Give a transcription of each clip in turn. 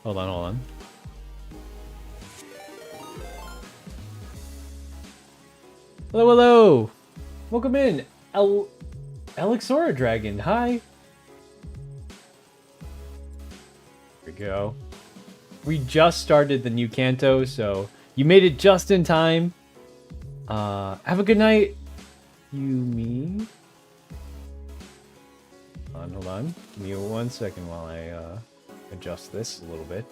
Hold on, hold on. Hello, hello! Welcome in, Elixora Dragon. Hi. Here we go. We just started the new Canto, so you made it just in time. Have a good night, Yumi. Hold on. Give me 1 second while I adjust this a little bit.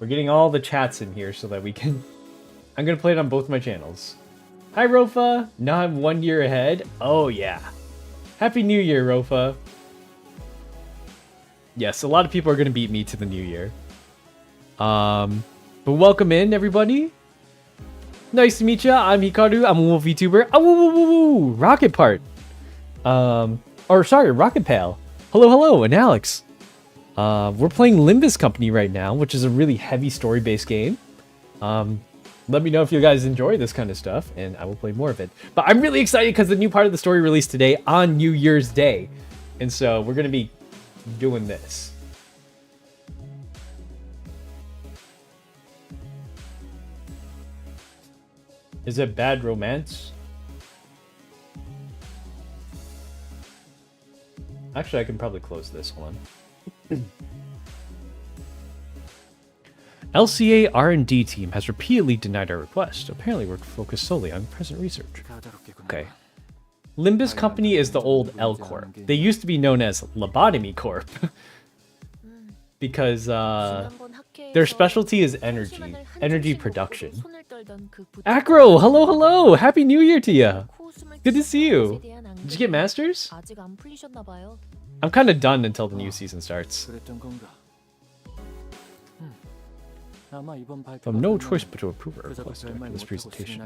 We're getting all the chats in here so that we can... I'm gonna play it on both my channels. Hi, Rofa. Now I'm 1 year ahead. Oh, yeah. Happy New Year, Rofa. Yes, a lot of people are gonna beat me to the new year. But welcome in, everybody. Nice to meet ya. I'm Hikaru. I'm a wolf VTuber. Oh, woo, woo, woo, woo. Rocket Part. Or sorry, Rocket Pal. Hello, hello, and Alex. We're playing Limbus Company right now, which is a really heavy story-based game. Let me know if you guys enjoy this kind of stuff, and I will play more of it. But I'm really excited because the new part of the story released today on New Year's Day. And so we're going to be doing this. Is it bad romance? Actually, I can probably close this one. LCA R&D team has repeatedly denied our request. Apparently, we're focused solely on present research. Okay. Limbus Company is the old L Corp. They used to be known as Lobotomy Corp. Because their specialty is energy production. Acro, hello, hello! Happy New Year to you! Good to see you! Did you get Masters? I'm kind of done until the new season starts. I have no choice but to approve our request after this presentation.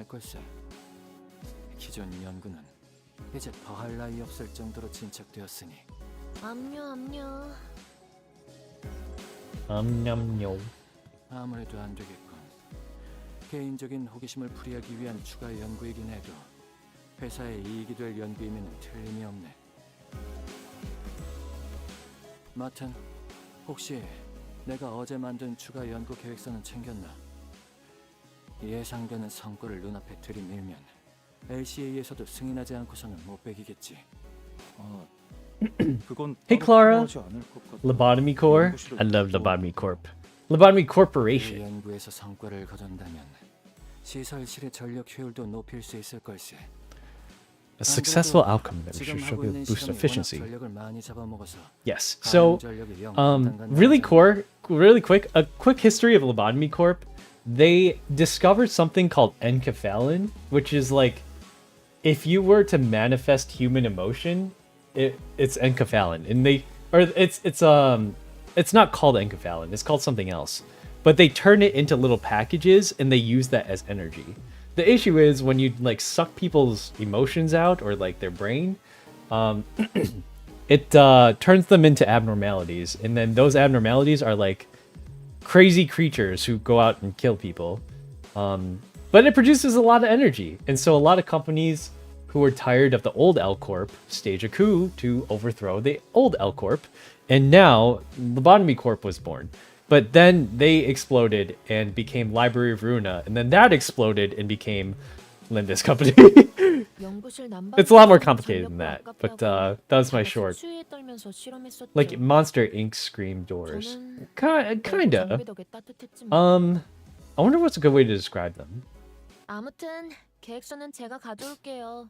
아무래도 안 되겠군. 개인적인 호기심을 풀이하기 위한 추가 연구이긴 해도 회사에 이익이 될 연구이면 틀림이 없네. 마튼, 혹시 내가 어제 만든 추가 연구 계획서는 챙겼나? 예상되는 성과를 눈앞에 들이밀면 LCA에서도 승인하지 않고서는 못 베기겠지. Hey Clara, Lobotomy Corp. I love Lobotomy Corp. Lobotomy Corporation. 연구에서 성과를 거둔다면 시설실의 전력 효율도 높일 수 있을 걸세. A successful outcome that should boost efficiency. Yes. So, really quick, a quick history of Lobotomy Corp. They discovered something called enkephalin, which is like, if you were to manifest human emotion, it's enkephalin, and it's not called enkephalin. It's called something else, but they turn it into little packages and they use that as energy. The issue is when you like suck people's emotions out or like their brain, it turns them into abnormalities, and then those abnormalities are like crazy creatures who go out and kill people. But it produces a lot of energy, and so a lot of companies who were tired of the old L Corp stage a coup to overthrow the old L Corp, and now Lobotomy Corp was born. But then they exploded and became Library of Ruina, and then that exploded and became Limbus Company. It's a lot more complicated than that, but that was my short. Like Monster Inc. Scream Doors. Kinda. I wonder what's a good way to describe them. 아무튼 계획서는 제가 가져올게요.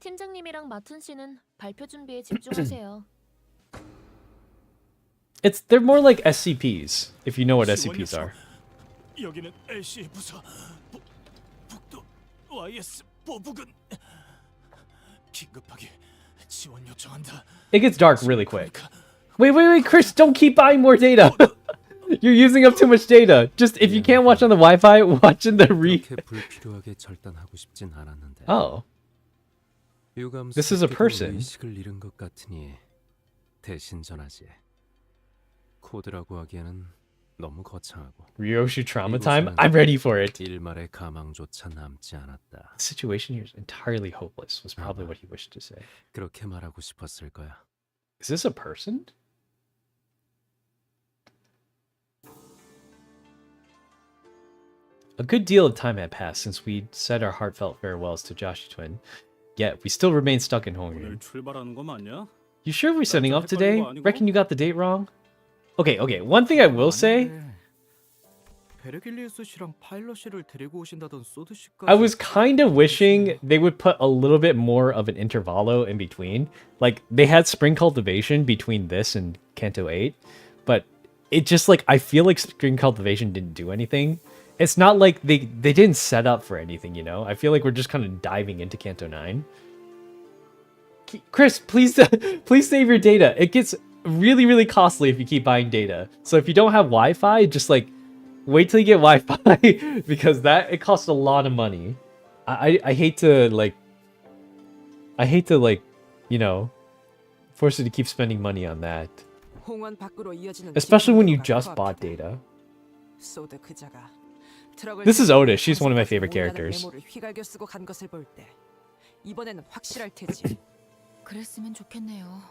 팀장님이랑 마튼 씨는 발표 준비에 집중하세요. They're more like SCPs, if you know what SCPs are. 여기는 LCA 부서 북도 YS 보부근 긴급하게 지원 요청한다. It gets dark really quick. Wait, Chris, don't keep buying more data. You're using up too much data. Just if you can't watch on the Wi-Fi, watch in the Oh. This is a person. Ryoshi trauma time? I'm ready for it. The situation here is entirely hopeless, was probably what he wished to say. Is this a person? A good deal of time had passed since we said our heartfelt farewells to Joshi Twin, yet we still remain stuck in 오늘 Hongryun. 출발하는 거 맞냐? You sure we're setting 좀 off today? 헷갈린 거 아니고? Reckon you got the date wrong? Okay, one thing I will say, 베르길리우스 씨랑 파일럿 씨를 데리고 오신다던 소드 씨까지. I was kind of wishing they would put a little bit more of an intervallo in between. Like, they had spring cultivation between this and Canto 8, but it just, like, I feel like spring cultivation didn't do anything. It's not like they didn't set up for anything, you know? I feel like we're just kind of diving into Canto 9. Chris, please please save your data. It gets really, really costly if you keep buying data. So if you don't have Wi-Fi, just, like, wait till you get Wi-Fi, because it costs a lot of money. I hate to, like, you know, force you to keep spending money on that. Especially when you just bought data. This is Oda. She's one of my favorite characters. 그랬으면 좋겠네요.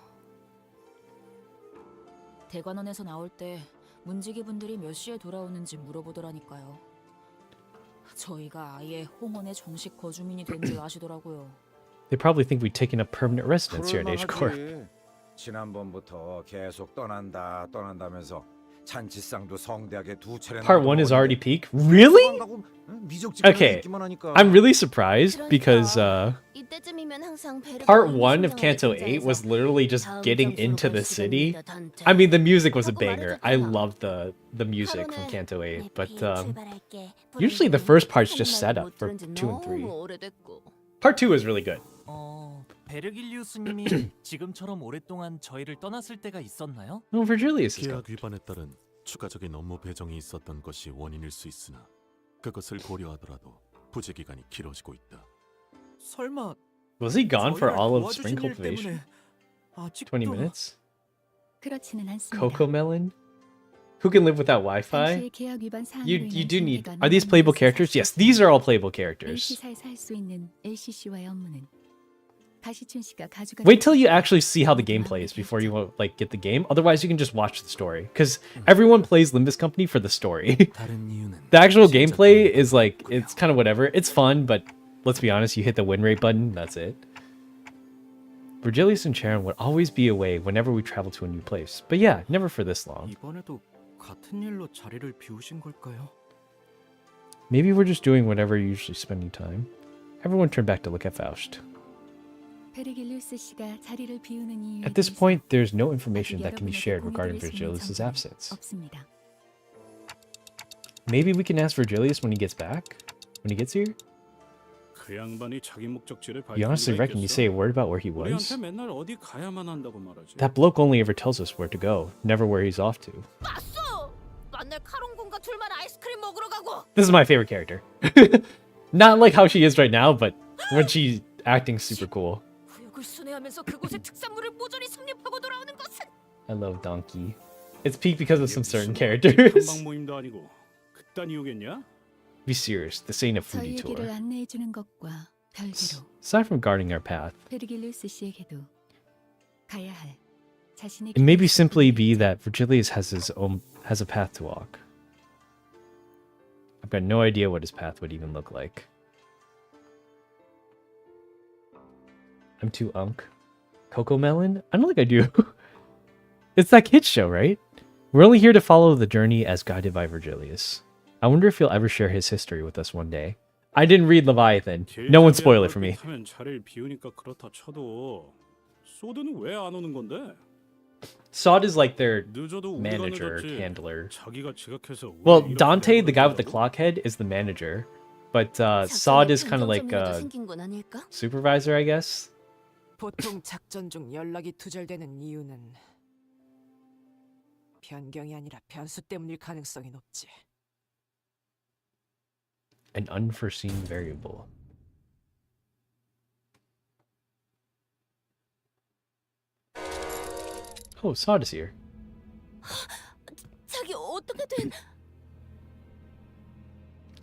대관원에서 나올 때 문지기 분들이 몇 시에 돌아오는지 물어보더라니까요. 저희가 아예 홍원의 정식 거주민이 된 줄 아시더라고요. They probably think we've taken up permanent residence here at Age Corp. 지난번부터 계속 떠난다면서 잔치상도 성대하게 두 차례. Part 1 is already peak? Really? Okay, I'm really surprised because Part 1 of Canto 8 was literally just getting into the city. I mean, the music was a banger. I loved the music from Canto 8, but usually the first part's just set up for 2 and 3. Part 2 is really good. 베르길리우스님이 지금처럼 오랫동안 저희를 떠났을 때가 있었나요? No, Virgilius is 계약 good. 위반에 따른 추가적인 업무 배정이 있었던 것이 원인일 수 있으나 그것을 고려하더라도 부재 기간이 길어지고 있다. 설마 Was he gone for 저희를 all of 도와주신 spring 일 cultivation? 때문에 아직도 20 minutes? 그렇지는 않습니다. Coco Melon? Who can live without Wi-Fi? 당시의 계약 위반 사항으로 You do 인한 need... 손해가 Are these playable characters? Yes, these are all playable characters. LC사에서 할 수 있는 LCC와의 업무는 가시춘 씨가 가져가. Wait till you actually see how the game plays before you like get the game. Otherwise, you can just watch the story. Because everyone plays Limbus Company for the story. 다른 이유는 The actual gameplay is like, it's kind of whatever. It's fun, but let's be honest, you hit the win rate button, that's it. Virgilius and Charon would always be away whenever we travel to a new place. But yeah, never for this long. 이번에도 같은 일로 자리를 비우신 걸까요? Maybe we're just doing whatever you're usually spending time. Everyone turn back to look at Faust. 베르길리우스 씨가 자리를 비우는 이유에 At this 대해서 point, there's no information 아직 that can be 여러분에게 shared regarding 공유드릴 수 있는 Virgilius' 정보는 absence. 없습니다. Maybe we can ask Virgilius when he gets back? When he gets here? 그 양반이 자기 목적지를 You honestly reckon you say a word about where he was? 우리한테 맨날 어디 가야만 한다고 말하지. That bloke only ever tells us where to go, never where he's off to. 봤어! 만날 카롱군과 둘만 아이스크림 먹으러 가고. This is my favorite character. Not like how she is right now, but when she's acting super cool. 구역을 순회하면서 그곳의 특산물을 모조리 섭렵하고 돌아오는 것은 I love Donkey. It's peak because of some certain 탐방 characters. 모임도 아니고 그딴 이유겠냐? Be serious, this ain't a foodie 저희의 길을 tour. 안내해 주는 것과 별개로 Aside from guarding our path, 베르길리우스 씨에게도 가야 할 자신의 it may be 길을 simply 보여야 be that Virgilius has a path to walk. I've got no idea what his path would even look like. I'm too unk. Coco Melon? I don't think I do. It's that kid's show, right? We're only here to follow the journey as guided by Virgilius. I wonder if he'll ever share his history with us one day. I didn't read Leviathan. No one spoil it for me. 하면 자리를 비우니까 그렇다 쳐도 소드는 왜 안 오는 건데? Sod is like their 늦어도 우리가 manager, 늦었지. handler. 자기가 지각해서 왜 Well, 이렇게 Dante, the guy with the 하냐고. clock head, is the manager. But Sod is kind of like a 생긴 건 아닐까? supervisor, I guess. 보통 작전 중 연락이 두절되는 이유는 변경이 아니라 변수 때문일 가능성이 높지. An unforeseen variable. Oh, Sod is here. 자기 어떻게 된?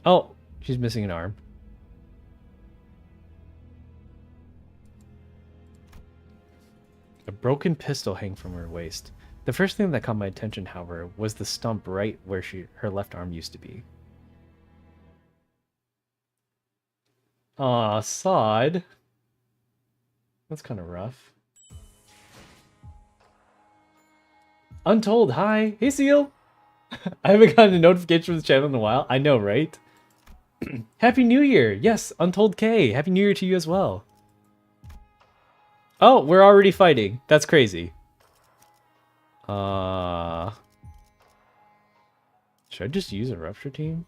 Oh, she's missing an arm. A broken pistol hanging from her waist. The first thing that caught my attention, however, was the stump right where her left arm used to be. Aw, Sod. That's kind of rough. Untold, hi. Hey, Seal. I haven't gotten a notification from the channel in a while. I know, right? Happy New Year. Yes, Untold K. Happy New Year to you as well. Oh, we're already fighting. That's crazy. Should I just use a rupture team?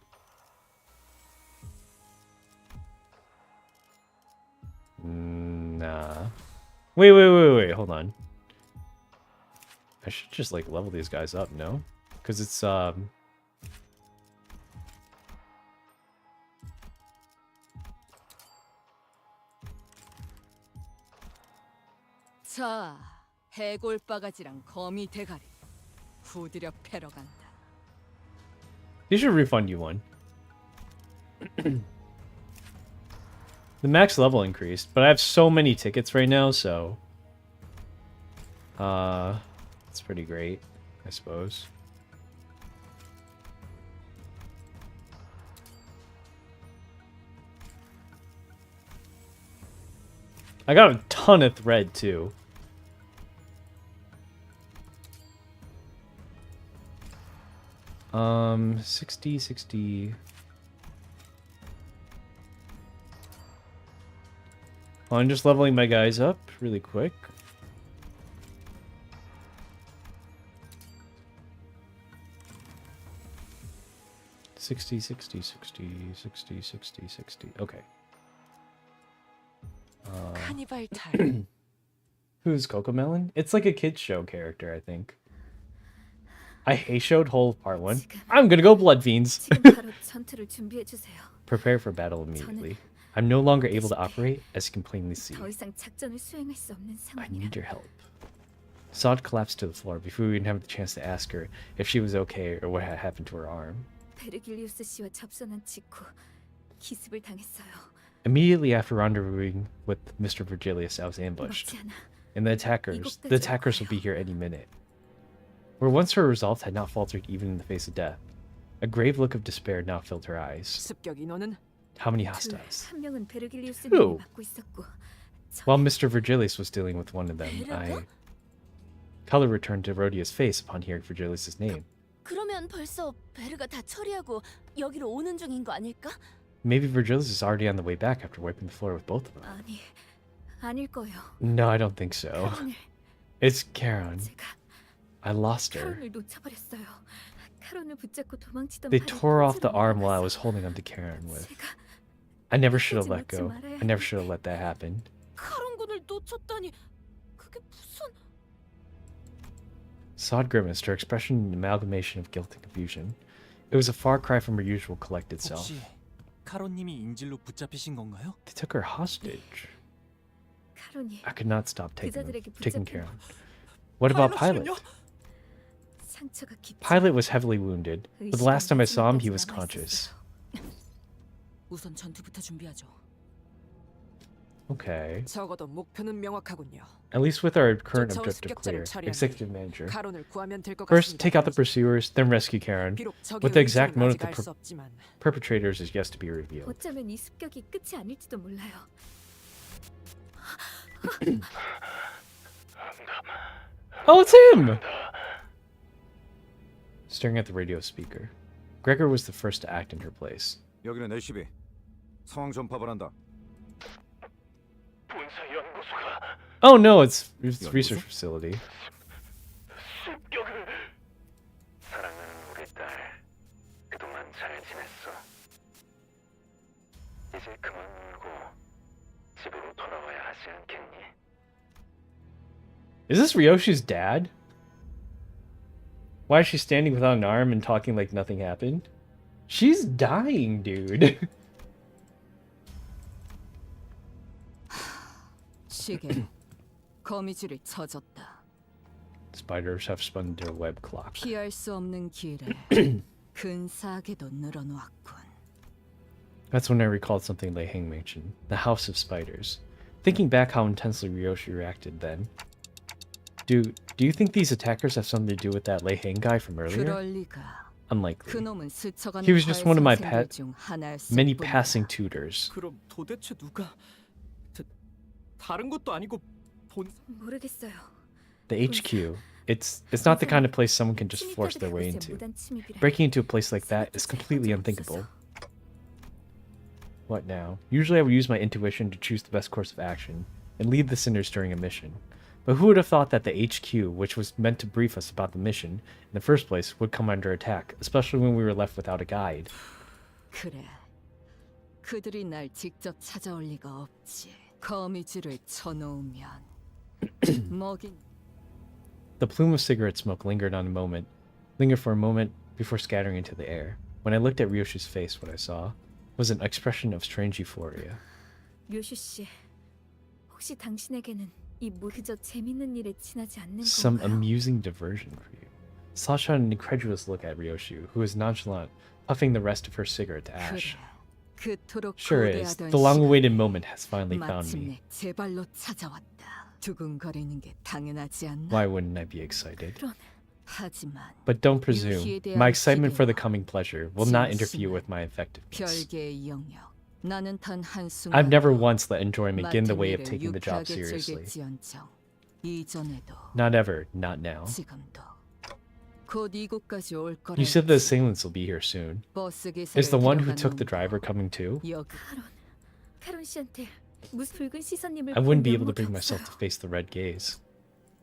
Nah. Wait. Hold on. I should just like level these guys up, no? Because it's 자, 해골 바가지랑 거미 대가리 후드려 패러 간다. They should refund you one. The max level increased, but I have so many tickets right now, so it's pretty great, I suppose. I got a ton of thread too. 60. Well, I'm just leveling my guys up really quick. Sixty. Okay. 카니발 탈. Who's Cocomelon? It's like a kids show character, I think. I showed whole part 1. I'm gonna go Blood Fiends. 지금 바로 전투를 준비해 주세요. Prepare for battle immediately. I'm no longer able to operate, as you can plainly see. 더 이상 작전을 수행할 수 없는 I 상황이라. need your help. Sod collapsed to the floor before we even had the chance to ask her if she was okay or what had happened to her arm. 베르길리우스 씨와 접선한 직후 기습을 당했어요. Immediately after rendezvousing with Mr. Virgilius, I was ambushed. 먹지 않아. And the attackers will be here any minute. Where once her resolve had not faltered even in the face of death. A grave look of despair now filled her eyes. 습격 인원은 How many hostiles? 한 명은 베르길리우스 Who? 님이 맡고 있었고. While Mr. Virgilius was dealing with one of them, color returned to Rhodia's face upon hearing Virgilius' name. 그러면 벌써 베르가 다 처리하고 여기로 오는 중인 거 아닐까? Maybe Virgilius is already on the way back after wiping the floor with both of them. 아니, 아닐 거요. No, I don't think so. 카론을 It's Karen. 제가 I lost her. 카론을 놓쳐버렸어요. 카론을 붙잡고 도망치던 They 발을 tore off the 콘치로 arm while I 막았어요. was holding onto Karen with. 제가 I never should have 하지 let go. 말아야 I never should have let that happen. 카론군을 놓쳤다니 그게 무슨... Sod grimaced, her expression an amalgamation of guilt and confusion. It was a far cry from her usual collected self. 혹시 카로님이 인질로 붙잡히신 건가요? They took her hostage. 카론이 I could not stop taking 붙잡힌 Karen. What about Pilot? 상처가 깊지. Pilot was heavily wounded, but the last time I saw him, he was conscious. 우선 전투부터 준비하죠. Okay. 적어도 목표는 명확하군요. At least with our current 쫓아온 objective clear. 습격자를 처리한 Executive Manager. 카론을 구하면 될 것 First, 같습니다. take out the pursuers, then rescue Karen. 비록 적의 With the exact 의지는 motive 아직 of 알 the 수 없지만 perpetrators is yet to be revealed. 어쩌면 이 습격이 끝이 아닐지도 몰라요. Oh, it's him! Staring at the radio speaker. Gregor was the first to act in her place. 여기는 LCB. 상황 전파를 한다. Oh no, it's research facility. 사랑하는 우리 딸, 그동안 잘 지냈어. 이제 그만 울고 집으로 돌아와야 하지 않겠니? Is this Ryoshi's dad? Why is she standing without an arm and talking like nothing happened? She's dying, dude. 시계 거미줄이 쳐졌다. Spiders have spun their web clock. 피할 수 없는 길에 근사하게도 늘어놓았군. That's when I recalled something Lei Heng mentioned. The House of Spiders. Thinking back how intensely Ryoshi reacted then. Do you think these attackers have something to do with that Lei Heng guy from earlier? 그럴 리가. Unlikely. 그놈은 스쳐가는 He was just one of my 과외 선생들 중 하나였을 Many 뿐이다. passing tutors. 그럼 도대체 누가 다른 것도 아니고 본 모르겠어요. The HQ. It's not the kind of place someone can just force their way into. Breaking into a place like that is completely unthinkable. What now? Usually I would use my intuition to choose the best course of action and lead the sinners during a mission. But who would have thought that the HQ, which was meant to brief us about the mission in the first place, would come under attack, especially when we were left without a guide? 그래. 그들이 날 직접 찾아올 리가 없지. 거미줄을 쳐놓으면 먹인 The plume of cigarette smoke lingered for a moment before scattering into the air. When I looked at Ryoshi's face, what I saw was an expression of strange euphoria. 료슈 씨, 혹시 당신에게는 이 그저 재밌는 일에 지나지 않는 Some 건가요? amusing diversion for you. Saw shot an incredulous look at Ryoshu, who was nonchalant, puffing the rest of her cigarette to ash. 그래. 그토록 Sure is. 고대하던 The long-awaited 시간이 moment has finally found me. 마침내 제 발로 찾아왔다. 두근거리는 게 당연하지 않나? Why wouldn't I be excited? 하지만 But don't presume, my excitement for the coming pleasure will not interfere with my effectiveness. 별개의 영역. 나는 단 한순간 I've never once let enjoyment get in the way of taking the job seriously. 이전에도 Not ever, not now. 지금도 곧 이곳까지 올 거라. You said the assailants will be here soon. 버스 기사를 Is the one who 데려가는 took the 놈도 driver coming too? 여기 카론 씨한테 무슨 붉은 시선님을 I wouldn't be able to 본 bring 면목이 myself to 없어요. face the red gaze.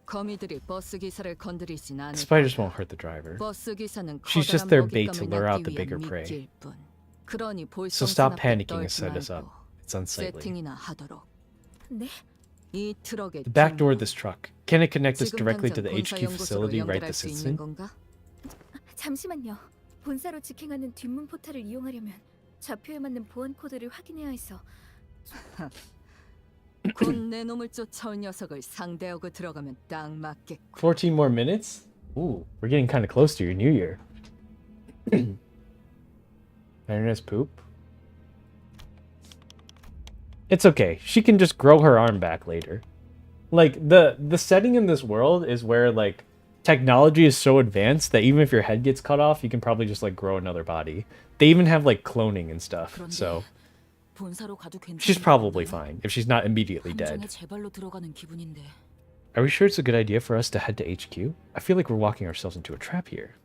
거미들이 버스 기사를 건드리진 않을 Spiders 거야. won't hurt the driver. 버스 기사는 She's just 커다란 their bait to 먹잇감을 lure out the 낚기 bigger 위한 prey. 미끼일 뿐. 그러니 So stop 볼썽 panicking and 떨지 set us up. 말고 It's unsightly. 세팅이나 하도록. 네? 이 트럭의 The back door of 뒷문. this truck. Can it connect us 지금 directly to 당장 the HQ 본사 facility 연구소로 right 연결할 this 수 있는 instant? 건가? 잠시만요. 본사로 직행하는 뒷문 포탈을 이용하려면 좌표에 맞는 보안 코드를 확인해야 해서 곧 내 놈을 쫓아올 녀석을 상대하고 들어가면 딱 맞겠고. 14 more minutes? Ooh, we're getting kind of close to your new year. Ernest poop? It's okay. She can just grow her arm back later. Like, the setting in this world is where, like, technology is so advanced that even if your head gets cut off, you can probably just, like, grow another body. They even have, like, cloning and stuff, so 본사로 가도 괜찮은 she's probably fine if she's not immediately dead. 함정에 제 발로 들어가는 기분인데. Are we sure it's a good idea for us to head to HQ? I feel like we're walking ourselves into a trap here.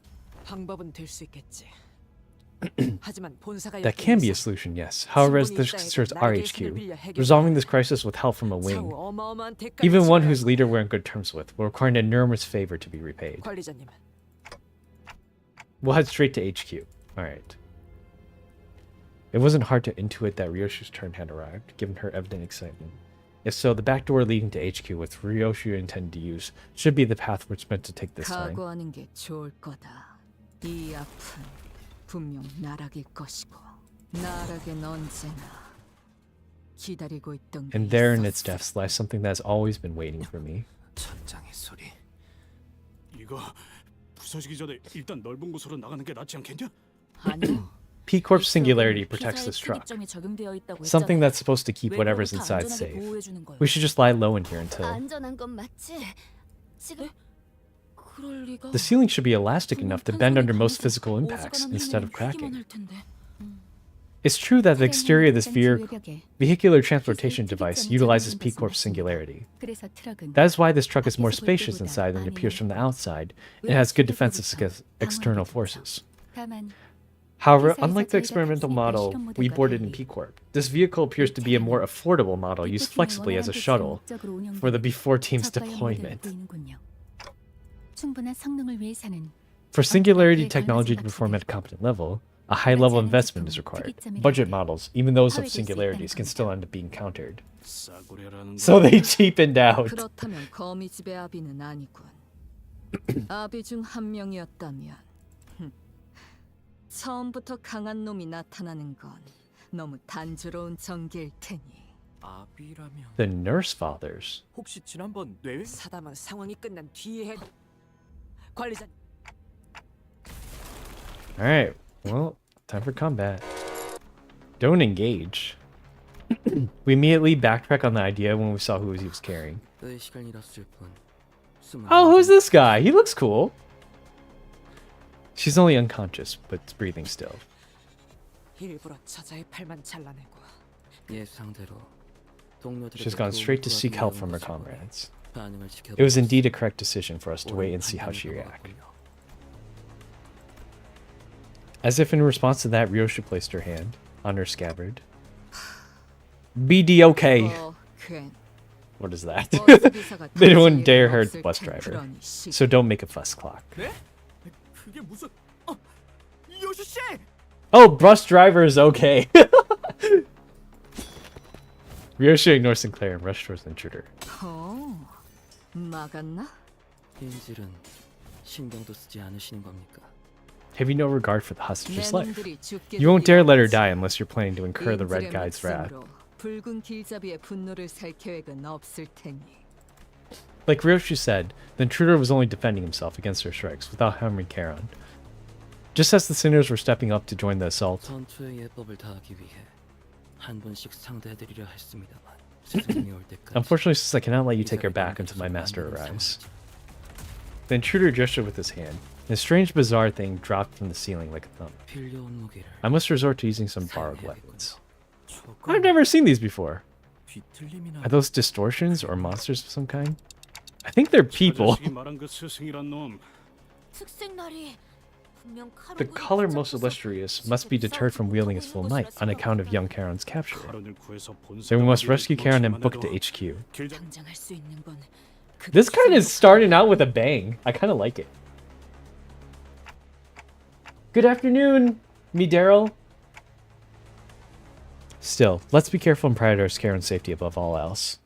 방법은 될 수 있겠지. 하지만 본사가 That can be a solution, yes. However, as this concerns our HQ, resolving this crisis with help from a wing, even one whose leader we're on good terms with, will require an enormous favor to be repaid. 관리자님, We'll head straight to HQ. Alright. It wasn't hard to intuit that Ryoshu's turn had arrived, given her evident excitement. If so, the back door leading to HQ, which Ryoshu intended to use, should be the path we're meant to take this time. 각오하는 게 좋을 거다. 이 앞은 분명 나락일 것이고 나락엔 언제나 기다리고 있던 게 And there in its 있었어. depths lies something that has always been waiting for me. 천장의 소리. 이거 부서지기 전에 일단 넓은 곳으로 나가는 게 낫지 않겠냐? 아니요. P-Corp's singularity protects this truck. Something that's supposed to keep whatever's inside safe. We should just lie low in here until... 안전한 건 맞지? 지금 그럴 리가. The ceiling should be elastic enough to bend under most physical impacts instead of cracking. It's true that the exterior of this vehicular transportation device utilizes P-Corp's singularity. 그래서 트럭은 That is why this truck is more spacious inside than it appears from the outside, and has good defenses against external forces. 다만 However, unlike the experimental model we boarded in P-Corp, this vehicle appears to be a more affordable model used flexibly as a shuttle for the B4 team's deployment. 충분한 성능을 위해서는 For singularity technology to perform at a competent level, a high level of investment is required. Budget models, even those of singularities, can still end up being countered. 싸구려라는 So they cheapened out. 그렇다면 거미 집의 아비는 아니군. 아비 중 한 명이었다면 처음부터 강한 놈이 나타나는 건 너무 단조로운 전개일 테니. 아비라면 The Nurse Fathers. 혹시 지난번 뇌 사담은 상황이 끝난 뒤에 해. 관리자. Alright, well, time for combat. Don't engage. We immediately backtrack on the idea when we saw who he was carrying. 너의 시간이랐을 뿐. Oh, who's this guy? He looks cool. She's only unconscious, but breathing still. 일부러 저자의 팔만 잘라내고 예상대로 She's gone straight to seek help from her comrades. It was indeed a correct decision for us to wait and see how she reacts. As if in response to that, Ryosha placed her hand on her scabbard. BDOK. What is that? They wouldn't dare hurt the bus driver. So don't make a fuss clock. 그게 무슨 요시 씨! Oh, bus driver is okay. Ryosha ignores Sinclair and rushed towards the intruder. 막았나? 인질은 신경도 쓰지 않으시는 겁니까? Have you no regard for the hostage's life? You won't dare let her die unless you're planning to incur the Red Guide's wrath. 붉은 길잡이의 분노를 살 계획은 없을 테니. Like Ryosha said, the intruder was only defending himself against her strikes without harming Charon. Just as the sinners were stepping up to join the assault, 전투의 예법을 다하기 위해 한 번씩 상대해드리려 했습니다만 스승이 올 때까지 unfortunately, since I cannot let you take her back until my master arrives. The intruder gestured with his hand, and a strange, bizarre thing dropped from the ceiling like a thumb. 빌려온 무기를 I must resort to using some borrowed weapons. I've never seen these before. Are those distortions or monsters of some kind? I think they're people. The color most illustrious must be deterred from wielding his full might on account of young Charon's capture. So we must rescue Charon and book it to HQ. 당장할 수 있는 건 This card is starting out with a bang. I kind of like it. Good afternoon, me Daryl. Still, let's be careful and prioritize Charon's safety above all else.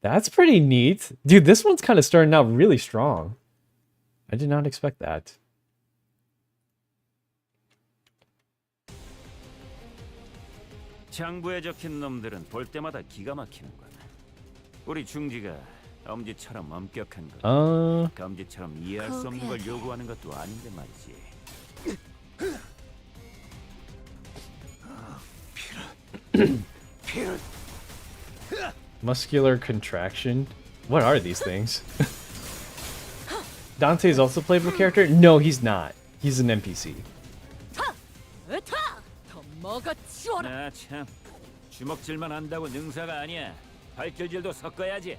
That's pretty neat. Dude, this one's kind of starting out really strong. I did not expect that. 장부에 적힌 놈들은 볼 때마다 기가 막히는 거야. 우리 중지가 엄지처럼 엄격한 거. 검지처럼 이해할 수 없는 걸 요구하는 것도 아닌데 말이지. Muscular contraction? What are these things? Dante is also a playable character? No, he's not. He's an NPC. 나 참 주먹질만 한다고 능사가 아니야. 발길질도 섞어야지.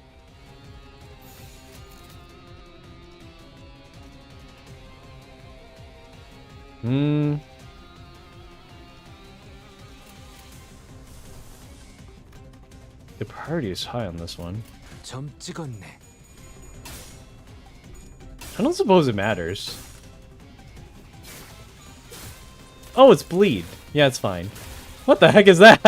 The priority is high on this one. 점 찍었네. I don't suppose it matters. Oh, it's bleed. Yeah, it's fine. What the heck is that?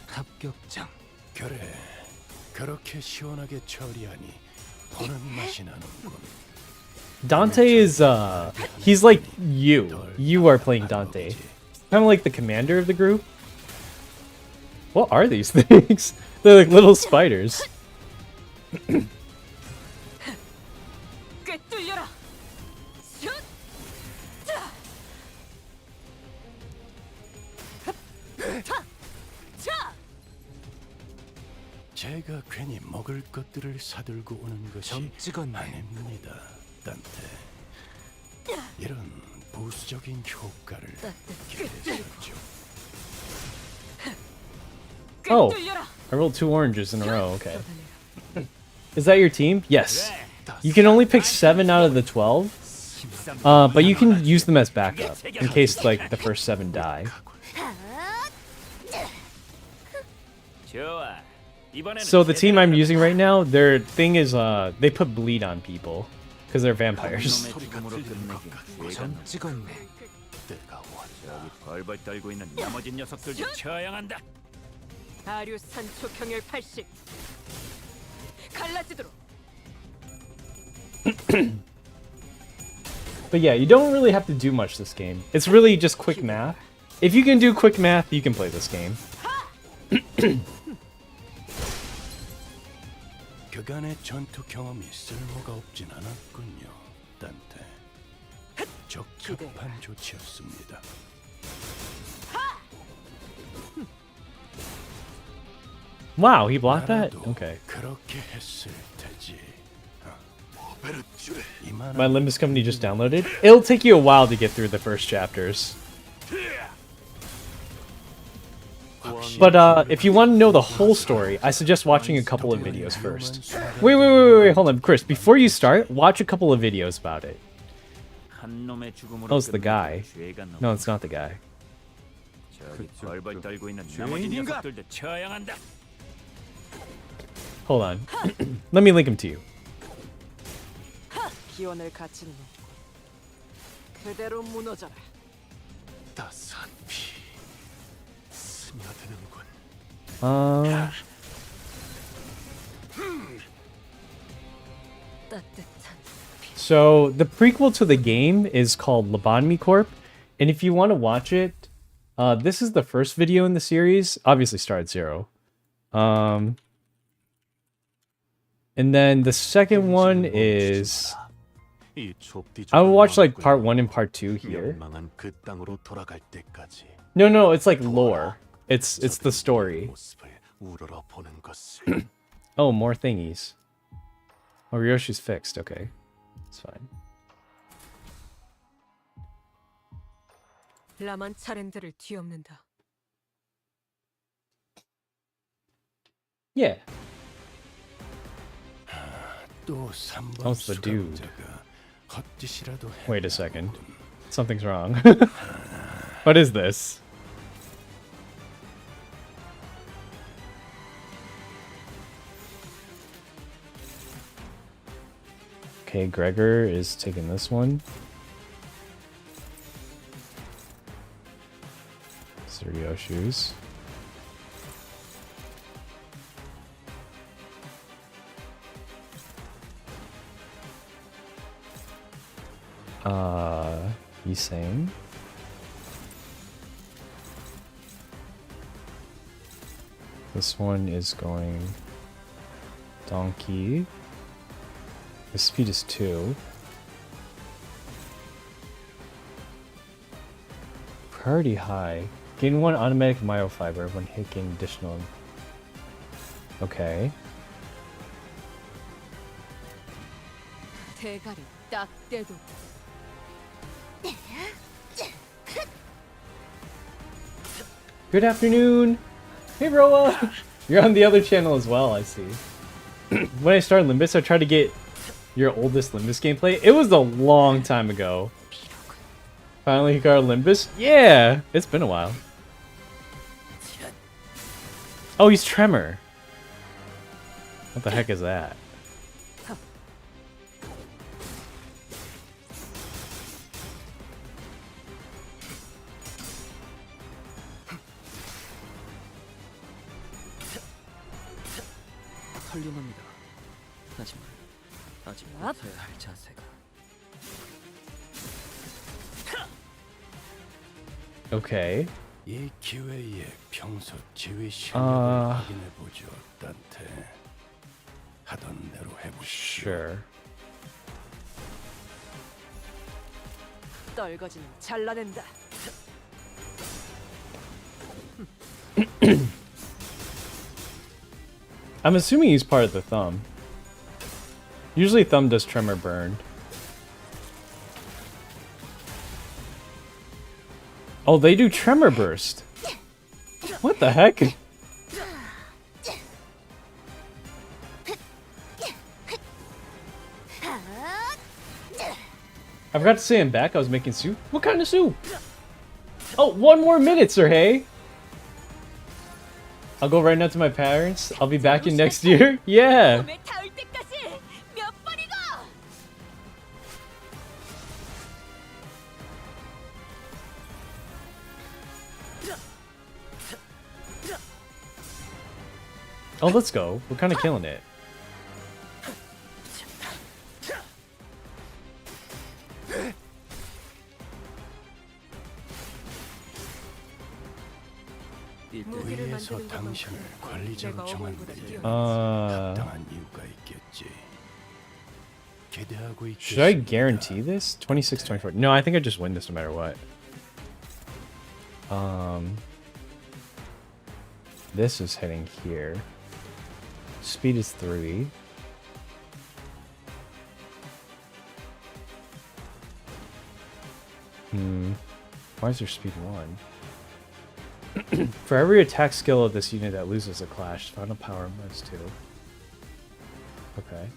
합격장. 그래. 그렇게 시원하게 처리하니 보는 맛이 나는군. Dante is, he's like you. You are playing Dante. Kind of like the commander of the group. What are these things? They're like little spiders. 제가 괜히 먹을 것들을 사들고 오는 것이 아닙니다, 단테. 이런 부수적인 효과를 기대했죠. Oh, I rolled 2 oranges in a row. Okay. Is that your team? Yes. You can only pick 7 out of the 12. But you can use them as backup in case like the first 7 die. So the team I'm using right now, their thing is they put bleed on people because they're vampires. 벌벌 떨고 있는 나머지 녀석들 좀 처형한다. 아류산 초경열 80 갈라지도록. But yeah, you don't really have to do much this game. It's really just quick math. If you can do quick math, you can play this game. 그간의 전투 경험이 쓸모가 없진 않았군요, 단테. 적합한 Wow, he blocked that? 나라도 Okay. 그렇게 했을 테지. My Limbus Company just downloaded. It'll take you a while to get through the first chapters. But if you want to know the whole story, I suggest watching a couple of videos first. Wait, hold on, Chris. Before you start, watch a couple of videos about it. Oh, it's the guy. No, it's not the guy. Hold on. Let me link him to you. 기원을 갖추는 그대로 무너져라. 따스한 피 스며드는군. So the prequel to the game is called Lobotomy Corp, and if you want to watch it, this is the first video in the series. Obviously, start at 0. And then the second one is I will watch like part 1 and part 2 here. No, it's like lore. It's the story. Oh, more thingies. Oh, Ryoshi's fixed. Okay, it's fine. 라만 차렌들을 뒤엎는다. Yeah. 또 3번 Oh, it's the dude. 수감자가 헛짓이라도 Wait a second. Something's wrong. What is this? Okay, Gregor is taking this one. Suryo shoes. He's saying. This one is going donkey. The speed is 2. Priority high. Gain 1 automatic myofiber when hitting additional. Okay. 대가리 딱 떼도. Good afternoon! Hey Roa! You're on the other channel as well, I see. When I started Limbus, I tried to get your oldest Limbus gameplay. It was a long time ago. Finally Hikaru Limbus? Yeah! It's been a while. Oh, he's Tremor. What the heck is that? 헐림합니다. 하지만 아직 못해야 할 자세가. Okay. 이 기회에 평소 지휘 실력을 확인해 보죠, 단테. 하던 대로 해보시죠. Sure. 떨거지는 잘라낸다. I'm assuming he's part of the thumb. Usually thumb does tremor burn. Oh, they do tremor burst. What the heck? I forgot to say I'm back. I was making soup. What kind of soup? Oh, 1 more minute, Sir Hey. I'll go right now to my parents. I'll be back in next year. Yeah. Oh, let's go. We're kind of killing it. 위에서 당신을 관리자로 정한 데에 Uh, 합당한 이유가 있겠지. 기대하고 있겠습니다. should I guarantee this? 26, 24. No, I think I just win this no matter what. This is heading here. Speed is 3. Why is there speed 1? For every attack skill of this unit that loses a clash, final power minus 2. Okay.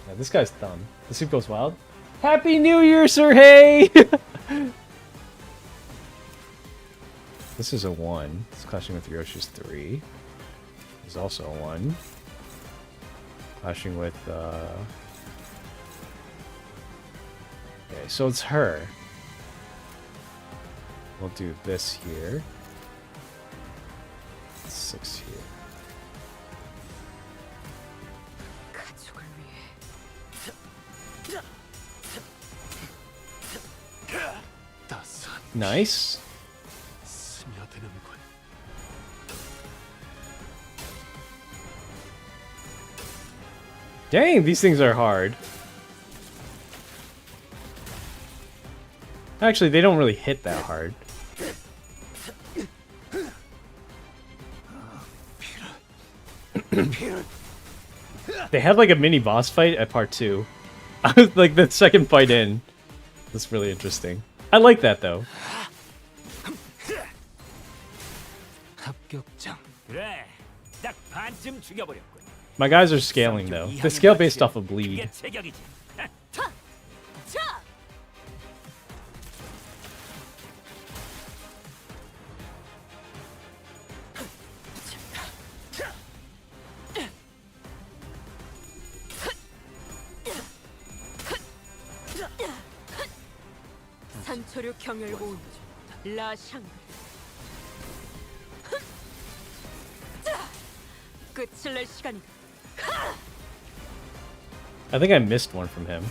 Yeah, this guy's dumb. The soup goes wild. Happy New Year, Sir Hey! This is a 1. It's clashing with Yoshi's 3. This is also a 1. Clashing with, Okay, so it's her. We'll do this here. 6 here. Nice. Dang, these things are hard. Actually, they don't really hit that hard. They had like a mini boss fight at part 2. I was like the second fight in. That's really interesting. I like that though. 그래, 딱 반쯤 죽여버렸군. My guys are scaling though. They scale based off of bleed. 이게 제격이지. 산초류 경혈고 라샹 끝을 낼 시간이다. I think I missed one from him.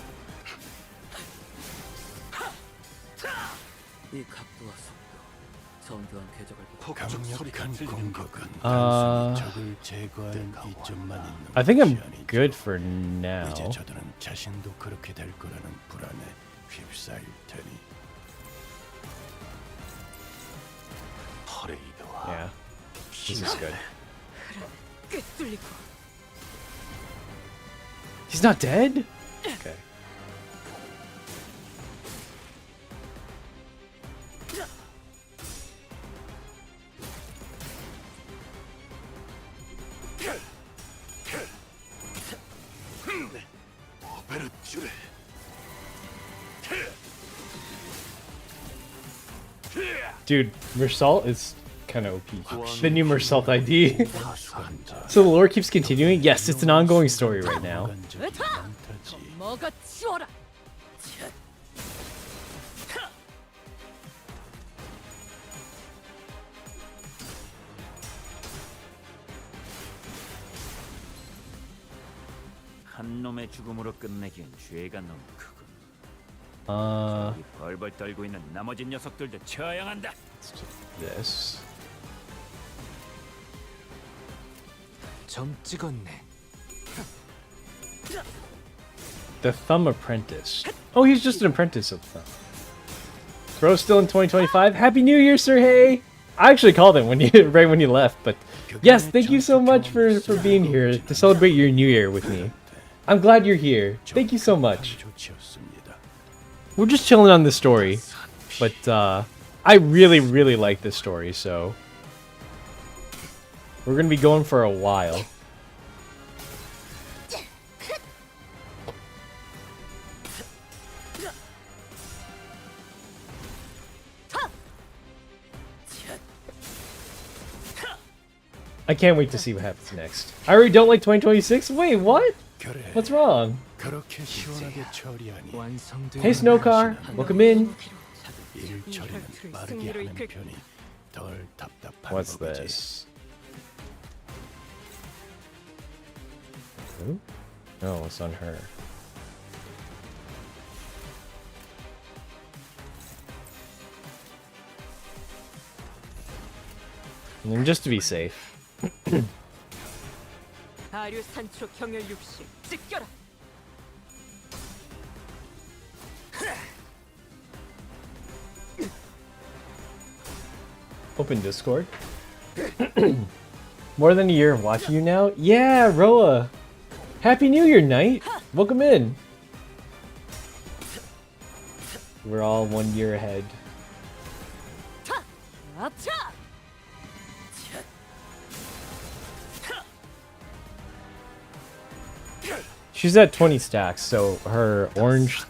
이 각도와 속도, 정교한 궤적을 보고 강력한 공격은 Uh, 적을 제거하는 이점만 있는 I think I'm 것이 아니죠. good for now. 이제 저들은 자신도 그렇게 될 거라는 불안에 휩싸일 테니. Yeah, this is good. 꿰뚫리고 He's not dead? Okay. Dude, Mersault is kind of OP. The new Mersault ID. So the lore keeps continuing? Yes, it's an ongoing story right now. 뭐가 치워라. 한 놈의 죽음으로 끝내기엔 죄가 너무 크군. Uh, 이 벌벌 떨고 있는 나머지 녀석들도 처형한다. let's do this. 점 찍었네. The Thumb Apprentice. Oh, he's just an apprentice of Thumb. Bro's still in 2025. Happy New Year, Sir Hey! I actually called him when you right when you left, but yes, thank you so much for being here to celebrate your New Year with me. I'm glad you're here. Thank you so much. We're just chilling on this story, but I really like this story, so we're gonna be going for a while. I can't wait to see what happens next. I already don't like 2026? Wait, what? What's wrong? 그렇게 시원하게 처리하니 Hey Snowcar, welcome in. 일 처리는 빠르게 하는 편이 덜 답답한 What's 거지. this? Who? No, it's on her. And just to be safe. 아류 산초 경혈 60 찢겨라. Open Discord. More than a year of watching you now? Yeah, Roa! Happy New Year, Knight! Welcome in! We're all 1 year ahead. She's at 20 stacks, so her orange,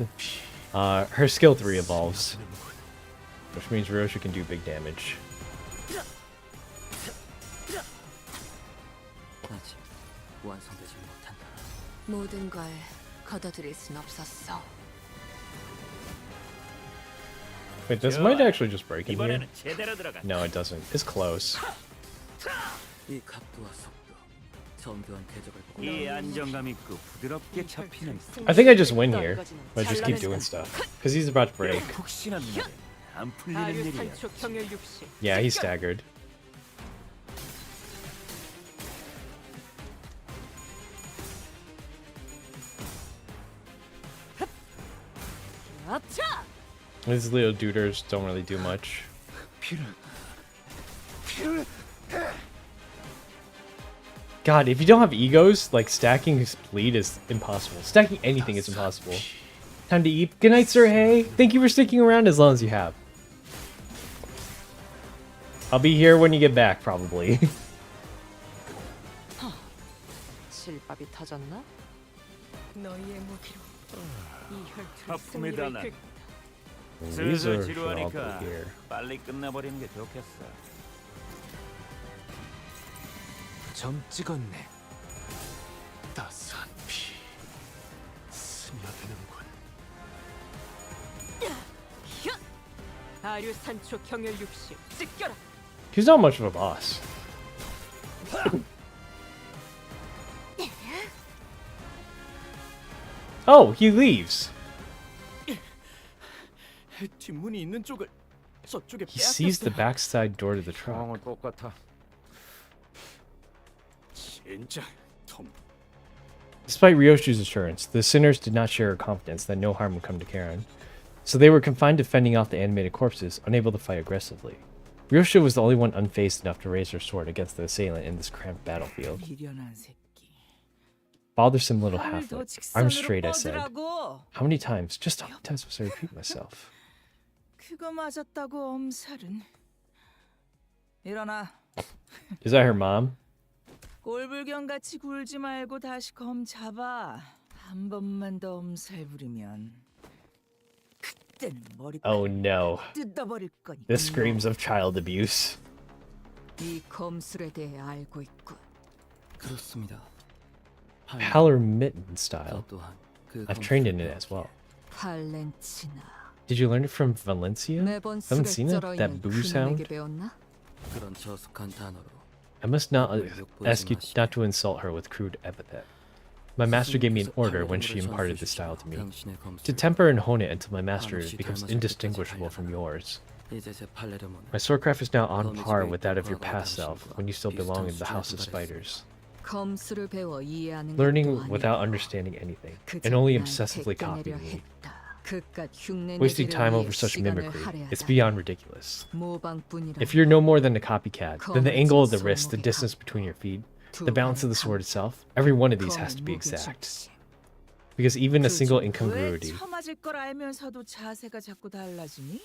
her skill 3 evolves, which means Ryosha can do big damage. 모든 걸 거둬들일 순 없었어. Wait, this might actually just break in here. 이번에는 제대로 들어가. No, it doesn't. It's close. 이 각도와 속도, 정교한 궤적을 보고 이 안정감 있고 부드럽게 잡히는 I think I just win here, but I just keep doing stuff. Because he's about to break. 푹신한 날에 안 풀리는 일이야. Yeah, he's staggered. These little duders don't really do much. God, if you don't have egos, like stacking his bleed is impossible. Stacking anything is impossible. Time to eat. Good night, Sir Hay. Thank you for sticking around as long as you have. I'll be here when you get back, probably. 실밥이 터졌나? 너희의 무기로 이 혈투를 하품이 다 나. These 슬슬 are should all go 지루하니까 here. 빨리 끝내버리는 게 좋겠어. 점 찍었네. 따스한 피 스며드는군. 아류산초 경혈 60 찢겨라. He's not much of a boss. Oh, he leaves. 뒷문이 있는 쪽을 저쪽에 He sees the backside door to the truck. 상황은 똑같아. 진짜 톰. Despite Ryoshu's assurance, the sinners did not share her confidence that no harm would come to Karen. So they were confined to fending off the animated corpses, unable to fight aggressively. Ryoshu was the only one unfazed enough to raise her sword against the assailant in this cramped battlefield. Bothersome little halfling. Arms straight, I said. How many times? Just how many times must I repeat myself? 그거 맞았다고 엄살은. 일어나. Is that her mom? 꼴불견같이 굴지 말고 다시 검 잡아. 한 번만 더 엄살 부리면 그때는 머리 Oh no. 뜯어버릴 거니까. This screams of child abuse. 이 검술에 대해 알고 있군. 그렇습니다. Palermitan style. 또한 그 I've trained in it as well. 팔렌치나. Did you learn it from Valencia? 매번 Valencia? 쓰레 That boo sound? 배웠나? 그런 저속한 단어로 I must not ask you not to insult her with crude epithet. My master gave me an order when she imparted this style to me. To temper and hone it until my master becomes indistinguishable from yours. 이제 제 팔레르몬은 My swordcraft is now on par with that of your past self when you still belong in the House of Spiders. 검술을 배워 이해하는 Learning without understanding anything, and only obsessively copying me. Wasting time over such mimicry, it's beyond ridiculous. If you're no more than a copycat, then the angle of the wrist, the distance between your feet, the balance of the sword itself, every one of these has to be exact. Because even a single incongruity... 처맞을 걸 알면서도 자세가 자꾸 달라지니?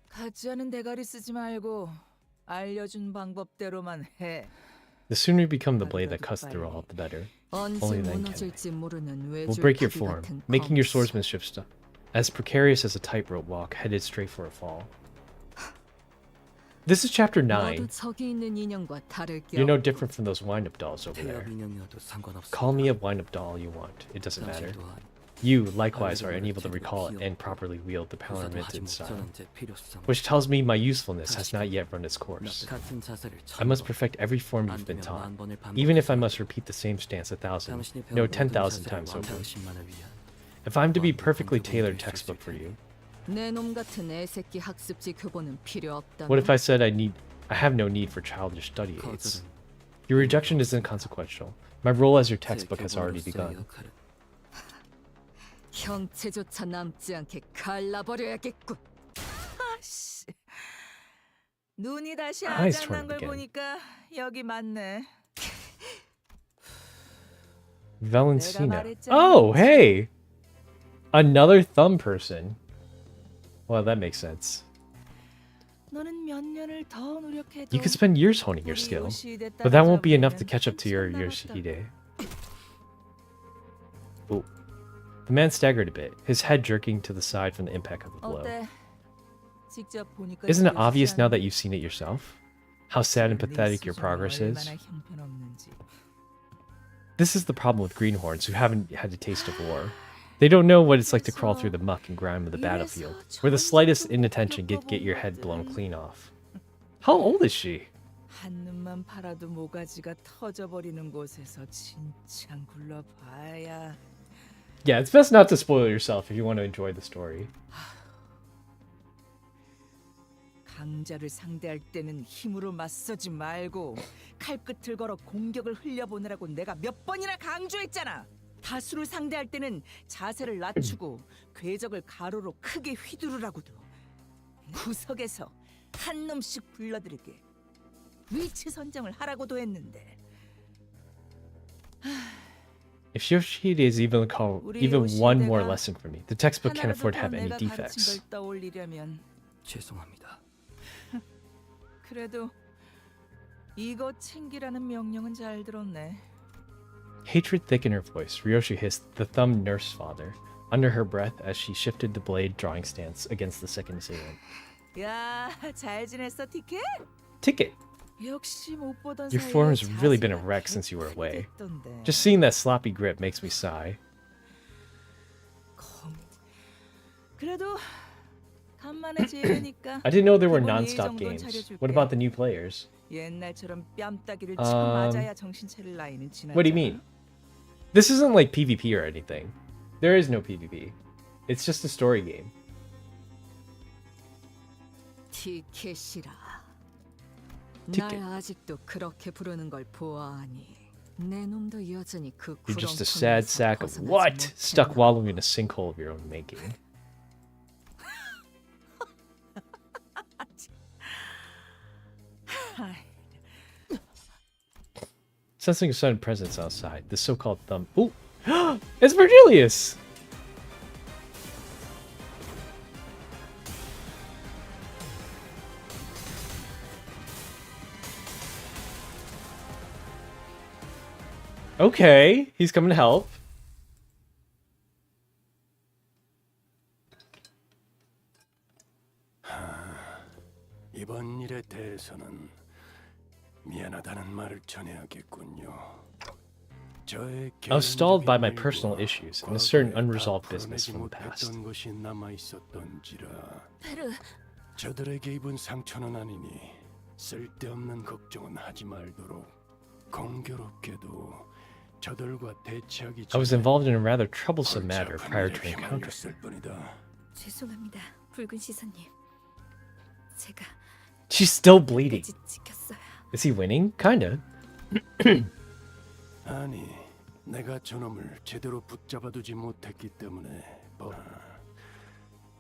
같지 않은 대가리 쓰지 말고 알려준 방법대로만 해. The sooner you become the blade that cuts through all, the better. Only then can I. Will break your form, making your swordsmanship as precarious as a tightrope walk headed straight for a fall. This is chapter 9. You're no different from those wind-up dolls over there. Call me a wind-up doll all you want, it doesn't matter. You, likewise, are unable to recall and properly wield the Palermitan style, which tells me my usefulness has not yet run its course. I must perfect every form you've been taught, even if I must repeat the same stance 1,000, no 10,000 times over. If I'm to be perfectly tailored textbook for you, what if I said I have no need for childish study aids? Your rejection is inconsequential. My role as your textbook has already begun. 형체조차 남지 않게 갈라버려야겠군. 아씨. 눈이 다시 Eyes 아작난 turned 걸 again. 보니까 여기 맞네. Valencina. Oh, hey! Another thumb person. Well, that makes sense. 너는 몇 년을 더 노력해도 You could spend years honing your skill, but that won't be enough to catch up to your Yoshihide. Oh. The man staggered a bit, his head jerking to the side from the impact of the blow. 어때? 직접 보니까 Isn't it obvious now that 느껴지지 you've seen it yourself? How sad and 않아? 네 pathetic your 수준이 progress is? 얼마나 형편없는지. This is the problem with greenhorns who haven't had a taste of war. They don't know what it's like to crawl through the muck and grime of the battlefield, where the slightest inattention can get your head blown clean off. How old is she? 한눈만 팔아도 모가지가 터져버리는 곳에서 진창 굴러봐야. Yeah, it's best not to spoil yourself if you want to enjoy the story. 강자를 상대할 때는 힘으로 맞서지 말고 칼끝을 걸어 공격을 흘려보내라고 내가 몇 번이나 강조했잖아. 다수를 상대할 때는 자세를 낮추고 궤적을 가로로 크게 휘두르라고도. 구석에서 한 놈씩 불러들이게 위치 선정을 하라고도 했는데. If Yoshihide is even one more lesson for me, the textbook can't afford to have any 내가 defects. 가르친 걸 떠올리려면 죄송합니다. 그래도 이거 챙기라는 명령은 잘 들었네. Hatred thick in her voice, Ryoshi hissed the thumb nurse father under her breath as she shifted the blade drawing stance against the second assailant. 야, 잘 지냈어, 티켓? Ticket! 역시 못 보던 Your 사이에 form has really been a 자세가 wreck since you were away. 됐던데. Just seeing that sloppy grip makes me sigh. 그래도 간만에 지으니까 I didn't know there were 기본 예의 non-stop 정도는 games. 차려줄게. What about the new players? 옛날처럼 뺨따기를 치고 맞아야 정신 차릴 나이는 지났잖아. What do you mean? This isn't like PvP or anything. There is no PvP. It's just a story game. 티켓이라. 티켓. 날 아직도 그렇게 부르는 걸 보아하니 내 놈도 여전히 그 You're just a 구렁텅이에서 sad sack of 벗어나지 what? 못했나. Stuck wallowing in a sinkhole of your own making. Sensing a sudden presence outside, the so-called thumb. Ooh! It's Virgilius! Okay, he's coming to help. 이번 일에 대해서는 미안하다는 말을 전해야겠군요. 저의 I was stalled by my 개인적인 personal 일과 issues and a certain 과거에 unresolved 다 business from the past. 풀어내지 못했던 것이 남아 있었던지라 페르, 저들에게 입은 상처는 아니니 쓸데없는 걱정은 하지 말도록 공교롭게도 저들과 대치하기 I was 전에 involved in a rather troublesome 골치 matter 아픈 prior 일에 to encounter. 휘말렸을 뿐이다. 죄송합니다, 붉은 시선님. 제가 She's still bleeding. 끝까지 지켰어요. Is he winning? Kinda. 아니, 내가 저놈을 제대로 붙잡아두지 못했기 때문에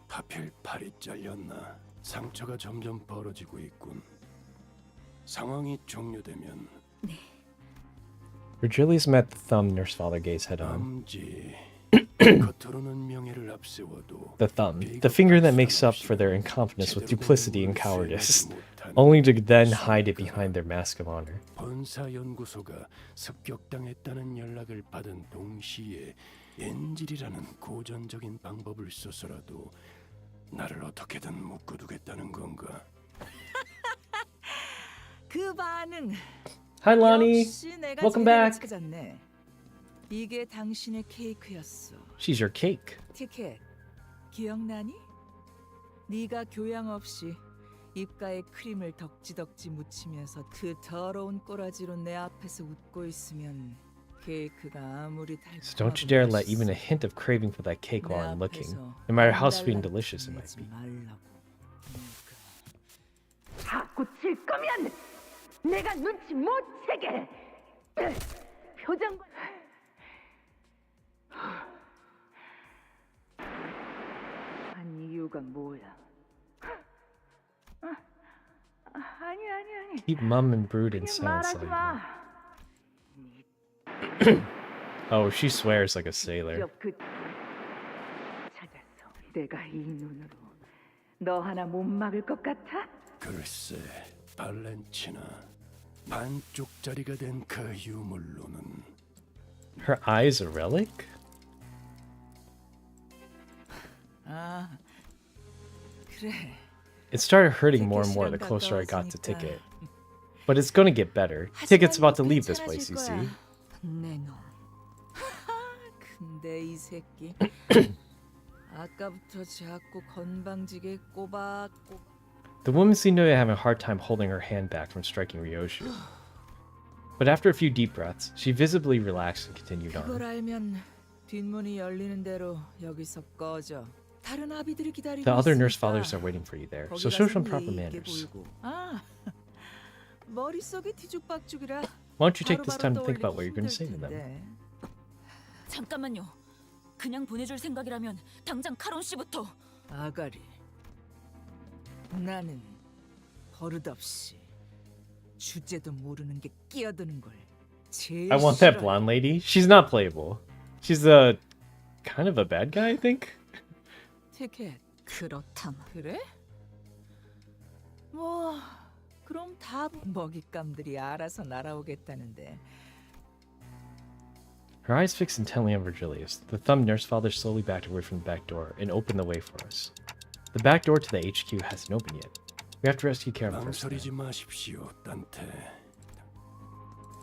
하필 팔이 잘렸나. 상처가 점점 벌어지고 있군. 상황이 종료되면 Virgilius met the thumb nurse father gazed head on. 암지 겉으로는 명예를 앞세워도 The thumb, the finger that makes up for their incompetence with duplicity and cowardice, only to then hide it behind their mask of honor. 본사 연구소가 습격당했다는 연락을 받은 동시에 엔질이라는 고전적인 방법을 써서라도 나를 어떻게든 묶어두겠다는 건가? 그 반응. Hi Lonnie, 역시 내가 welcome 제대로 back. 찾았네. 이게 당신의 케이크였어. She's your cake. 티켓, 기억나니? 네가 교양 없이 입가에 크림을 덕지덕지 묻히면서 그 더러운 꼬라지로 내 앞에서 웃고 있으면 케이크가 아무리 So don't you dare let even a hint of craving for that cake while I'm looking, no matter how sweet and delicious it might be. 자꾸 질 거면 내가 눈치 못 채게. 표정. 이유가 뭐야? 아니. Keep mum and brood in silence. Oh, she swears like a sailor. 찾았어. 내가 이 눈으로 너 하나 못 막을 것 같아? 글쎄, 발렌치나 반쪽짜리가 된 그 유물로는 Her eye is a relic? 아, 그래. It started hurting more and more the closer I got to Ticket. But it's gonna get better. Ticket's about to leave this place, you see. 내놈. 근데 이 새끼 아까부터 자꾸 건방지게 꼬박꼬박. The woman seemed to have a hard time holding her hand back from striking Ryoshu. But after a few deep breaths, she visibly relaxed and continued 그걸 on. 알면 뒷문이 열리는 대로 여기서 꺼져. 다른 아비들이 기다리고 The other nurse 있으니까 fathers are waiting for you there, so 거기 show 가서 some proper 예의 있게 manners. 보이고. 아, 머릿속이 뒤죽박죽이라 Why don't you take this 바로바로 time to think 떠올리기 about what you're going to 힘들 say to them? 텐데. 잠깐만요. 그냥 보내줄 생각이라면 당장 카론 씨부터. 아가리, 나는 버릇없이 주제도 모르는 게 끼어드는 걸 제일 I want that 싫어해. blonde lady. She's not playable. She's a kind of a bad guy, I think. 티켓. 그렇다면 그래? 뭐 그럼 다 먹잇감들이 알아서 날아오겠다는데. Her eyes fixed intently on Virgilius. The thumb nurse father slowly backed away from the back door and opened the way for us. The back door to the HQ hasn't opened yet. We have to rescue Karen first. 망설이지 마십시오, 단테.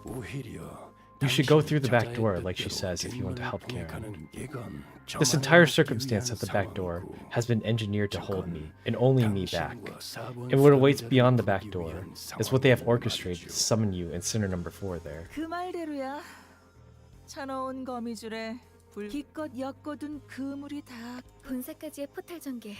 오히려 You should go through the back door, like she says, if you want to help Karen. This entire circumstance at the back door has been engineered to hold me, and only me, back. And what awaits beyond the back door is what they have orchestrated to summon you and Sinner number 4 there. 그 말대로야. 차놓은 거미줄에 기껏 엮어둔 그물이 다. 본사까지의 포탈 전개.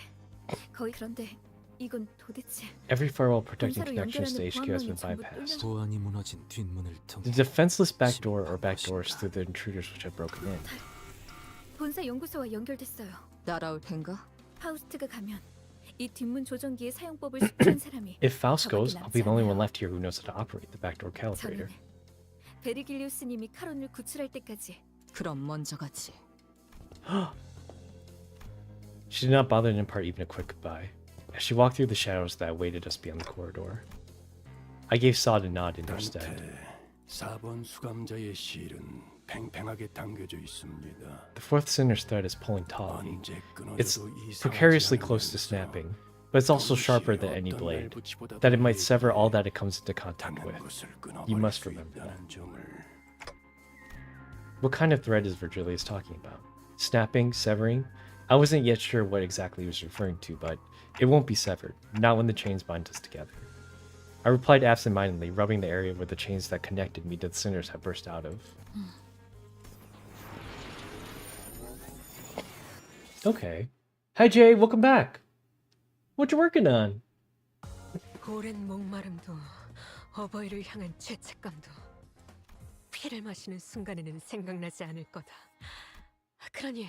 거의 그런데 이건 도대체 Every firewall protecting 본사로 connections to HQ has been 연결하는 bypassed. 보안이 무너진 뒷문을 통해 The defenseless back door or back doors through the intruders which had broken in. 본사 연구소와 연결됐어요. 따라올 텐가? 파우스트가 가면 이 뒷문 조정기의 사용법을 숙지한 사람이 If Faust goes, 저밖에 I'll be the only one 남지 left here who knows how to operate the backdoor calibrator. 저는 베리길리우스님이 카론을 구출할 때까지. 그럼 먼저 가지. She did not bother to impart even a quick goodbye. As she walked through the shadows that awaited us beyond the corridor, I gave Saad a nod in her stead. 단테, 4번 수감자의 실은 팽팽하게 당겨져 있습니다. The fourth sinner's thread is pulling taut. 언제 It's 끊어져도 이상하지 precariously close to 않으면서 snapping, but it's also sharper than any blade, that it might sever all that it comes into contact with. You must remember that. What kind of thread is Virgilius talking about? Snapping? Severing? I wasn't yet sure what exactly he was referring to, but it won't be severed, not when the chains bind us together. I replied absentmindedly, rubbing the area where the chains that connected me to the sinners had burst out of. Okay. Hi Jay, welcome back. What you working on? 오랜 목마름도 어버이를 향한 죄책감도 피를 마시는 순간에는 생각나지 않을 거다. 그러니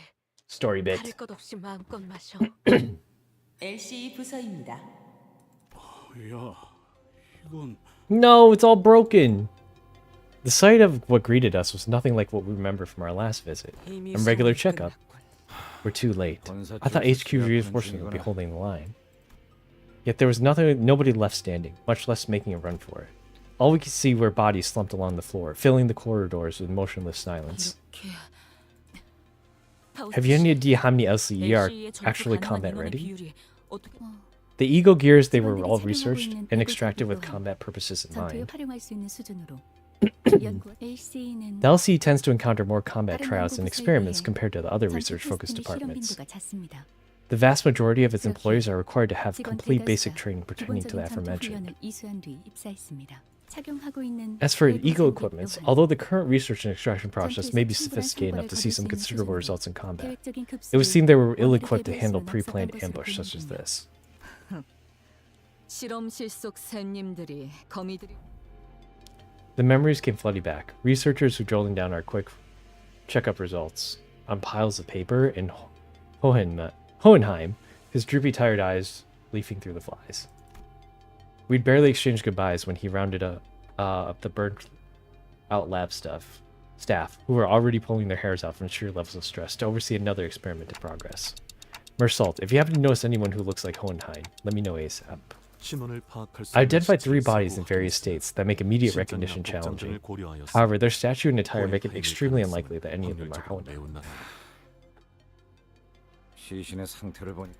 Story bit. 다를 것 없이 마음껏 마셔. LC 부서입니다. 야, 이건 No, it's all broken. The sight of what greeted us was nothing like what we remember from our last visit. A regular checkup. We're too late. I thought HQ reinforcements would be holding the line. Yet there was nobody left standing, much less making a run for it. All we could see were bodies slumped along the floor, filling the corridors with motionless silence. Have you any idea how many LCE are actually combat ready? The Eagle gears, they were all researched and extracted with combat purposes in mind. The LCE tends to encounter more combat trials and experiments compared to the other research-focused departments. The vast majority of its employees are required to have complete basic training pertaining to the aforementioned. As for Eagle equipments, although the current research and extraction process may be sophisticated enough to see some considerable results in combat, it would seem they were ill-equipped to handle pre-planned ambush such as this. 실험실 속 샘님들이 거미들이 The memories came flooding back. Researchers were jolting down our quick checkup results on piles of paper in Hohenheim, his droopy, tired eyes leafing through the flies. We'd barely exchanged goodbyes when he rounded up the burnt out lab staff, who were already pulling their hairs out from sheer levels of stress, to oversee another experiment in progress. Mersalt, if you happen to notice anyone who looks like Hohenheim, let me know ASAP. I identified 3 bodies in various states that make immediate recognition challenging. However, their statue and attire make it extremely unlikely that any of them are Hohenheim. 시신의 상태를 보니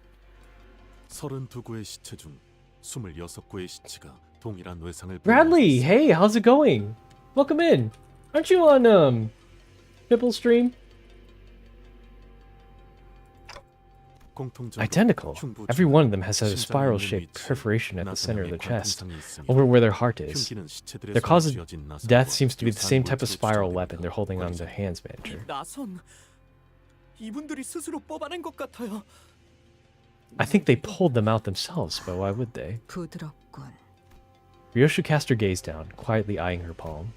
32구의 시체 중 26구의 시체가 동일한 외상을 Bradley, hey, how's it going? Welcome in. Aren't you on Pipple stream? Identical. Every one of them has a spiral-shaped perforation at the center of the chest, over where their heart is. Their cause of death seems to be the same type of spiral weapon they're holding on their hands, manager. 이분들이 스스로 뽑아낸 것 같아요. I think they pulled them out themselves, but why would they? 부드럽군. Ryoshu cast her gaze down, quietly eyeing her palm.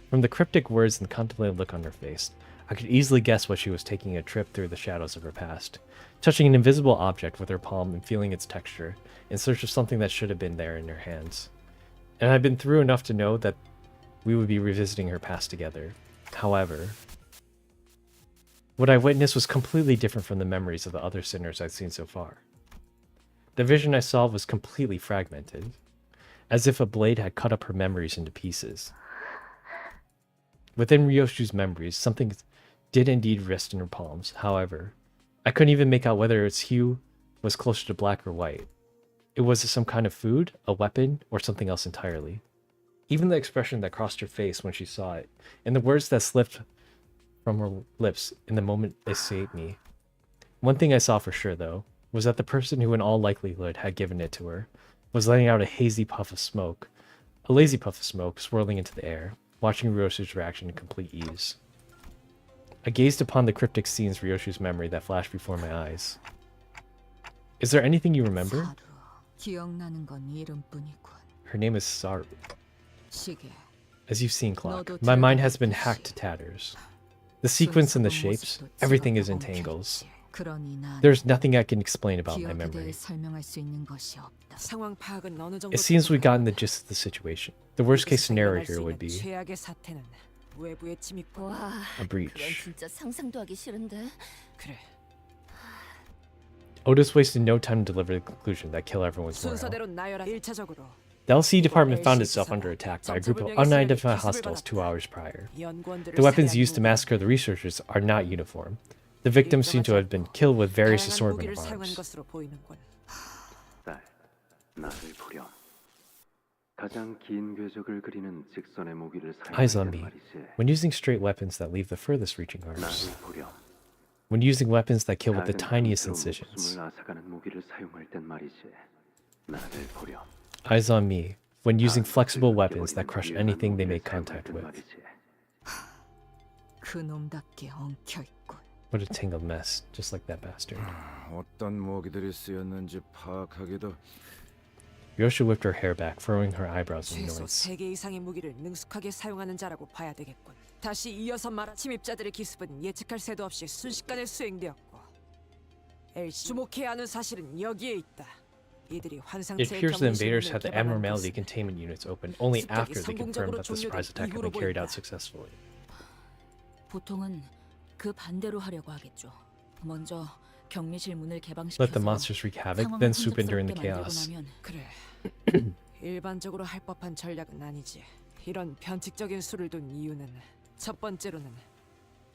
From the cryptic words and contemplative look on her face, I could easily guess what she was taking a trip through the shadows of her past, touching an invisible object with her palm and feeling its texture, in search of something that should have been there in her hands. And I'd been through enough to know that we would be revisiting her past together. However, what I witnessed was completely different from the memories of the other sinners I'd seen so far. The vision I saw was completely fragmented, as if a blade had cut up her memories into pieces. Within Ryoshu's memories, something did indeed rest in her palms. However, I couldn't even make out whether its hue was closer to black or white. It was some kind of food, a weapon, or something else entirely. Even the expression that crossed her face when she saw it, and the words that slipped from her lips in the moment escaped me. One thing I saw for sure, though, was that the person who in all likelihood had given it to her was letting out a lazy puff of smoke, swirling into the air, watching Ryoshu's reaction in complete ease. I gazed upon the cryptic scenes Ryoshu's memory that flashed before my eyes. Is there anything you remember? 기억나는 건 이름뿐이군. Her name is Saru. 시계. As you've seen, Clock, my mind has been hacked to tatters. The sequence and the shapes, everything is in tangles. There's nothing I can explain about my memory. It seems we've gotten the gist of the situation. The worst case scenario here would be a breach. Otis wasted no time to deliver the conclusion that kill everyone's morale. The LC department found itself under attack by a group of unidentified hostiles 2 hours prior. The weapons used to massacre the researchers are not uniform. The victims seem to have been killed with various assortment of arms. Eyes on me. When using straight weapons that leave the furthest reaching arms. When using weapons that kill with the tiniest incisions. Eyes on me. When using flexible weapons that crush anything they make contact with. What a tangled mess, just like that bastard. 어떤 무기들이 쓰였는지 파악하기도. Ryoshu whipped her hair back, furrowing her eyebrows in 최소 annoyance. 3개 이상의 무기를 능숙하게 사용하는 자라고 봐야 되겠군. 다시 이어서 말한 침입자들의 기습은 예측할 새도 없이 순식간에 수행되었고 LC 주목해야 하는 사실은 여기에 있다. 이들이 It 환상체의 appears the invaders 경비실문을 had the 개발한 abnormality 것은 containment units open only after they 습격이 confirmed that the 성공적으로 surprise attack had been 종료된 carried out 이후로 successfully. 보통은 그 반대로 하려고 하겠죠. 먼저 격리실 문을 개방시켜서 Let the monsters wreak havoc, then swoop in during the chaos. 그래. 일반적으로 할 법한 전략은 아니지. 이런 변칙적인 수를 둔 이유는 첫 번째로는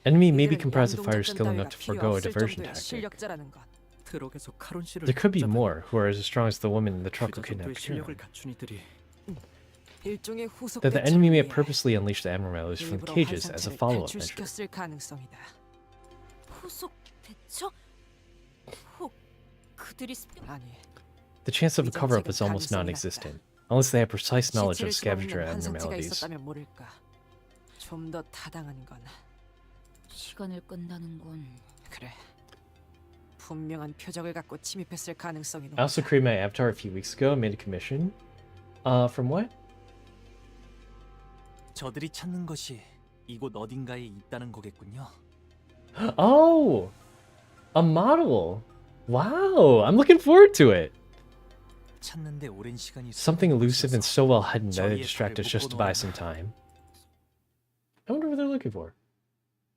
Enemy may be comprised of fighters skilled enough to forego a diversion tactic. 실력자라는 것. 트럭에서 카론 씨를 There could be more who are as strong as the woman in the truck who kidnapped 실력을 Kieran. 갖춘 이들이 일종의 후속 That the enemy may have 대처를 purposely unleashed the abnormalities from the 일부러 cages as a 환상체를 follow-up measure. 탈출시켰을 가능성이다. 후속 대처? 혹 그들이 습격? 아니. The chance of a cover-up is almost non-existent, unless they have precise knowledge of 시체를 scavenger 씹어먹는 환상체가 abnormalities. 있었다면 모를까. 좀 더 타당한 건 시간을 끈다는 건 그래. 분명한 표적을 갖고 침입했을 가능성이 I also 높다. created my avatar a few weeks ago, made a commission. From what? 저들이 찾는 것이 이곳 어딘가에 있다는 거겠군요. Oh! A model! Wow, I'm looking forward to it. 찾는데 오랜 시간이 Something elusive and so well hidden that it 저희의 distract us 팔을 just to 묶어놓은 buy some time. I wonder what they're looking for.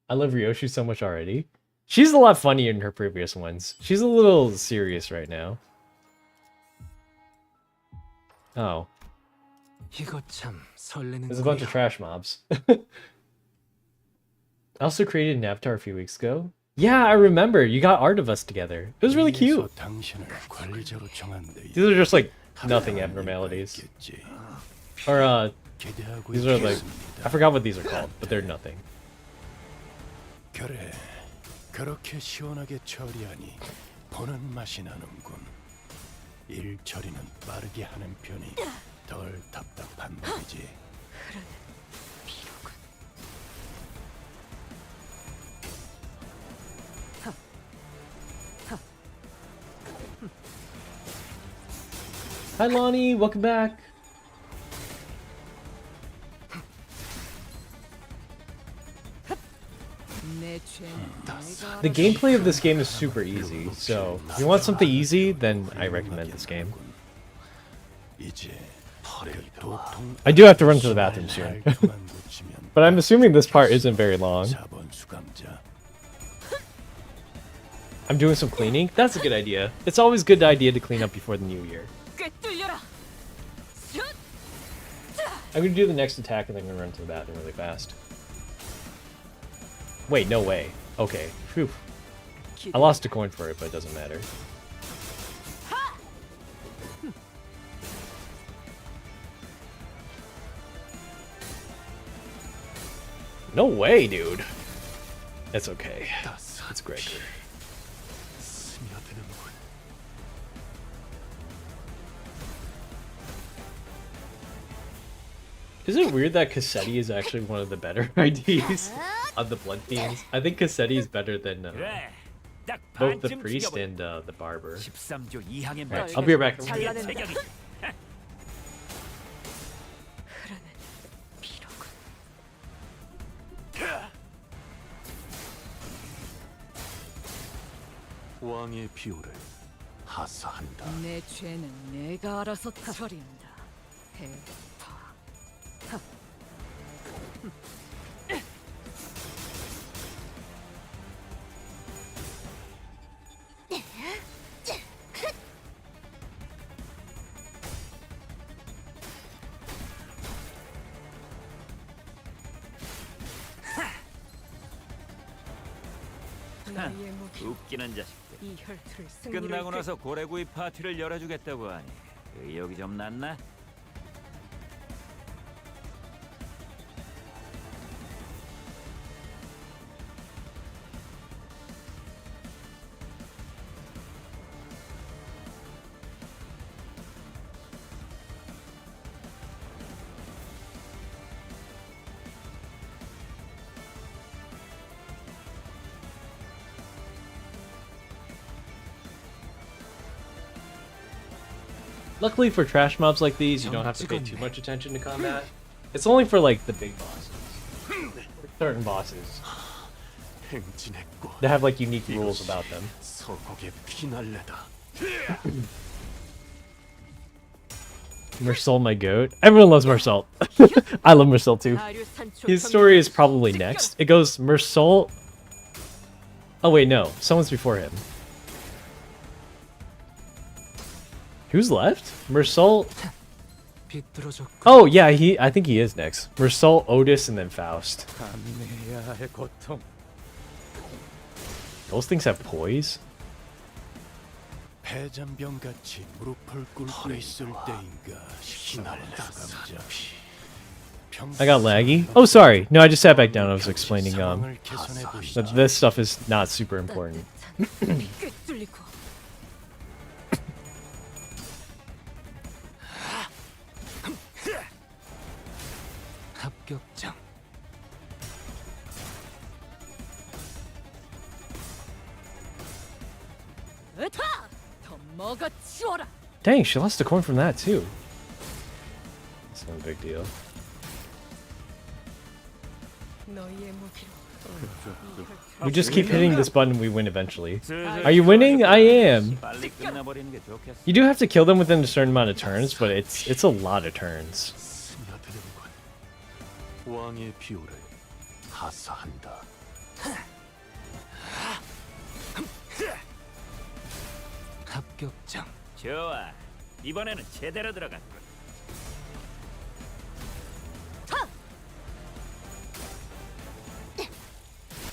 I love Ryoshi so much already. She's a lot funnier than her previous ones. She's a little serious right now. Oh. 이거 참 설레는 There's a bunch of trash mobs. I also created an avatar a few weeks ago. Yeah, I remember. You got art of us together. It was really cute. These are just like nothing abnormalities. Or these are like, I forgot what these are called, but they're nothing. 그래, 그렇게 시원하게 처리하니 보는 맛이 나는군. 일 처리는 빠르게 하는 편이 덜 답답한 법이지. Hi Lonnie, welcome back. The gameplay of this game is super easy, so if you want something easy, then I recommend this game. I do have to run to the bathroom soon. But I'm assuming this part isn't very long. I'm doing some cleaning? That's a good idea. It's always a good idea to clean up before the new year. I'm gonna do the next attack and then I'm gonna run to the bathroom really fast. Wait, no way. Okay. Phew. I lost a coin for it, but it doesn't matter. No way, dude. It's okay. It's Gregor. Is it weird that Cassetti is actually one of the better IDs on the Blood Fiends? I think Cassetti is better than both the priest and the barber. Alright, I'll be right back. 왕의 비호를 하사한다. 내 죄는 내가 알아서 처리한다. 웃기는 자식들. 끝나고 나서 고래구이 파티를 열어주겠다고 하니 의욕이 좀 났나? Luckily for trash mobs like these, you don't have to pay too much attention to combat. It's only for like the big bosses. Certain bosses. They have like unique rules about them. Mersol, my goat. Everyone loves Mersol. I love Mersol too. His story is probably next. It goes Mersol. Oh wait, no. Someone's before him. Who's left? Mersol. Oh yeah, I think he is next. Mersol, Otis, and then Faust. Those things have poise. 폐잔병같이 무릎을 꿇고 있을 때인가 싶어. I got laggy. Oh, sorry. No, I just sat back down. I was explaining that this stuff is not super important. 합격장. Dang, she lost a coin from that too. It's no big deal. We just keep hitting this button, we win eventually. Are you winning? I am. 빨리 끝나버리는 게 좋겠어. You do have to kill them within a certain amount of turns, but it's a lot of turns. 스며드는군. 왕의 비호를 하사한다. 합격장. 좋아. 이번에는 제대로 들어갔군.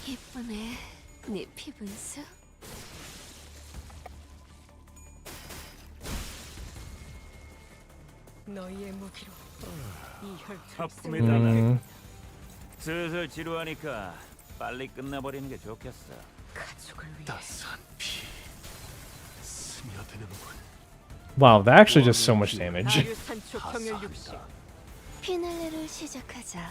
예쁘네. 네 피분수. 너희의 무기로 이 하품이 혈투를 달라. 슬슬 지루하니까 빨리 끝나버리는 게 좋겠어. 가족을 위해 따스한 피 스며드는군. Wow, that actually does so much damage. 산초 경혈 60. 피날레를 시작하자.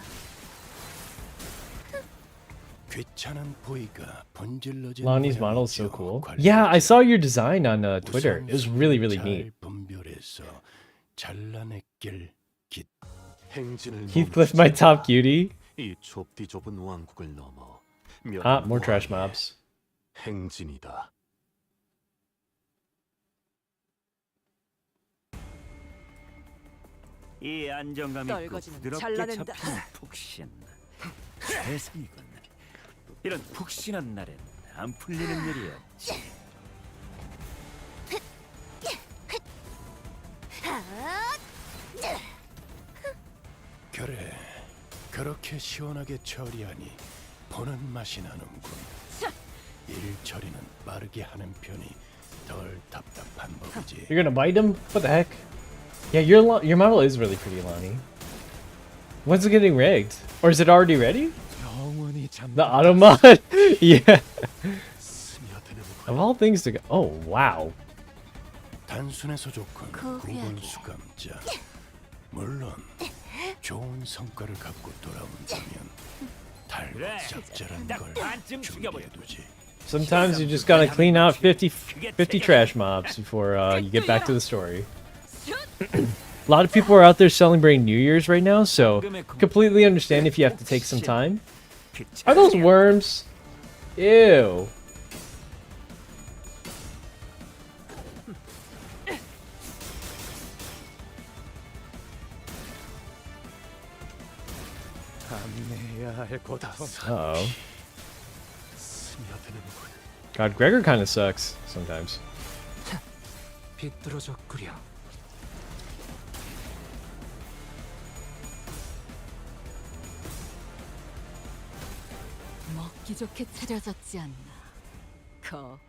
귀찮은 보이가 번질러진 Lonnie's model is so cool. Yeah, I saw your design on Twitter. It was really, really neat. 분별해서 잘라냈길 깃. 행진을 Heathcliff, my top cutie. 이 좁디 좁은 왕국을 넘어 Ah, more trash mobs. 행진이다. 이 안정감이 있고 떨거지는 부드럽게 잘라낸다. 잡히는 푹신. 세상이군. 이런 푹신한 날엔 안 풀리는 일이었지. 그래, 그렇게 시원하게 처리하니 보는 맛이 나는군. 일 처리는 빠르게 하는 편이 덜 답답한 법이지. You're gonna bite him? What the heck? Yeah, your model is really pretty, Lonnie. When's it getting rigged? Or is it already ready? The auto mod? Yeah. Of all things to go. Oh, wow. 단순해서 좋군. 구분 수감자. 물론 좋은 성과를 갖고 돌아온다면 달고 짭짤한 걸 준비해두지. Sometimes you just gotta clean out 50 trash mobs before you get back to the story. A lot of people are out there celebrating New Year's right now, so completely understand if you have to take some time. Are those worms? Ew. Uh-oh. God, Gregor kind of sucks sometimes. 비뚤어졌구려. 먹기 좋게 차려졌지 않나.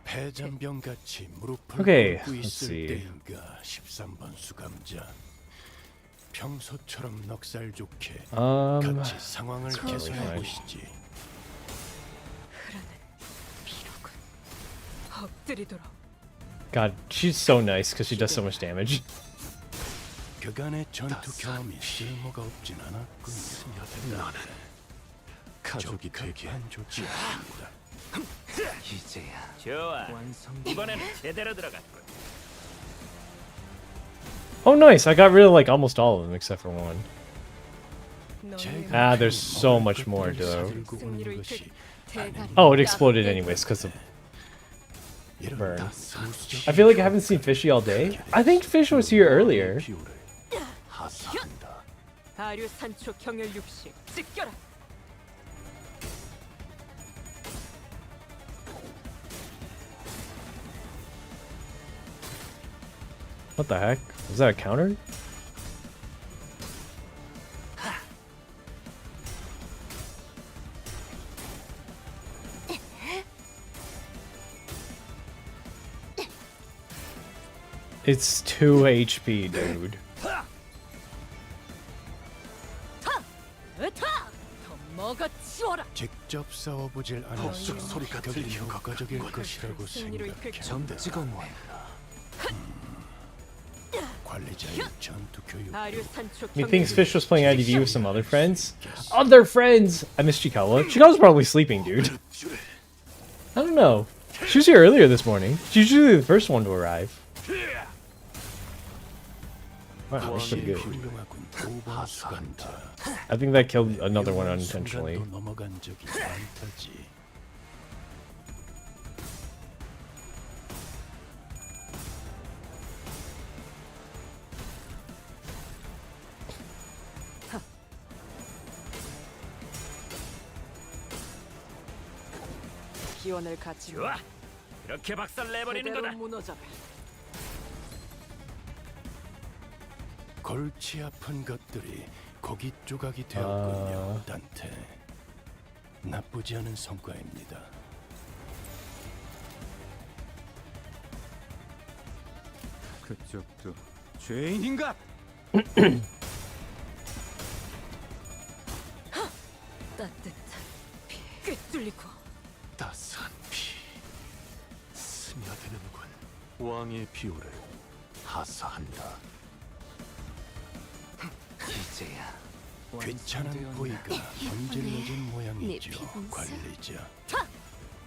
패잔병 같이 무릎을 Okay, 꿇고 let's 있을 see. 때인가 13번 수감자. 평소처럼 넉살 좋게 같이 상황을 that's probably 개선해 fine. 보시지. 엎드리도록. God, she's so nice because she does so much damage. 그간의 전투 경험이 쓸모가 없진 않았군. 너는 가족이 되게 조치입니다. 이제야 좋아. 이번에는 제대로 들어갔군. Oh, nice. I got rid of like almost all of them except for one. Ah, there's so much more, though. Oh, it exploded anyways because of burn. I feel like I haven't seen Fishy all day. I think Fish was here earlier. 아류 산초 경혈 60. 찢겨라. What the heck? Was that a counter? It's 2 HP, dude. 직접 싸워보질 않았어. 그게 효과적일 것이라고 생각해. 찍었네. 관리자의 전투 교육. Methinks Fish was playing IDV with some other friends. Other friends! I missed Chikawa. Chikawa's probably sleeping, dude. I don't know. She was here earlier this morning. She's usually the first one to arrive. Wow, that's pretty good. 훌륭하군. 5번 수감자. I think that killed another one unintentionally. 순간도 넘어간 적이 많다지. 기원을 갖지. 좋아. 이렇게 박살 내버리는 거다. 무너져라. 골치 아픈 것들이 고기 조각이 되었군요, 단테. 나쁘지 않은 성과입니다. 그쪽도 죄인인가? 따뜻한 피 꿰뚫리고 따스한 피 스며드는군. 왕의 비호를 하사한다. 이제야 괜찮은 보이가 번질러진 모양이죠, 관리자.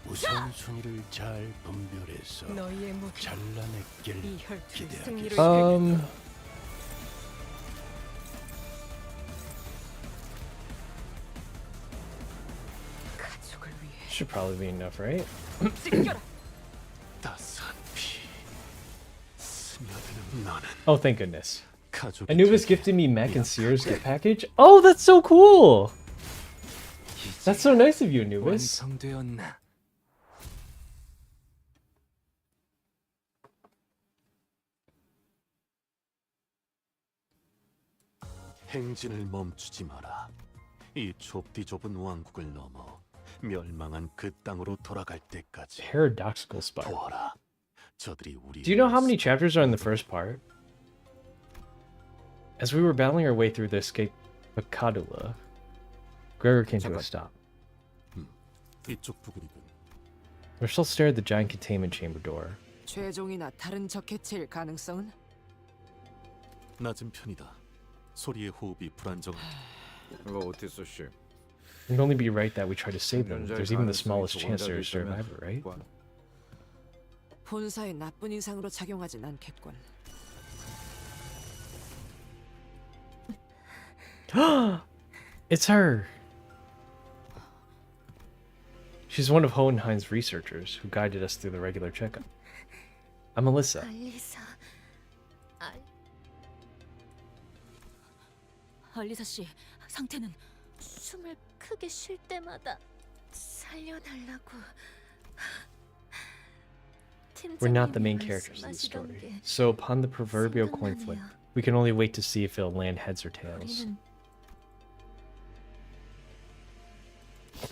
우선순위를 잘 분별해서 너희의 무기 잘라냈길 이 혈투의 기대하겠습니다. 승리를 가족을 위해 Should probably be enough, right? 찢겨라. 따스한 피 스며드는 너는 Oh, thank goodness. 가족이 Anubis gifted me Mac and Sears gift package. Oh, that's so cool. That's so nice of you, Anubis. 완성되었나? 행진을 멈추지 마라. 이 좁디 좁은 왕국을 넘어 멸망한 그 땅으로 돌아갈 때까지 Paradoxical Spire. 도와라. 저들이 우리 Do you know how many chapters are in the first part? As we were battling our way through the escape of Kadula, Gregor came to a stop. 이쪽 부근이군. Marcel stared at the giant containment chamber door. 최종이나 다른 적 해체일 가능성은? 낮은 편이다. 소리의 호흡이 불안정한. 이거 어땠어, 씨? It'd only be right that we try to save them. There's even the smallest chance they're a survivor, right? 본사에 나쁜 인상으로 작용하진 않겠군. It's her! She's one of Hohenheim's researchers who guided us through the regular checkup. I'm Alyssa. 알리사 씨, 상태는? 숨을 크게 쉴 때마다 살려달라고. We're not the main characters in the story, so upon the proverbial coin flip, we can only wait to see if it'll land heads or tails.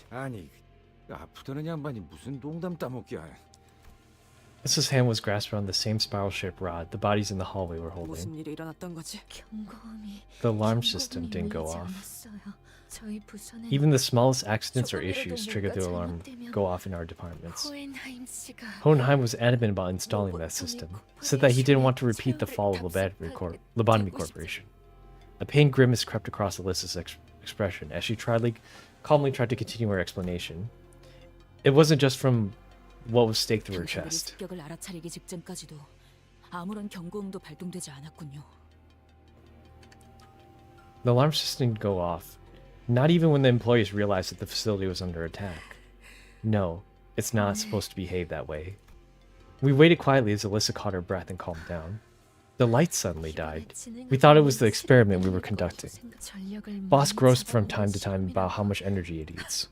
아니, 아프다는 양반이 무슨 농담 따먹기야. Mrs. hand was grasped around the same spiral-shaped rod the bodies in the hallway were holding. 무슨 일이 일어났던 거지? The alarm system didn't go off. Even the smallest accidents or issues triggered the alarm go off in our departments. Hohenheim was adamant about installing that system, said that he didn't want to repeat the fall of Lobotomy Corporation. A pained grimace crept across Alyssa's expression as she calmly tried to continue her explanation. It wasn't just from what was staked through her chest. 습격을 알아차리기 직전까지도 아무런 경고음도 발동되지 않았군요. The alarm system didn't go off, not even when the employees realized that the facility was under attack. No, it's not supposed to behave that way. We waited quietly as Alyssa caught her breath and calmed down. The lights suddenly died. We thought it was the experiment we were conducting. Boss groused from time to time about how much energy it eats.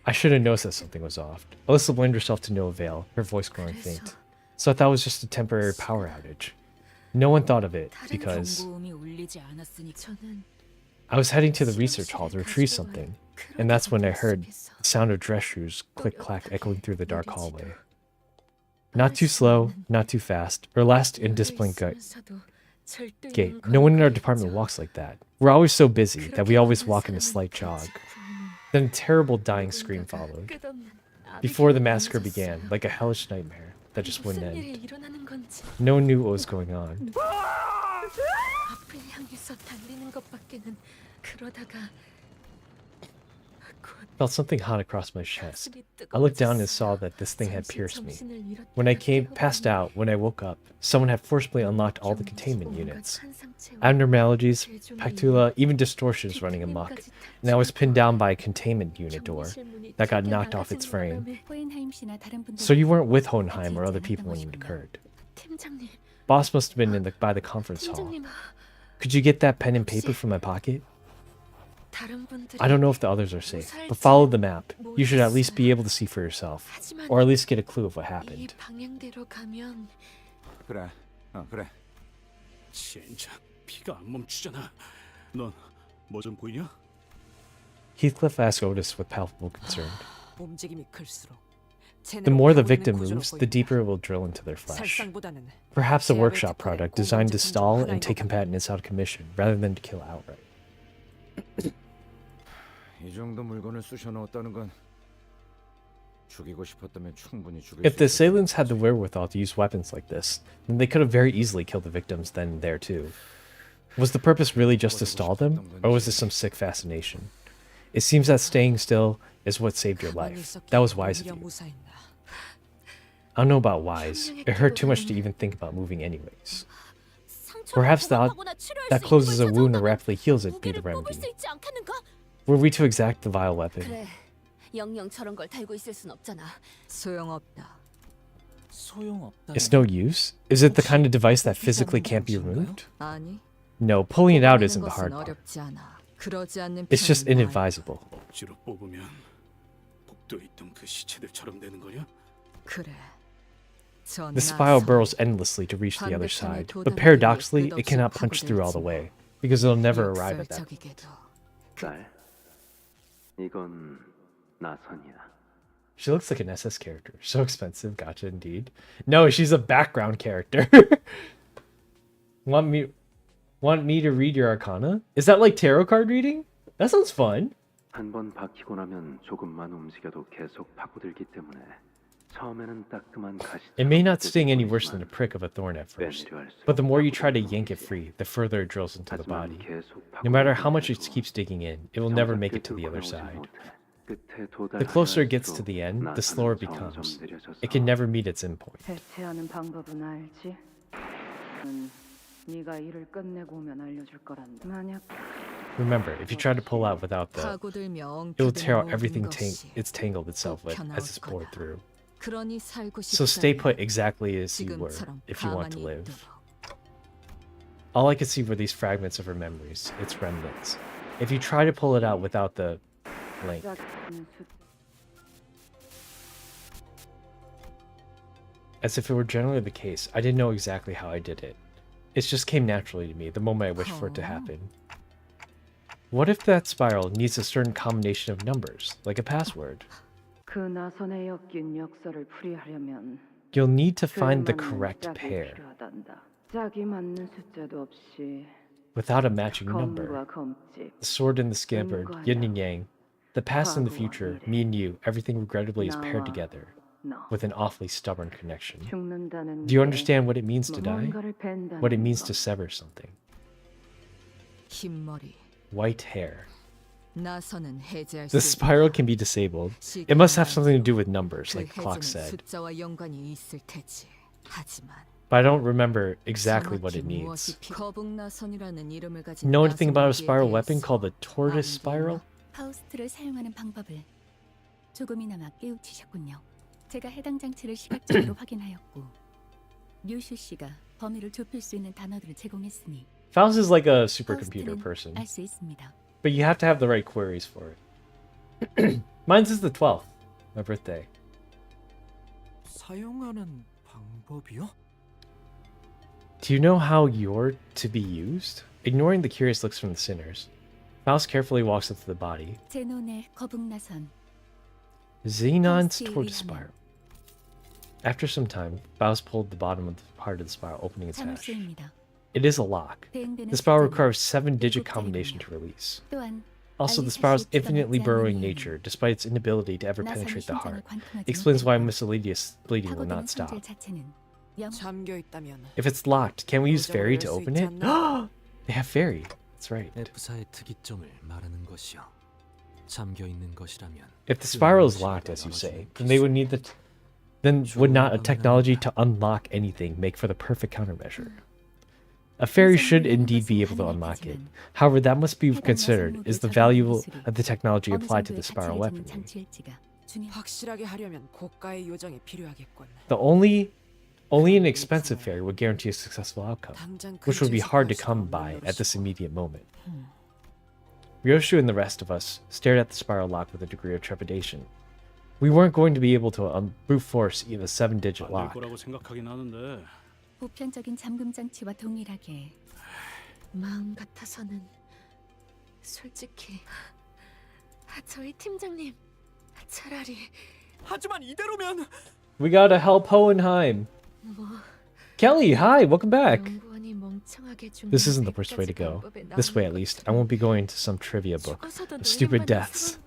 I should have noticed that something was off. Alyssa blamed herself to no avail, her voice growing faint. So I thought it was just a temporary power outage. No one thought of it because 경고음이 울리지 않았으니까. I was heading to the research hall to retrieve something, and that's when I heard the sound of dress shoes click-clack echoing through the dark hallway. Not too slow, not too fast, or last in disciplined gait. No one in our department walks like that. We're always so busy that we always walk in a slight jog. Then a terrible dying scream followed. Before the massacre began, like a hellish nightmare that just wouldn't end. No one knew what was going on. 앞을 향해서 달리는 것밖에는 그러다가 Felt something hot across my chest. I looked down and saw that this thing had pierced me. When I passed out, when I woke up, someone had forcibly unlocked all the containment units. Abnormalities, pactula, even distortions running amok, and I was pinned down by a containment unit door that got knocked off its frame. So you weren't with Hohenheim or other people when it occurred. Boss must have been by the conference hall. Could you get that pen and paper from my pocket? I don't know if the others are safe, but follow the map. You should at least be able to see for yourself, or at least get a clue of what happened. 그래, 그래. 진짜 피가 안 멈추잖아. 넌 뭐 좀 보이냐? Heathcliff asked Otis with palpable concern. 움직임이 클수록 The more the victim moves, the deeper it will drill into their flesh. Perhaps a workshop product designed to stall and take combatants out of commission, rather than to kill outright. 이 정도 물건을 쑤셔 넣었다는 건 죽이고 싶었다면 충분히 죽일 If 수 the 있었을 assailants had the wherewithal to use weapons like this, then they could have very easily killed the victims then and there too. Was the purpose really just to stall them, or was this some sick fascination? It seems that staying still is what saved your life. That was wise of you. I don't know about wise. It hurt too much to even think about moving anyways. Perhaps that closes a wound and rapidly heals it be the remedy. Were we to exact the vile weapon? 영영 저런 걸 달고 있을 순 없잖아. 소용없다. It's no use? Is it the kind of device that physically can't be removed? 아니. No, pulling it out isn't the hard part. 어렵지 않아. 그러지 않는 It's just 편은 inadvisable. 억지로 뽑으면 복도에 있던 그 시체들처럼 되는 거냐? 그래. The spiral burrows endlessly to reach the other side, but paradoxically, it cannot punch through all the way, because it'll never arrive at that. 딸, 이건 나선이야. She looks like an SS character. So expensive, gotcha indeed. No, she's a background character. Want me to read your arcana? Is that like tarot card reading? That sounds fun. 한 번 박히고 나면 조금만 움직여도 계속 파고들기 때문에 처음에는 따끔한 가시. It may not sting any worse than a prick of a thorn at first, but the more you try to yank it free, the further it drills into the body. No matter how much it keeps digging in, it will never make it to the other side. The closer it gets to the end, the slower it becomes. It can never meet its endpoint. 대체하는 방법은 알지? 네가 일을 끝내고 오면 알려줄 거란다. 만약 Remember, if you try to pull out without that, it will tear out everything it's tangled itself with as it's poured through. So stay put exactly as you were, if you want to live. All I can see were these fragments of her memories, its remnants. If you try to pull it out without the link. As if it were generally the case, I didn't know exactly how I did it. It just came naturally to me the moment I wished for it to happen. What if that spiral needs a certain combination of numbers, like a password? 그 나선에 엮인 역사를 풀이하려면 You'll need to find the correct pair. 짝이 맞는 숫자도 없이 Without a matching number. The sword and the scabbard, yin and yang. The past and the future, me and you, everything regrettably is paired together. With an awfully stubborn connection. Do you understand what it means to die? What it means to sever something? White hair. The spiral can be disabled. It must have something to do with numbers, like the clock said. But I don't remember exactly what it needs. Know anything about a spiral weapon called the tortoise spiral? 파우스트를 사용하는 방법을 조금이나마 깨우치셨군요. 제가 해당 장치를 시각적으로 확인하였고 류슈 씨가 범위를 좁힐 수 있는 단어들을 제공했으니 Faust is like a supercomputer person. 알 수 있습니다. But you have to have the right queries for it. Mine's is the 12th, my birthday. 사용하는 방법이요? Do you know how you're to be used? Ignoring the curious looks from the sinners, Faust carefully walks up to the body. 제논의 거북나선. Xenon's tortoise spiral. After some time, Faust pulled the bottom of the part of the spiral, opening its hatch. It is a lock. The spiral requires 7-digit combination to release. Also, the spiral's infinitely burrowing nature, despite its inability to ever penetrate the heart, explains why miscellaneous bleeding will not stop. If it's locked, can we use fairy to open it? They have fairy. That's right. F사의 특이점을 말하는 것이요. 잠겨 있는 것이라면 If the spiral is locked, as you say, then they would need then would not a technology to unlock anything make for the perfect countermeasure? A fairy should indeed be able to unlock it. However, that must be considered is the value of the technology applied to the spiral weaponry. 확실하게 하려면 고가의 요정이 필요하겠군. The only an expensive fairy would guarantee a successful outcome, which would be hard to come by at this immediate moment. Ryoshu and the rest of us stared at the spiral lock with a degree of trepidation. We weren't going to be able to brute force even a 7-digit lock. 거라고 생각하긴 하는데. 보편적인 잠금 장치와 동일하게 마음 같아서는 솔직히 저희 팀장님 차라리 하지만 이대로면 We gotta help Hohenheim. 뭐 Kelly, hi, welcome back. 연구원이 멍청하게 죽는 This isn't the worst way to go. This way, at least, I won't be going to some trivia book of stupid deaths.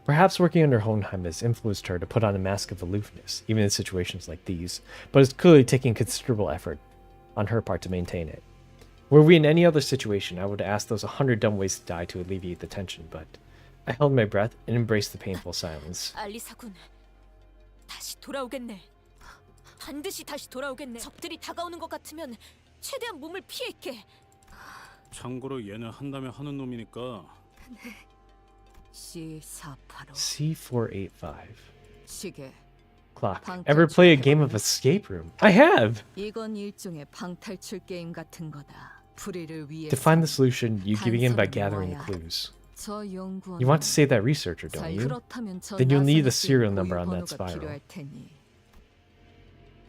Perhaps working under Hohenheim has influenced her to put on a mask of aloofness, even in situations like these, but it's clearly taking considerable effort on her part to maintain it. Were we in any other situation, I would ask those 100 dumb ways to die to alleviate the tension, but I held my breath and embraced the painful silence. 알리사군, 다시 돌아오겠네. 반드시 다시 돌아오겠네. 적들이 다가오는 것 같으면 최대한 몸을 피할게. 참고로 얘는 한다면 하는 놈이니까. C485 C485 시계 Clock. Ever play a game of escape room? I have! 이건 일종의 방탈출 게임 같은 거다. 불의를 위해 To find the solution, you begin by gathering the clues. 저 연구원 You want to save that researcher, don't you? Then you'll need the serial number on that spiral.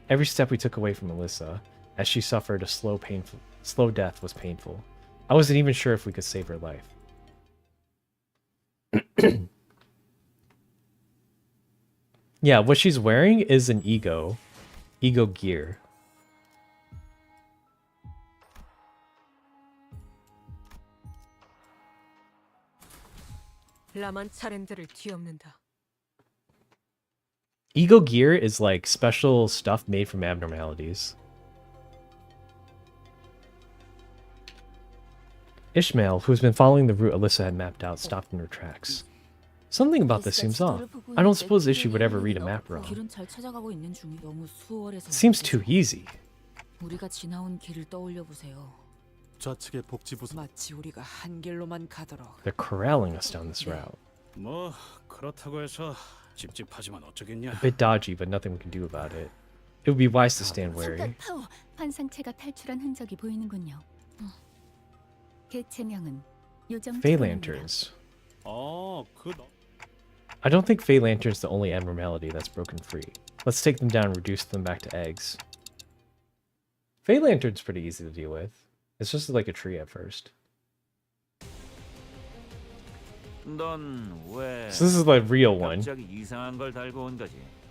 Every step we took away from Alyssa, as she suffered a slow death, was painful. I wasn't even sure if we could save her life. Yeah, what she's wearing is an ego gear. 라만 차렌드를 뒤엎는다. Ego gear is like special stuff made from abnormalities. Ishmael, who has been following the route Alyssa had mapped out, stopped in her tracks. Something about this seems off. I don't suppose Ishi would ever read a map wrong. 길은 잘 찾아가고 있는 중이 너무 수월해서. It seems too easy. 우리가 지나온 길을 떠올려 보세요. 좌측의 복지부서. 마치 우리가 한 길로만 가도록. They're corralling us down this route. 뭐 그렇다고 해서 찝찝하지만 어쩌겠냐. A bit dodgy, but nothing we can do about it. It would be wise to stand wary. 파워 환상체가 탈출한 흔적이 보이는군요. 개체명은 요정. Fey lanterns. 그. I don't think Fey Lantern's the only abnormality that's broken free. Let's take them down and reduce them back to eggs. Fey Lantern's pretty easy to deal with. It's just like a tree at first. So this is the real one.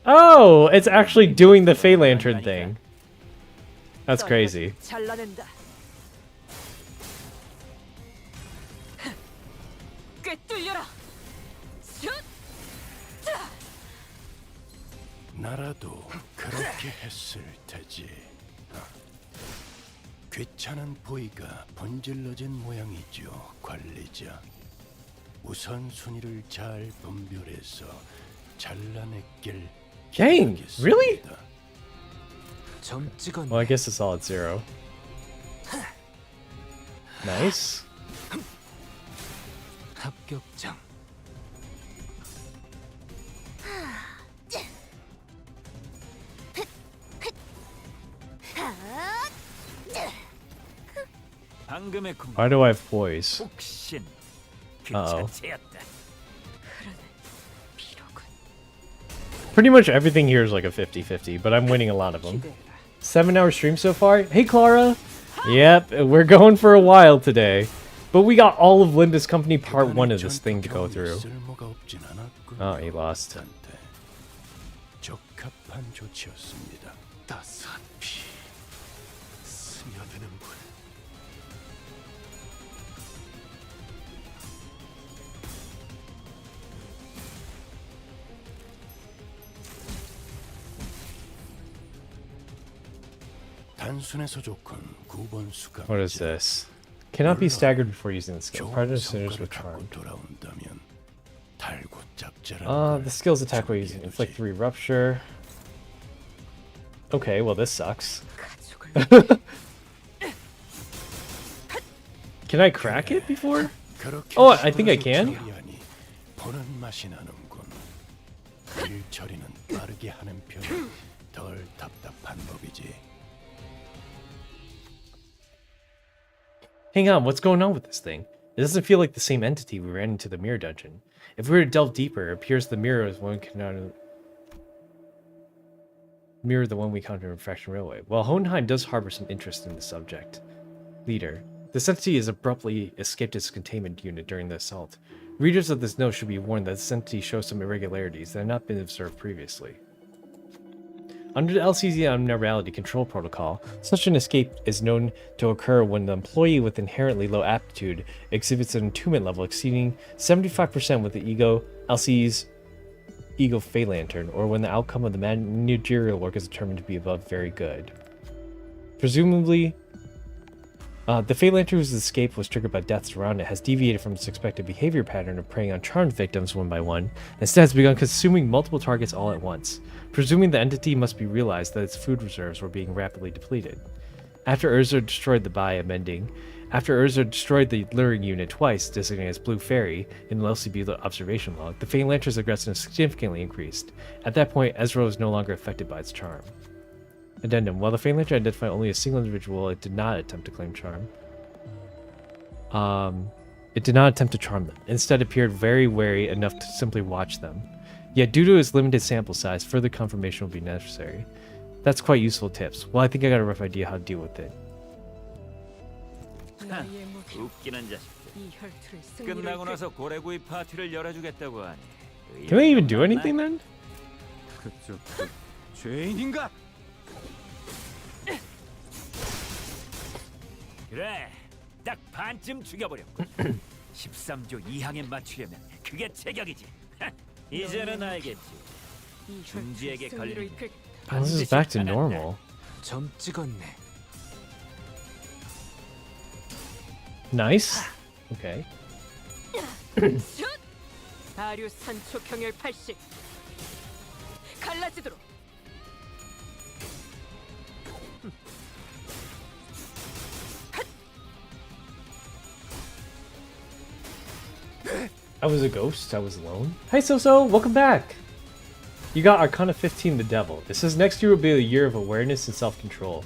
Oh, it's actually doing the Fey Lantern thing. That's crazy. 나라도 그렇게 했을 테지. 귀찮은 부위가 번질러진 모양이죠, 관리자. 우선순위를 잘 분별해서 잘라냈길. Dang, really? 점 찍었네. Well, I guess it's all at 0. Nice. 합격장. Why do I have poise? Uh-oh. Pretty much everything here is like a 50-50, but I'm winning a lot of them. 7-hour stream so far? Hey, Clara! Yep, we're going for a while today. But we got all of Limbus Company Part 1 of this thing to go through. Oh, he lost. 적합한 조치였습니다. 따스한 피 스며드는군. 단순해서 좋군. 9번 수감. What is this? Cannot be staggered before using the skill. 좋은 Part of sinners 성과를 with 갖고 charm. 돌아온다면 달고짭자라는 The skill's attack by using inflict 3 rupture. Okay, well this sucks. Can I crack it before? Oh, I think I can. 보는 맛이 나는군. 일 처리는 빠르게 하는 편이 덜 답답한 법이지. Hang on, what's going on with this thing? It doesn't feel like the same entity we ran into the mirror dungeon. If we were to delve deeper, it appears the mirror is one cannot mirror the one we encountered in Fraction Railway. While Hohenheim does harbor some interest in the subject. Leader. This entity has abruptly escaped its containment unit during the assault. Readers of this note should be warned that this entity shows some irregularities that have not been observed previously. Under the LCZ Abnormality Control Protocol, such an escape is known to occur when the employee with inherently low aptitude exhibits an attunement level exceeding 75% with the LC's Ego Fey Lantern, or when the outcome of the managerial work is determined to be above very good. Presumably, the Fey Lantern's escape was triggered by deaths around it, has deviated from its expected behavior pattern of preying on charmed victims one by one, and instead has begun consuming multiple targets all at once. Presuming the entity must be realized that its food reserves were being rapidly depleted. After Urza destroyed the luring unit twice, designated as Blue Fairy in the LCB observation log, the Fey Lantern's aggression significantly increased. At that point, Ezra was no longer affected by its charm. Addendum. While the Fey Lantern identified only a single individual, it did not attempt to claim charm. It did not attempt to charm them. Instead, appeared very wary enough to simply watch them. Yet, due to its limited sample size, further confirmation will be necessary. That's quite useful tips. Well, I think I got a rough idea how to deal with it. 웃기는 자식들. 끝나고 나서 고래구이 파티를 열어주겠다고 하니. Can they even do anything then? 그쪽 죄인인가? 그래, 딱 반쯤 죽여버렸고 13조 2항에 맞추려면 그게 제격이지. 이제는 알겠지. 중지에게 걸리면 This is back to normal. 점 찍었네. Nice. Okay. 다류 산초 경열 80. 갈라지도록. I was a ghost. I was alone. Hi, So-So. Welcome back. You got Arcana 15, the Devil. It says next year will be a year of awareness and self-control.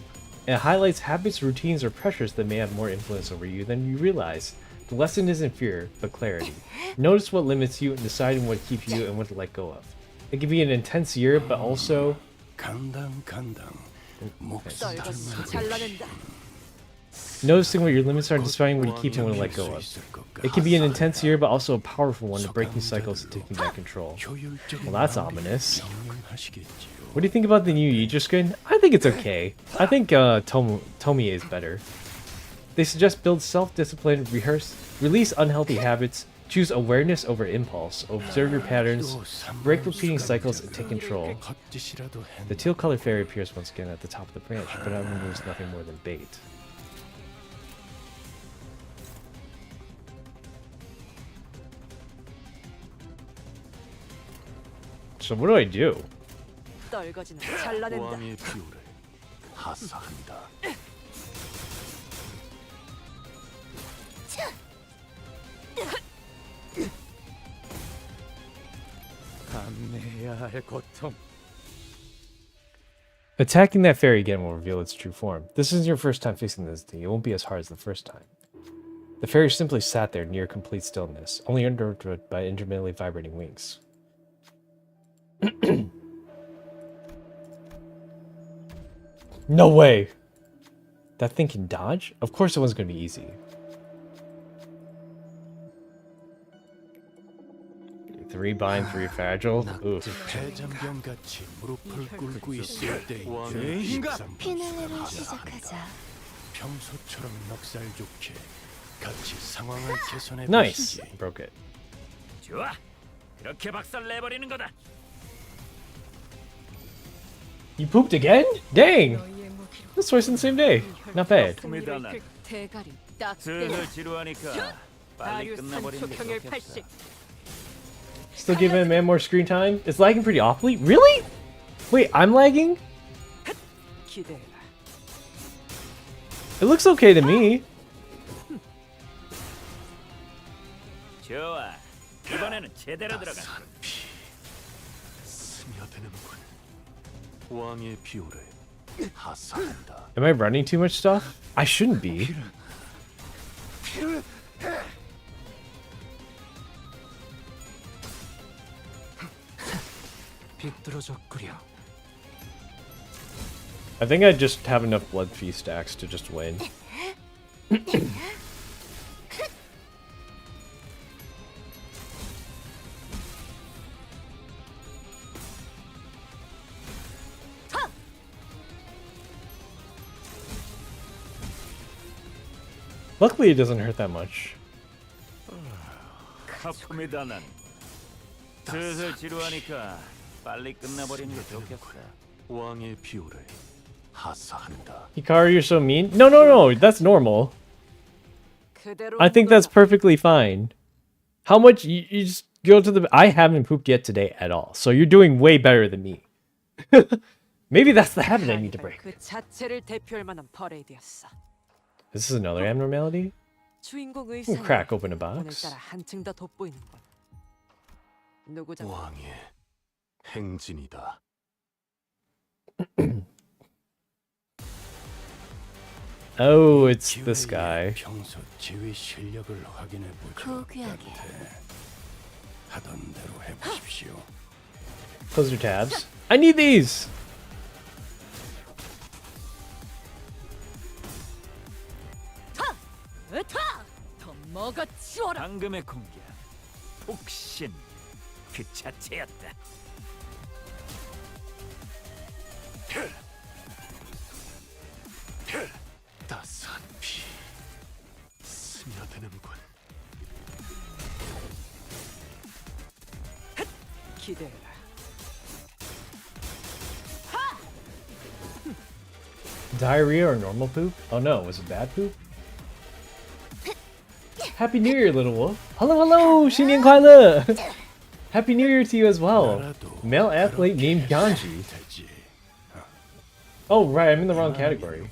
It highlights habits, routines, or pressures that may have more influence over you than you realize. The lesson isn't fear, but clarity. Notice what limits you and deciding what to keep you and what to let go of. It can be an intense year, but also... Noticing what your limits are and deciding what you keep and what to let go of. It can be an intense year, but also a powerful one, breaking cycles and taking back control. Well, that's ominous. What do you think about the new Yidra skin? I think it's okay. I think Tomie is better. They suggest build self-discipline, release unhealthy habits, choose awareness over impulse, observe your patterns, break repeating cycles, and take control. The teal colored fairy appears once again at the top of the branch, but that removes nothing more than bait. So what do I do? 떨거지는 잘라낸다. 왕의 비호를 하사한다. 감내해야 할 고통. Attacking that fairy again will reveal its true form. This isn't your first time facing this thing. It won't be as hard as the first time. The fairy simply sat there near complete stillness, only interrupted by intermittently vibrating wings. No way! That thing can dodge? Of course it wasn't going to be easy. 3 bind, 3 fragile? Oof. 피날레로 시작하자. 평소처럼 넉살 좋게 같이 상황을 개선해 Nice! Broke it. 좋아. 그렇게 박살 내버리는 거다. You pooped again? Dang! That's twice in the same day. Not bad. 대가리 딱 슬슬 지루하니까 빨리 다류 끝나버리는 산초 게 경혈 좋겠어. 80. Still giving a man more screen time? It's lagging pretty awfully? Really? Wait, I'm lagging? 기대해라. It looks okay to me. 좋아. 이번에는 제대로 들어가. 스며드는군. 왕의 비호를 하사한다. Am I running too much stuff? I shouldn't be. 비뚤어졌구려. I think I just have enough blood fee stacks to just win. Luckily, it doesn't hurt that much. 가품이다 난. 슬슬 지루하니까 빨리 끝나버리는 게 좋겠어. 왕의 비호를 하사한다. Hikaru, you're so mean. No, no, no, that's normal. I think that's perfectly fine. How much you just go to the? I haven't pooped yet today at all, so you're doing way better than me. Maybe that's the habit I need to break. 그 자체를 대표할 만한 퍼레이드였어. This is another abnormality. 주인공 Can 의사는 crack open a box. 오늘따라 한층 더 돋보이는군. 누구자 왕의 행진이다. Oh, it's this guy. 평소 지휘 실력을 확인해 보죠. 하던 대로 해보십시오. Close your tabs. I need these. 더 먹어치워라. 방금의 공격, 폭신 그 자체였다. 따스한 피 스며드는군. 기대해라. Diarrhea or normal poop? Oh no, was it bad poop? Happy New Year, little wolf. Hello, hello, 新年快乐. Happy New Year to you as well. Male athlete named Ganji. Oh, right, I'm in the wrong category.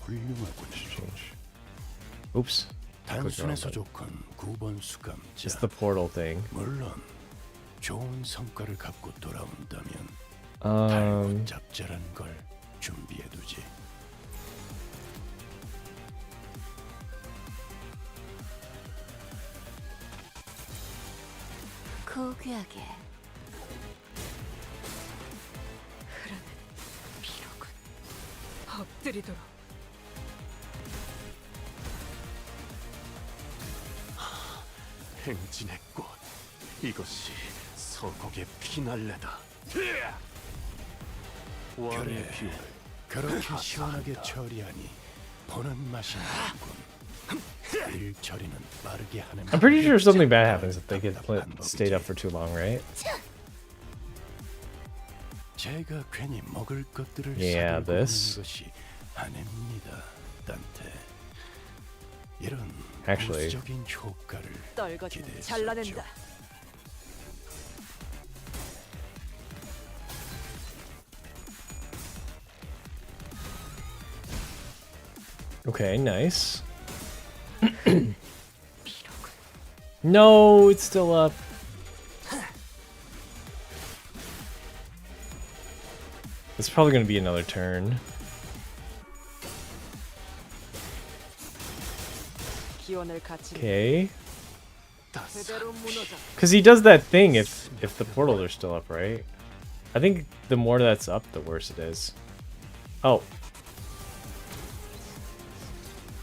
Oops. 단순해서 좋건 9번 수감자. It's the portal thing. 물론 좋은 성과를 갖고 돌아온다면 달고 잡잘한 걸 준비해두지. 고귀하게 흐르는 피로군. 엎드리도록. 행진의 꽃. 이것이 서곡의 피날레다. 왕의 비호를 그렇게 시원하게 처리하니 보는 맛이 나군. 일 처리는 빠르게 하는. I'm pretty sure something bad happens if they get stayed up for too long, right? 제가 괜히 먹을 것들을 Yeah, 사들고 this. 오는 것이 아닙니다, 단테. 이런 Actually. 부수적인 효과를 떨거지는 기대했었죠. 잘라낸다. Okay, nice. No, it's still up. It's probably going to be another turn. 기원을 갖춘 Okay. 그대로 무너져. Because he does that thing if the portals are still up, right? I think the more that's up, the worse it is. Oh.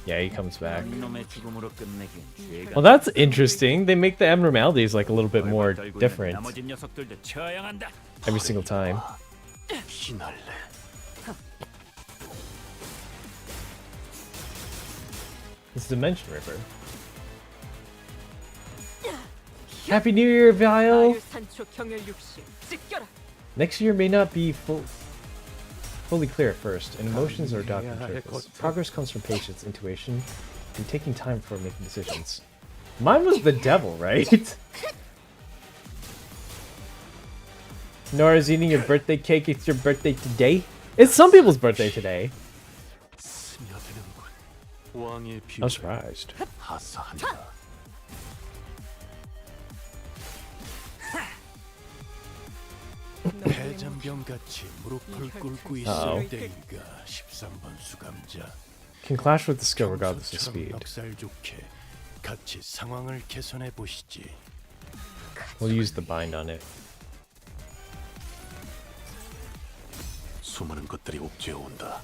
Yeah, he comes back. Well, that's interesting. They make the abnormalities like a little bit more different every single time. It's Dimension Ripper. Happy New Year, Vile! 산초 경혈 60. 찢겨라. Next year may not be fully clear at first, and emotions are documented. Progress comes from patience, intuition, and taking time before making decisions. Mine was the devil, right? Nora's eating your birthday cake. It's your birthday today. It's some people's birthday today. I'm surprised. 해전병같이 무릎을 꿇고 있을 때인가 13번 수감자. Can clash with the skill regardless of speed. 넉살 좋게 같이 상황을 개선해 보시지. We'll use the bind on it. 수많은 것들이 옥죄어 온다.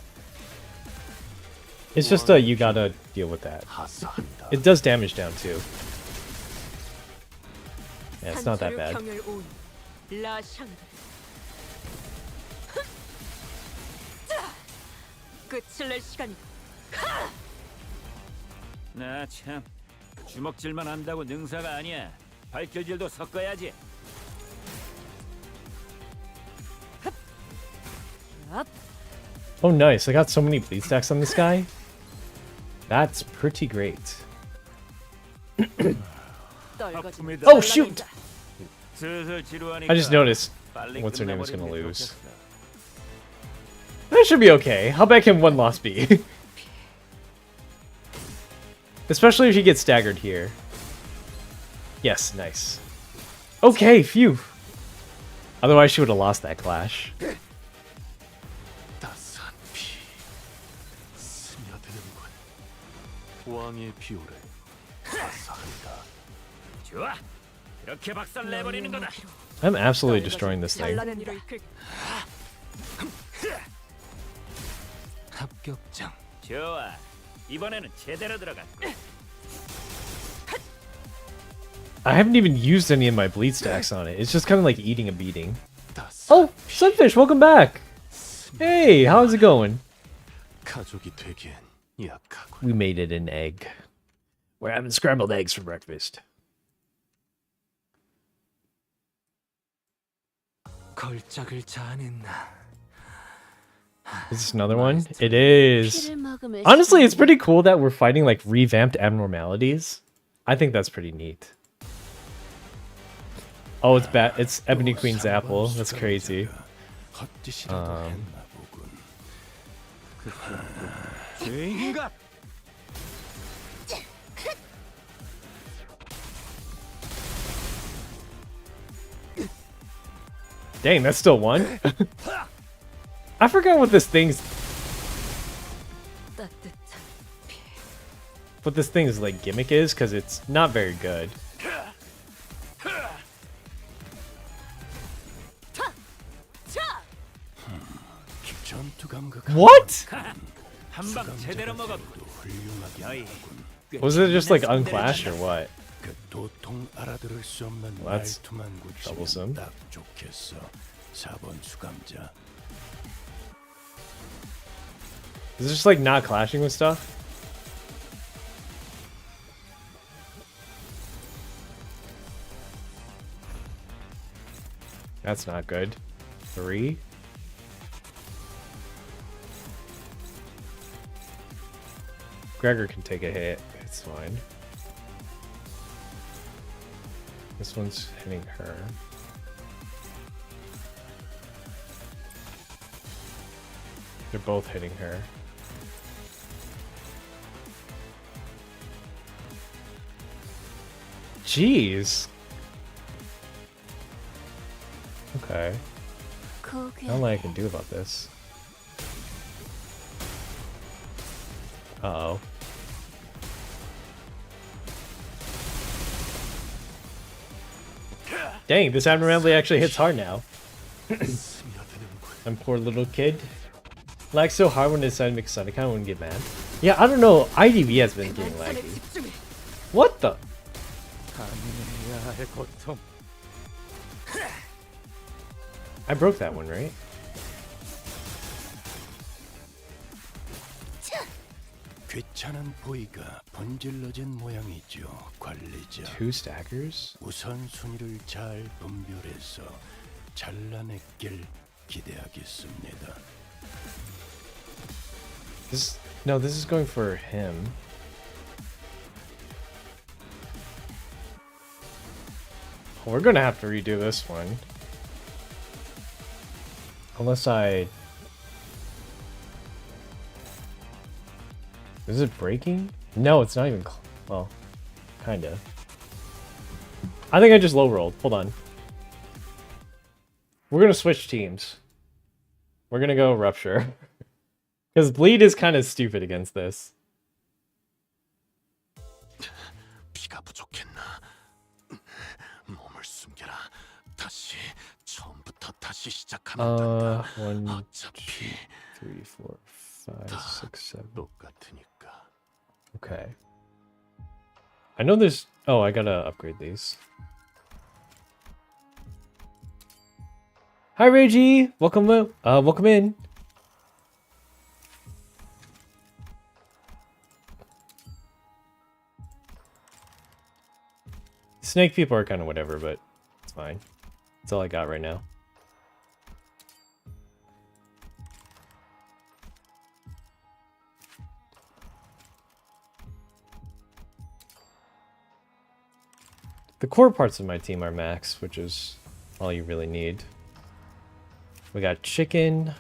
It's just you gotta deal with that. It does damage down too. Yeah, it's not that bad. 끝을 낼 시간이다. 나 참 주먹질만 한다고 능사가 아니야. 발길질도 섞어야지. Oh, nice. I got so many bleed stacks on this guy. That's pretty great. Oh, shoot! I just noticed what's her name is gonna lose. That should be okay. How bad can one loss be? Especially if he gets staggered here. Yes, nice. Okay, phew. Otherwise, she would have lost that clash. 왕의 비호를 하사한다. 좋아. 이렇게 박살 내버리는 거다. I'm absolutely destroying this thing. 합격장. 좋아. 이번에는 제대로 들어갔고. I haven't even used any of my bleed stacks on it. It's just kind of like eating a beating. Oh, Sunfish, welcome back. Hey, how's it going? 가족이 되기엔 약하고. We made it an egg. We're having scrambled eggs for breakfast. 걸작을 자아냈나? Is this another one? It is. Honestly, it's pretty cool that we're fighting like revamped abnormalities. I think that's pretty neat. Oh, it's bad. It's Ebony Queen's apple. That's crazy. Dang, that's still one. I forgot what this thing's. What this thing's like gimmick is, because it's not very good. What? Was it just like unclash or what? Well, that's troublesome. Is it just like not clashing with stuff? That's not good. 3. Gregor can take a hit. It's fine. This one's hitting her. They're both hitting her. Jeez. Okay. Not much I can do about this. Uh-oh. Dang, this abnormality actually hits hard now. And poor little kid. Lags so hard when it's makes sense. I kinda wouldn't get mad. Yeah, I don't know. IDV has been getting laggy. What the? I broke that one, right? 귀찮은 보이가 번질러진 모양이죠, 관리자. 2 stackers? 우선순위를 잘 분별해서 잘라냈길 기대하겠습니다. No, this is going for him. We're gonna have to redo this one. Unless I... Is it breaking? No, it's not even... Well, kinda. I think I just low rolled. Hold on. We're gonna switch teams. We're gonna go Rupture. Because Bleed is kind of stupid against this. 피가 부족했나? 몸을 숨겨라. 다시 처음부터 다시 시작하면 된다. 1, 어차피 2, 3, 4, 5, 6, 7. 똑같으니까. Okay. I know there's... Oh, I gotta upgrade these. Hi, Reggie! Welcome in. Snake people are kind of whatever, but it's fine. That's all I got right now. The core parts of my team are max, which is all you really need. We got chicken.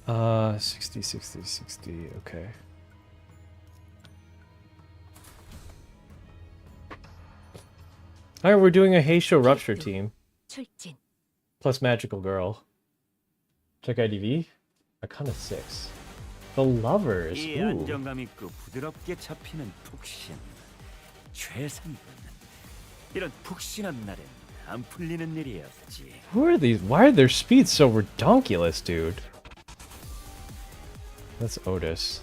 Uh, 60, 60, 60, okay. Alright, we're doing a Heisho Rupture team. 출진. Plus Magical Girl. Check IDV. Arcana 6. The Lovers. 이 Ooh. 안정감 있고 부드럽게 잡히는 푹신. 최상급. 이런 푹신한 날엔 안 풀리는 일이 없지. Who are these? Why are their speeds so redonkulous, dude? That's Otis.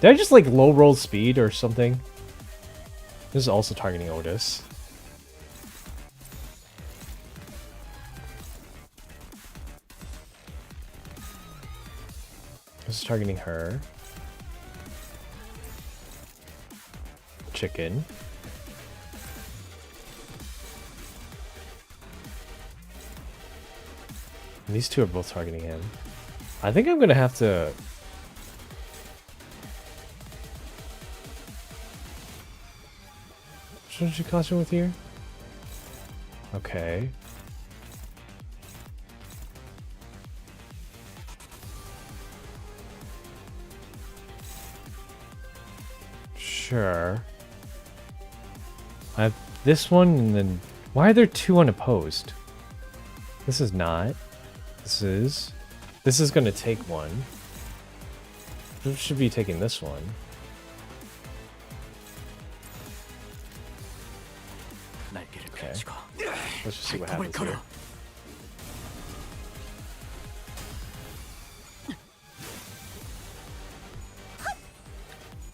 Did I just like low roll speed or something? This is also targeting Otis. This is targeting her. Chicken. And these two are both targeting him. I think I'm gonna have to... Should she costume with here? Okay. Sure. I have this one and then... Why are there two unopposed? This is not. This is... This is gonna take one. It should be taking this one. Okay. Let's just see what happens here.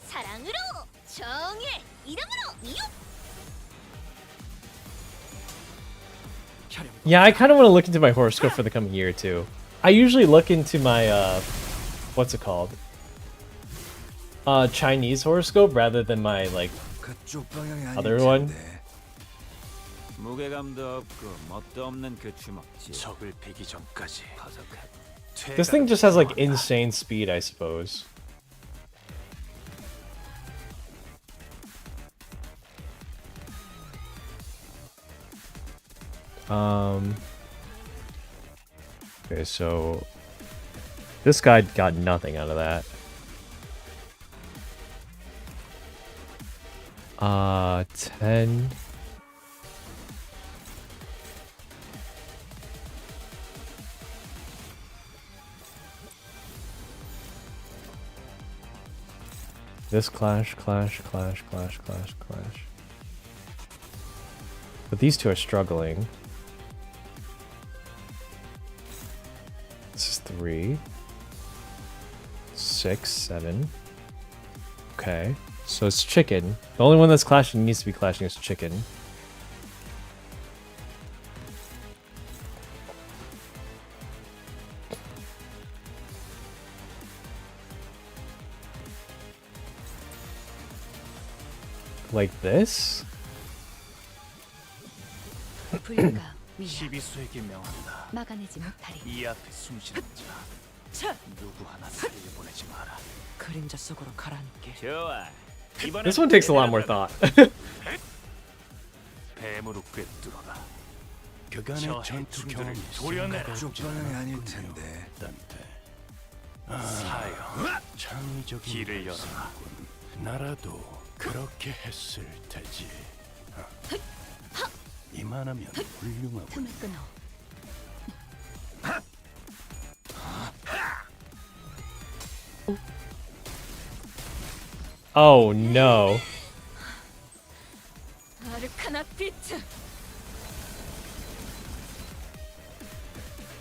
사랑으로 정의 이름으로 이웃. Yeah, I kind of want to look into my horoscope for the coming year too. I usually look into my what's it called? Chinese horoscope rather than my like other one. 무게감도 없고 멋도 없는 그 주먹질. 적을 패기 전까지. This thing just has like insane speed, I suppose. Okay, so this guy got nothing out of that. 10. This clash. But these two are struggling. This is 3. 6, 7. Okay. So it's chicken. The only one that's clashing needs to be clashing is chicken. Like this? 불가 위야 시비수에게 명한다. 막아내지 못하리. 이 앞에 숨쉬는 자 누구 하나 살려보내지 마라. 그림자 속으로 가라앉게. 좋아. This one takes a lot more thought. 뱀으로 꿰뚫어라. 그간의 저 전투 해충들을 경험이 도려내라. 쪽방이 아닐 텐데. 단테. 사여. 창의적인 길을 열어라. 나라도 그렇게 했을 테지. 이만하면 훌륭하고. 틈을 끊어. Oh no. 아르카나 비트.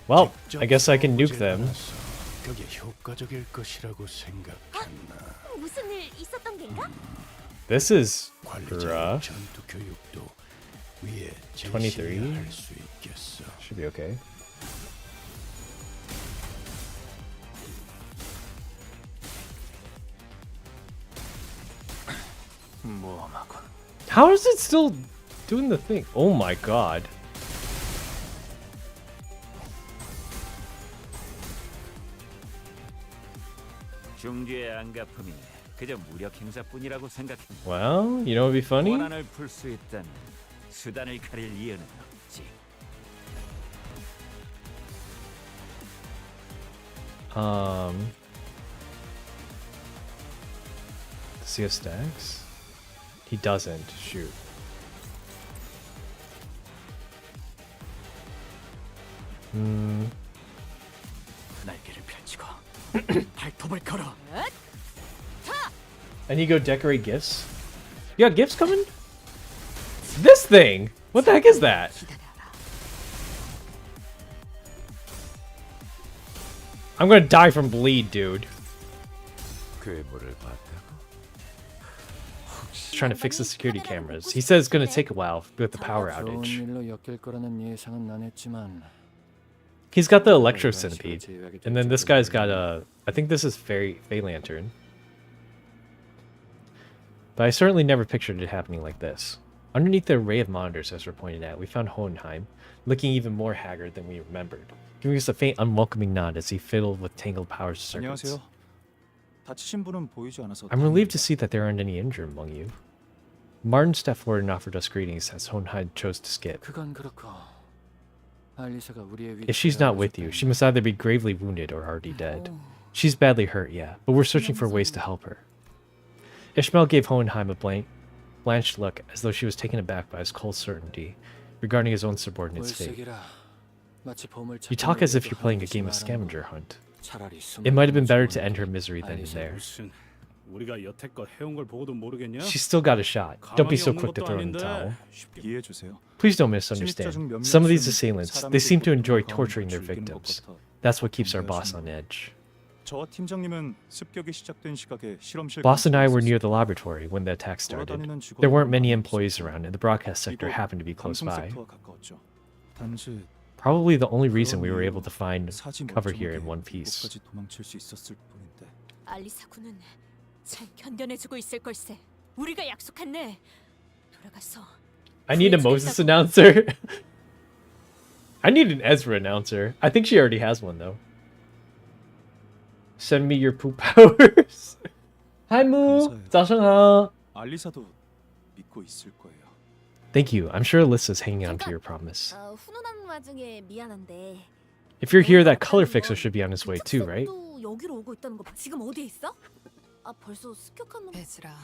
Well, I guess I can nuke them. 그게 효과적일 것이라고 생각했나? 무슨 일 있었던 겐가? This is 관리자 전투 교육도 위에 23. 할수 있겠어. Should be okay. 모험하군. How is it still doing the thing? Oh my god. 중지의 안가품이 그저 무력 행사뿐이라고 생각했다. Well, you know what would be funny? 원한을 풀 수 있다면 수단을 가릴 이유는 없지. Does he have stacks? He doesn't. Shoot. 날개를 펼치고 발톱을 걸어. And you go decorate gifts? You got gifts coming? This thing! What the heck is that? I'm gonna die from bleed, dude. He's trying to fix the security cameras. He says it's gonna take a while with the power 좋은 outage. 일로 엮일 거라는 예상은 안 했지만 He's got the electro centipede. And then this guy's got a... I think this is Fey Lantern. But I certainly never pictured it happening like this. Underneath the array of monitors, as we're pointed out, we found Hohenheim, looking even more haggard than we remembered, giving us a faint, unwelcoming nod as he fiddled with tangled power circuits. 안녕하세요. 다치신 분은 보이지 않아서 I'm relieved to see that there aren't any injured among you. Martin stepped forward and offered us greetings as Hohenheim chose to skip. 그건 그렇고 알리사가 우리의 If she's not with you, she must either be gravely wounded or already dead. She's badly hurt, yeah, but we're searching for ways to help her. Ishmael gave Hohenheim a blanched look, as though she was taken aback by his cold certainty regarding his own subordinate's fate. You talk as if you're playing a game of scavenger hunt. It might have been better to end her misery than in there. 우리가 여태껏 해온 걸 보고도 모르겠냐? She's still got a shot. Don't be so quick to throw in the towel. 이해해 주세요. Please don't misunderstand. Some of these assailants, they seem to enjoy torturing their victims. That's what keeps our boss on edge. 저와 팀장님은 습격이 시작된 시각에 실험실 Boss and I were near the laboratory when the attack started. There weren't many employees around, and the broadcast sector happened to be close by. 단지 Probably the only reason we were able to find cover here in one piece. 이곳까지 도망칠 수 있었을 뿐인데. 알리사 군은 잘 견뎌내주고 있을 걸세. 우리가 약속했네. 돌아가서. I need a Moses announcer. I need an Ezra announcer. I think she already has one though. Send me your poop powers. Hi Moo. 早上好. 알리사도 믿고 있을 거예요. Thank you. I'm sure Alyssa's hanging on to your promise. 훈훈한 와중에 미안한데 If you're here, that color fixer should be on his way too, right? 또 여기로 오고 있다는 거 지금 어디에 있어? 아 벌써 습격하는 베스라.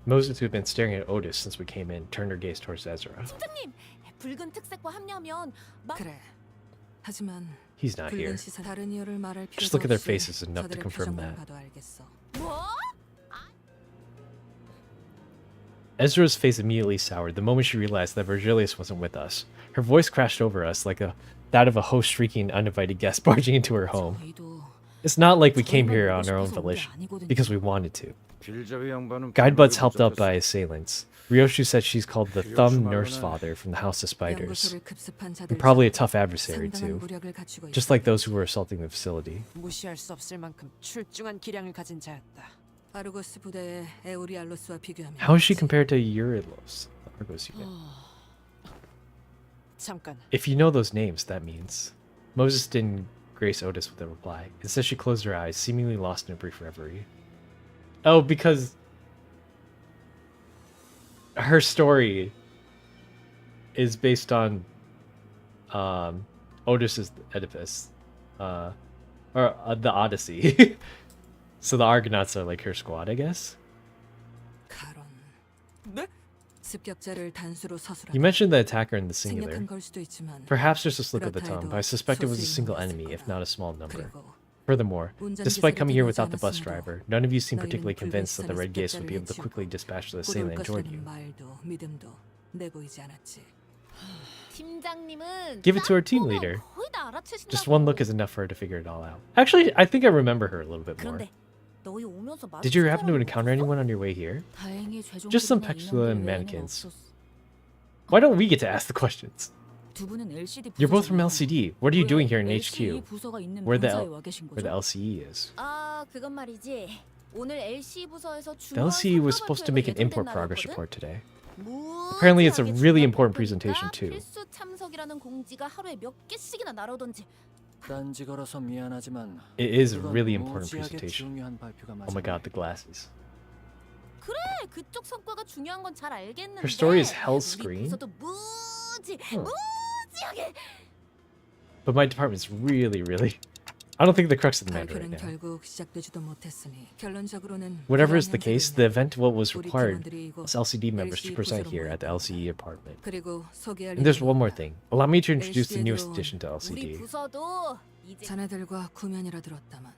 Moses, who'd been staring at Otis since we came in, turned her gaze towards Ezra. 팀장님 붉은 특색과 합류하면 그래. 하지만 He's not here. 붉은 시선 다른 이유를 말할 필요도 Just look at their 없이 faces enough to 저들의 confirm 표정만 that. 봐도 알겠어. 뭐? Ezra's face immediately soured the moment she realized that Virgilius wasn't with us. Her voice crashed over us like that of a host shrieking uninvited guest barging into her home. It's not like we came here on our own volition, because we wanted to. Guidebuds helped out by assailants. Ryoshu said she's called the Thumb Nurse Father from the House of Spiders. And probably a tough adversary too, just like those who were assaulting the facility. 무시할 수 없을 만큼 출중한 기량을 가진 자였다. 아르고스 부대의 에우리알로스와 비교하면 How is she compared to Eurylos? Argos unit? 잠깐. If you know those names, that means Moses didn't grace Otis with a reply. Instead, she closed her eyes, seemingly lost in a brief reverie. Oh, because her story is based on Otis's Oedipus, or the Odyssey. So the Argonauts are like her squad, I guess. 습격자를 단수로 서술하다. You mentioned the attacker in the singular. 생략한 걸 수도 있지만 Perhaps just a slip of the 그렇다 tongue, 해도 but I suspect it was a 소수의 single 인물이었을 enemy, if 거다. not a small number. 그리고 Furthermore, 운전기사가 despite coming here 뛰어오지 without the bus 않았음에도 driver, none of you seem 너희는 particularly convinced that the 불빛선의 Red Gaze would be able to 습격자를 quickly 해치우고 dispatch the 곧 올 assailant toward 것이라는 you. 말도 믿음도 내보이지 않았지. 팀장님은 Give it to our team leader. 거의 다 알아채신다고. Just one look is enough for her to figure it all out. Actually, I think I remember her a little bit more. 그런데 너희 오면서 Did you happen to encounter anyone on your way here? 다행히 Just some Pexula and mannequins. Why don't we get to ask the questions? 두 분은 LCD You're both from 부서잖아요. LCD. What are you doing here in LCD HQ? 부서가 있는 Where the 본사에 와 계신 where the 거죠? LCE is. 아, 그건 말이지. 오늘 LC 부서에서 The 중요한 LCE was supposed to make an import progress report today. Apparently, it's a really important presentation too. 필수 참석이라는 공지가 하루에 몇 개씩이나 날아오던지. 딴지 걸어서 미안하지만 It is a 그건 really important 무지하게 presentation. 중요한 발표가 Oh my god, the glasses. 그래, 그쪽 성과가 중요한 건 잘 알겠는데. Her story is 우리 Hellscream. 부서도 무지하게. But my department's really. I don't think the crux of the matter right 발표는 now. 결국 시작되지도 못했으니 결론적으로는 Whatever is 불안 the case, 현상이네. the event what was 우리 required 팀원들이 이곳 was LCD members to LCD present 부서로 here at the 모였다. LCE apartment. 그리고 소개할 And there's 일이 one more thing. Allow me to introduce the LCD newest 도 addition to 우리 LCD. 부서도 이제 자네들과 구면이라 들었다만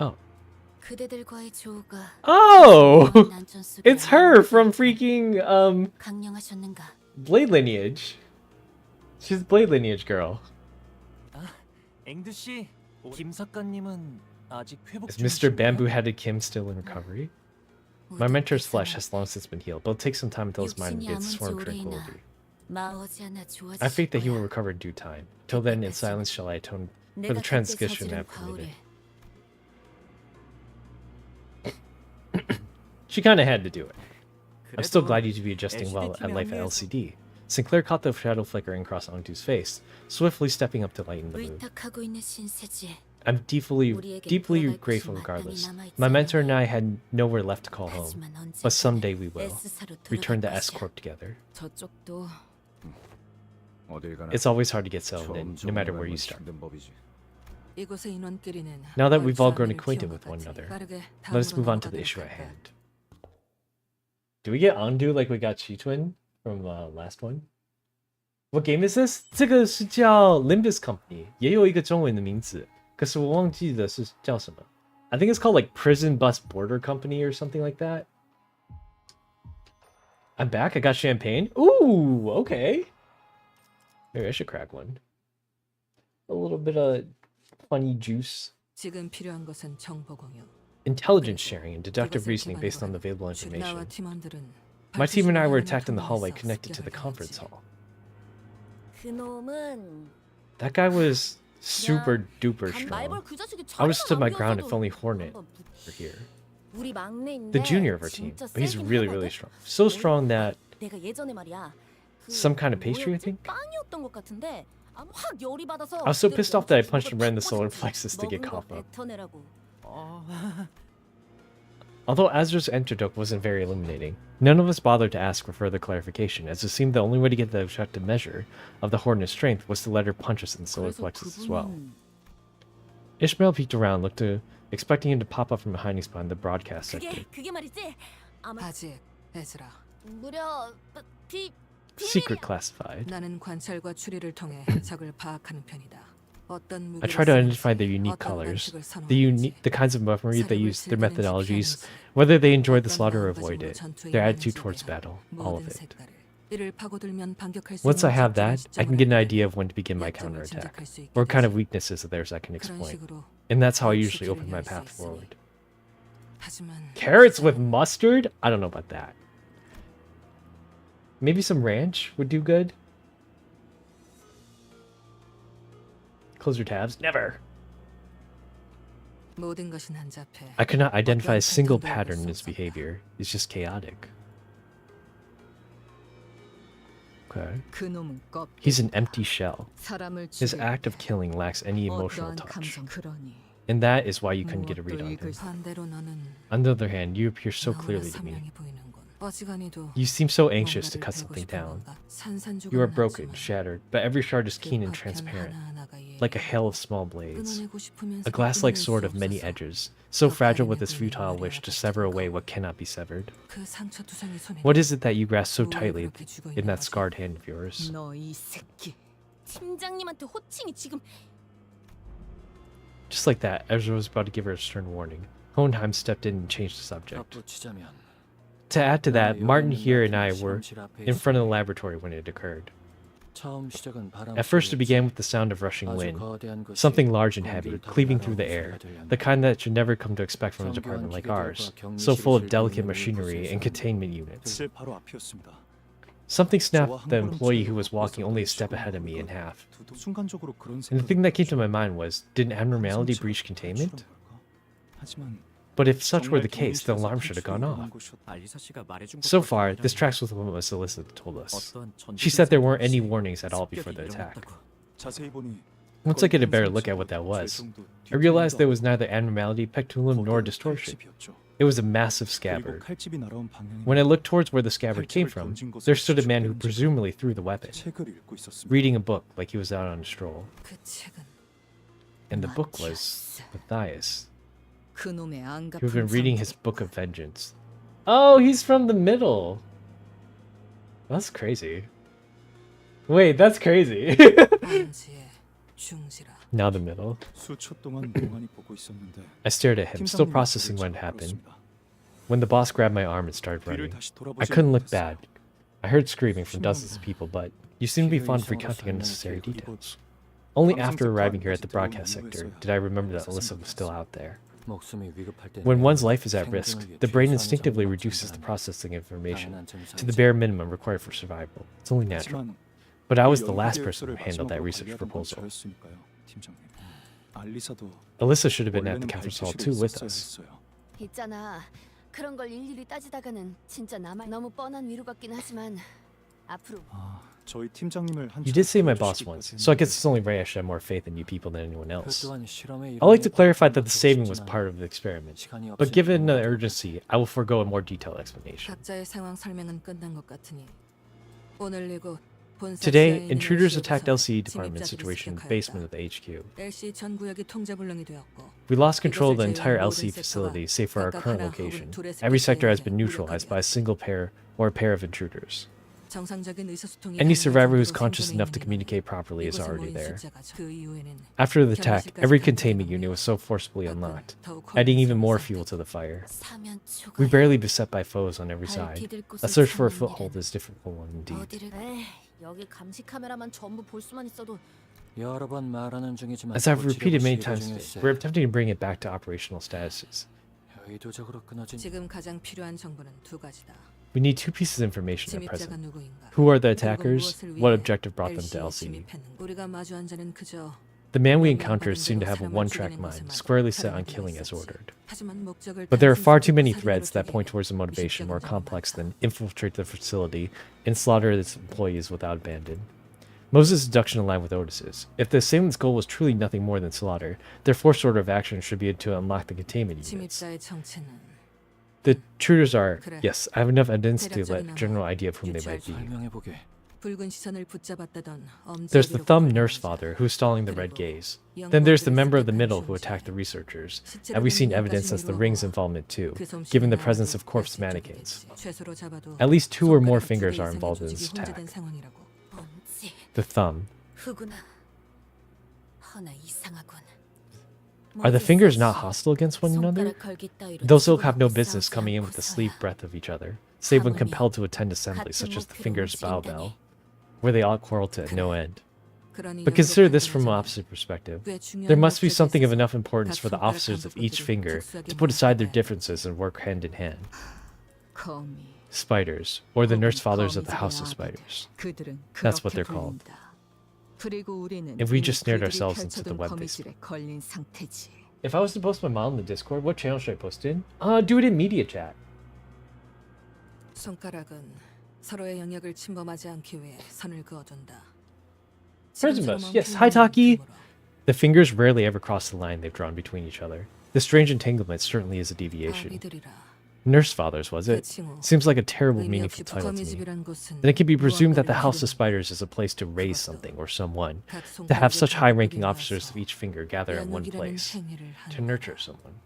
Oh. 그대들과의 조우가 Oh! 난전 속에 It's her from freaking 강령하셨는가? Blade Lineage. She's the Blade Lineage girl. 앵두 씨, 김 작가님은 아직 회복 Is Mr. 중이신가요? Bamboo-Headed Kim still in recovery? My mentor's flesh has long since been healed, but it'll take some time until his mind 육신이 gets 아문지 sworn 오래이나 tranquility. 머지않아 I have faith that he 좋아지실 will 거야. recover in due time. Till then, in silence shall I atone for 내가 the 그때 transgression 저지른 I've committed. 과오를 She kind of had to do it. I'm still 그래도 glad you to be adjusting well at life at LCD. Sinclair caught the shadow flickering across Ongdu's face, swiftly stepping up to lighten the mood. 의탁하고 있는 신세지. I'm deeply grateful regardless. My mentor and I had nowhere left to call home, but someday we will. Return to S Corp together. 저쪽도 어딜 가나 It's always hard to get settled in, 처음 no matter where 정보라는 you start. 힘든 법이지. 이곳의 인원끼리는 Now that we've all grown 얼추 acquainted 아는 with one 기억 another, 같이 빠르게 let us 다음으로 move on to the 넘어가도록 issue at 할까? hand. Do we get Ondu like we got Chi-Twin from last one? What game is this? 这个是叫 Limbus Company，也有一个中文的名字，可是我忘记的是叫什么。I think it's called like Prison Bus Border Company or something like that. I'm back. I got champagne. Ooh, okay. Maybe I should crack one. A little bit of funny juice. 지금 필요한 것은 정보 공유. Intelligence sharing and deductive reasoning based on the available 나와 information. 팀원들은 My team and I were 발표 attacked in the hallway 통로에서 connected to the 습격을 conference 당했지. hall. 그놈은 That guy was super duper strong. 말벌 그 자식이 I would have stood my 자리만 ground if 남겨서도 only Hornet were here. 우리 막내인데 The junior of our team, 진짜 but he's 세긴 really, 하거든? really strong. So strong that 내가 예전에 말이야. 그 some kind of pastry, I 뭐였지? think? 빵이었던 것 같은데 아무 확 열이 받아서 I was so 그대로 pissed off that I 멈춰 punched him right in the 죽어서 solar 탁 plexus to get 먹은 거 cough up. 뱉어내라고. Although Azra's antidote wasn't very illuminating, none of us bothered to ask for further clarification, as it seemed the only way to get the objective measure of the Hornet's strength was to let her punch us in the solar plexus as well. Ishmael peeked around, expecting him to pop up from behind his behind the broadcast sector. 그게 말이지. 아마 아직 에즈라. 무려 Secret classified. 나는 관찰과 추리를 통해 적을 파악하는 편이다. 어떤 I 무기를 try to 쓰는지, identify their unique 어떤 colors, 방식을 선호하는지, the kinds of weaponry they 사격을 use, their 즐기는지 methodologies, 피하는지, whether they enjoy the 어떤 slaughter or avoid 마음가짐으로 it, 전투에 their 임하는지에 attitude towards 대한 battle, all 모든 of it. 색깔을 이를 파고들면 반격할 수 Once I 있는 have that, I can get an idea of when to begin my 약점을 counterattack, 짐작할 수 있게 or kind of 되지. weaknesses of theirs I can 그런 exploit. 식으로 And that's how I 넌 usually open 수기를 my 열 수 path 있으니. forward. 하지만 Carrots with mustard? I don't know about that. Maybe some ranch would do good. Close your tabs. Never. 모든 것이 난잡해. I could not identify a single pattern in his behavior. It's just chaotic. Okay. 그놈은 껍. He's an empty shell. 사람을 His 죽일 act 때 of killing lacks any emotional 어떠한 touch. 감정 그러니 And that is why you couldn't get a read on him. 반대로 너는 On the other hand, you appear so 너무나 clearly to me. 선명해 보이는군. 어지간히도 You seem so anxious to 뭔가를 cut 베고 something 싶은 down. 건가? 산산조각은 You are broken, 않지만 shattered, but every shard is 그 keen and 파편 transparent, 하나하나가 like a hail of small blades. 끊어내고 싶으면서 A glass-like 끊어낼 sword 수 of many 없어서 edges, so fragile with 엇갈리는 its futile 그림을 wish to sever away what cannot be severed. 그 상처투성이 손에 What is it that you grasp so 왜 tightly 그렇게 죽어 in 있는 that 거지? scarred hand of yours? 너 이 새끼. 팀장님한테 호칭이 지금 Just like that, Ezra was about to give her a stern warning. Hohenheim stepped in and changed the subject. 덧붙이자면 To add to that, 나의 Martin 여기 here 있는 and I 그 were 실험실 앞에 in 있어. front of the laboratory when it occurred. 처음 시작은 바람 At first, it 소리였지. began with the sound of rushing 아주 wind, 거대한 것이 something large and heavy, 공기를 타고 cleaving through the 날아오는 air, 소리가 들렸는데 the kind that you never come to expect from a 정교한 department like 기계들과 ours, so full of 격리실을 delicate 잇는 machinery and 이곳에서 containment units. 제 바로 앞이었습니다. Something 저와 snapped 한 the 걸음 employee 차이로 who was walking 걷고 only a 있었던 step ahead of me in 시간을 half. 두도 순간적으로 그런 And the thing that came to my 생각을 mind was, did an abnormality 성취를 breach containment? 탈출한 걸까? 하지만 But if such were the 정말 case, the 격리실에서 alarm should have gone 탈출이 off. 일어난 곳이었다. 알리사 씨가 말해준 So 것과 far, 다르다면 this tracks with what Miss Alyssa told us. 어떠한 She said there weren't any 전투 warnings at all before the 습격이 attack. 일어났다고. 자세히 보니 Once I get a better look at what that was, I realized there was neither abnormality, peculum, nor distortion. It was a massive scabbard. 칼집이 날아온 방향에 When I looked towards where the scabbard came from, there stood a man who presumably threw the weapon, 책을 읽고 있었습니다. reading a book like he was out on a stroll. 그 책은 And the book was Matthias, 그놈의 안갑. who had been reading his book of vengeance. Oh, he's from the middle. That's crazy. Wait, that's crazy. Now the middle. 수초 동안 멍하니 보고 있었는데 I stared at him, still 팀장님이 processing what 저를 had happened. 잡아들었습니다. When the boss grabbed my arm and started 뒤를 running, 다시 I 돌아보지 couldn't look 못했어요. bad. I heard screaming from dozens of people, but you seem to be fond of recounting unnecessary details. Only after arriving here at the broadcast sector did I remember that Alyssa was still out there. 목숨이 위급할 때 When one's life is at 생존을 risk, 위해 the brain 최소한의 instinctively 정보를 reduces the 전달하는 processing information 당연한 증상이지. to the bare minimum required for survival. It's only natural. 하지만 But I was 그 the last 연구 person who 계획서를 handled that 마지막으로 research 관리하던 건 proposal. 저였으니까요, 팀장님. 알리사도 Alyssa should have been at the 원래는 conference hall 발표실에 too with 있었어야 us. 했어요. 있잖아. 그런 걸 일일이 따지다가는 진짜 나만 너무 뻔한 위로 같긴 하지만 앞으로 저희 팀장님을 한 You did say my boss once, so I guess it's only right I should have more faith in you people than anyone 그 else. 또한 실험의 I'd like to 이론에 clarify that the 더 saving was 쉽진 part 않아. of the experiment, 시간이 but 없으니까 given the urgency, I will forego a more detailed explanation. 각자의 상황 설명은 끝난 것 같으니 오늘 이곳 본사 Today, 지하에 있는 intruders LCU attacked 부서 LCE department 침입자들이 situation in the 습격하였다. basement of the HQ. LCE 전 구역이 통제불능이 되었고 We lost control of the 이것을 entire 제외한 LC 모든 facility, 섹터가 save for our 각각 current 하나 혹은 location. 둘의 Every sector has 습격자에게 been neutralized by a single pair or a pair of intruders. 정상적인 의사소통이 Any 가능한 survivor who's 정도로 conscious 생존해 enough to 있는 communicate properly is 이곳에 already 모인 there. 숫자가 그 이후에는 After the attack, 경비실까지 every 가는 containment 데는 unit was so forcibly unlocked, 더욱 adding even 혼란스러운 more 상태. fuel to the fire. 사면 We 초과야. barely beset by foes on every 발 side. 디딜 A 곳을 search for a 찾는 foothold 일은 is a difficult one indeed. 어디를 여기 감시 카메라만 전부 볼 수만 있어도 여러 번 말하는 중이지만 As I've repeated many 시도 times 중에 today, we're attempting to bring it back to operational statuses. 의도적으로 끊어진 지금 가장 필요한 정보는 두 가지다. We need two pieces of information at 침입자가 present. 누구인가? Who are the 그리고 attackers? 무엇을 What 위해 objective brought them to LC에 LCE? 침입했는가? 우리가 마주한 자는 그저 The man we 명령받은 encounter seemed to 대로 have a 사람을 one-track 죽이는 mind, 것에만 squarely set on 사람이 killing as 있었지. ordered. 하지만 목적을 But there are far too many 단순히 threads that 살인으로 point towards a motivation more complex than infiltrate the facility and slaughter its employees without abandon. Moses' deduction aligned with Otis's. If the assailant's goal was truly nothing more than slaughter, their first order of action should be to unlock the containment units. 침입자의 정체는 The intruders are, 그래. yes, I have enough evidence to let 대략적인 general idea of whom they 유추할 might be. 설명해 보게. 붉은 시선을 붙잡았다던 There's the thumb nurse father who's stalling the red gaze. Then there's the member of the middle who attacked the researchers. And we've seen evidence as the ring's involvement too, given the presence of corpse mannequins. 최소로 잡아도 At least two or more 손가락 fingers 두 개 are 이상의 involved in 조직이 this attack. 혼재된 상황이라고. 뭔지 The thumb. 후구나. 허나 이상하군. Are the fingers not hostile against one another? 손가락 걸기 따위로 Those ilk have no 치고받고 business 싸우지 coming in with the 않고서야. sleeve breadth of each other, save when 가문이 compelled to attend assemblies, 같은 such as the 목표로 fingers bow 움직인다니. bell, where they all quarrel to no end. 그러니 But consider this 연극 from an 관계자는 opposite perspective. 꽤 중요한 There must be 목적이 something of 있어서 enough importance 각 for the 손가락 officers of each 간부들이 finger 특수하게 to put aside their 몰아야 해. differences and work hand in hand. 거미. Spiders, or the nurse fathers of the 거미들의 House of 아비들. Spiders. 그들은 That's what 그렇게 they're called. 불린다. 그리고 우리는 If we 이미 just snared 그들이 ourselves into the 펼쳐둔 web 거미줄에 걸린 상태지. If I was to post my model in the Discord, what channel should I post in? Do it in media chat. 손가락은 서로의 영역을 침범하지 않기 위해 선을 그어둔다. Prismus, yes, Haitaki. The fingers rarely ever cross the line they've drawn between each other. The strange entanglement certainly is a deviation. Nurse Fathers, was it? Seems like a terrible, meaningful title to me. Then it can be presumed that the House of Spiders is a place to raise something or someone, to have such high-ranking officers of each finger gather at one place, to nurture someone.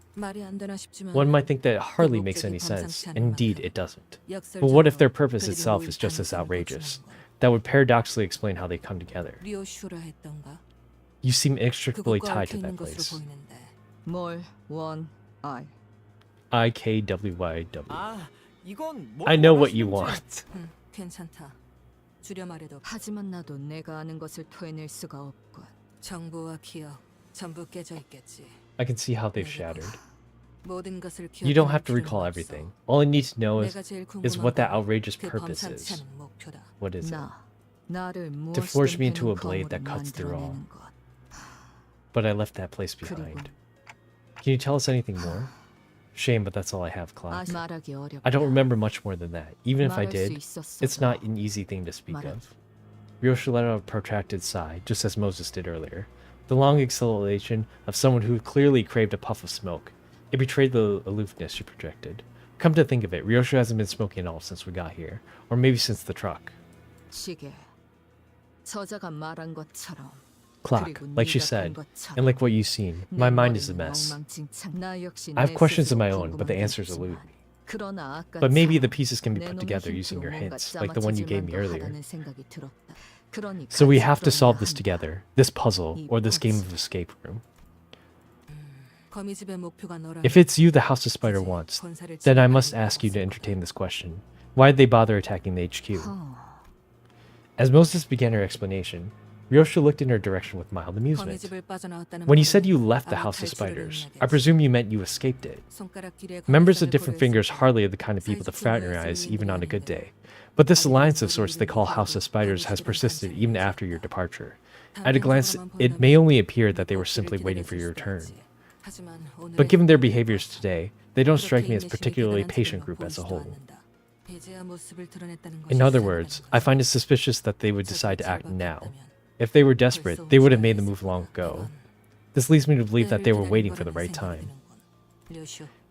One might think that it hardly makes any sense, and indeed it doesn't. But what if their purpose itself is just as outrageous? That would paradoxically explain how they come together. You seem inextricably tied to that place. IKWYW. I know what you want. 괜찮다. 줄여 말해도 하지만 나도 내가 아는 것을 토해낼 수가 없군. 정보와 기억 전부 깨져 있겠지. I can see how they've shattered. 모든 것을 You don't have to recall everything. All I need to know is what that outrageous purpose is. What is it? To force me into a blade that cuts through all. But I left that place behind. Can you tell us anything more? Shame, but that's all I have, class. I don't remember much more than that. Even if I did, it's not an easy thing to speak of. Ryosha let out a protracted sigh, just as Moses did earlier. The long exhalation of someone who clearly craved a puff of smoke. It betrayed the aloofness she projected. Come to think of it, Ryosha hasn't been smoking at all since we got here. Or maybe since the truck. Clock, like she said, and like what you've seen, my mind is a mess. I have questions of my own, but the answers elude me. But maybe the pieces can be put together using your hints, like the one you gave me earlier. So we have to solve this together, this puzzle, or this game of escape room. If it's you the House of Spider wants, then I must ask you to entertain this question. Why did they bother attacking the HQ? As Moses began her explanation, Ryosha looked in her direction with mild amusement. When you said you left the House of Spiders, I presume you meant you escaped it. Members of different fingers hardly are the kind of people to fraternize even on a good day. But this alliance of sorts they call House of Spiders has persisted even after your departure. At a glance, it may only appear that they were simply waiting for your return. But given their behaviors today, they don't strike me as a particularly patient group as a whole. In other words, I find it suspicious that they would decide to act now. If they were desperate, they would have made the move long ago. This leads me to believe that they were waiting for the right time.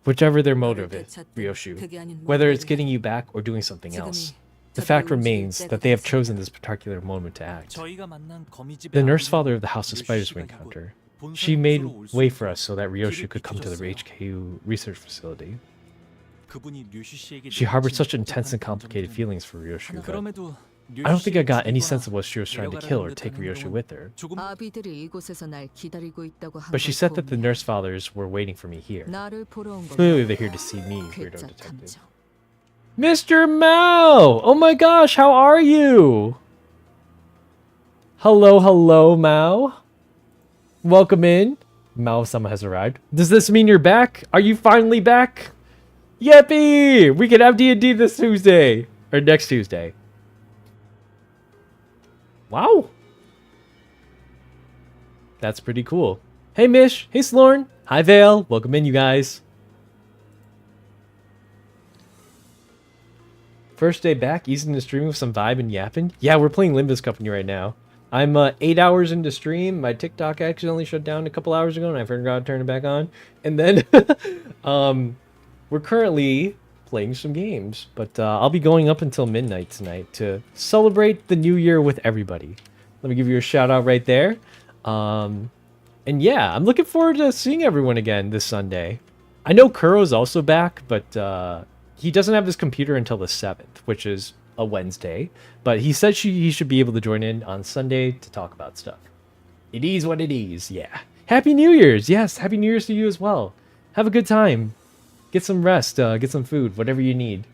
Whichever their motive is, Ryoshu, whether it's getting you back or doing something else, the fact remains that they have chosen this particular moment to act. The nurse father of the House of Spiders we encounter, she made way for us so that Ryoshu could come to the HQ research facility. She harbored such intense and complicated feelings for Ryoshu, but I don't think I got any sense of what she was trying to kill or take Ryoshu with her. But she said that the nurse fathers were waiting for me here. Clearly they're here to see me, weirdo detective. Mr. Mao! Oh my gosh, how are you? Hello, hello, Mao. Welcome in. Mao-sama has arrived. Does this mean you're back? Are you finally back? Yippee! We can have D&D this Tuesday. Or next Tuesday. Wow. That's pretty cool. Hey Mish. Hey Slorn. Hi Vale. Welcome in, you guys. First day back, easing the stream with some vibe and yapping. Yeah, we're playing Limbus Company right now. I'm 8 hours into stream. My TikTok accidentally shut down a couple hours ago and I forgot to turn it back on. And then we're currently playing some games, but I'll be going up until midnight tonight to celebrate the new year with everybody. Let me give you a shout out right there. And yeah, I'm looking forward to seeing everyone again this Sunday. I know Kuro's also back, but he doesn't have his computer until the 7th, which is a Wednesday. But he said he should be able to join in on Sunday to talk about stuff. It is what it is, yeah. Happy New Year's! Yes, Happy New Year's to you as well. Have a good time. Get some rest, get some food, whatever you need.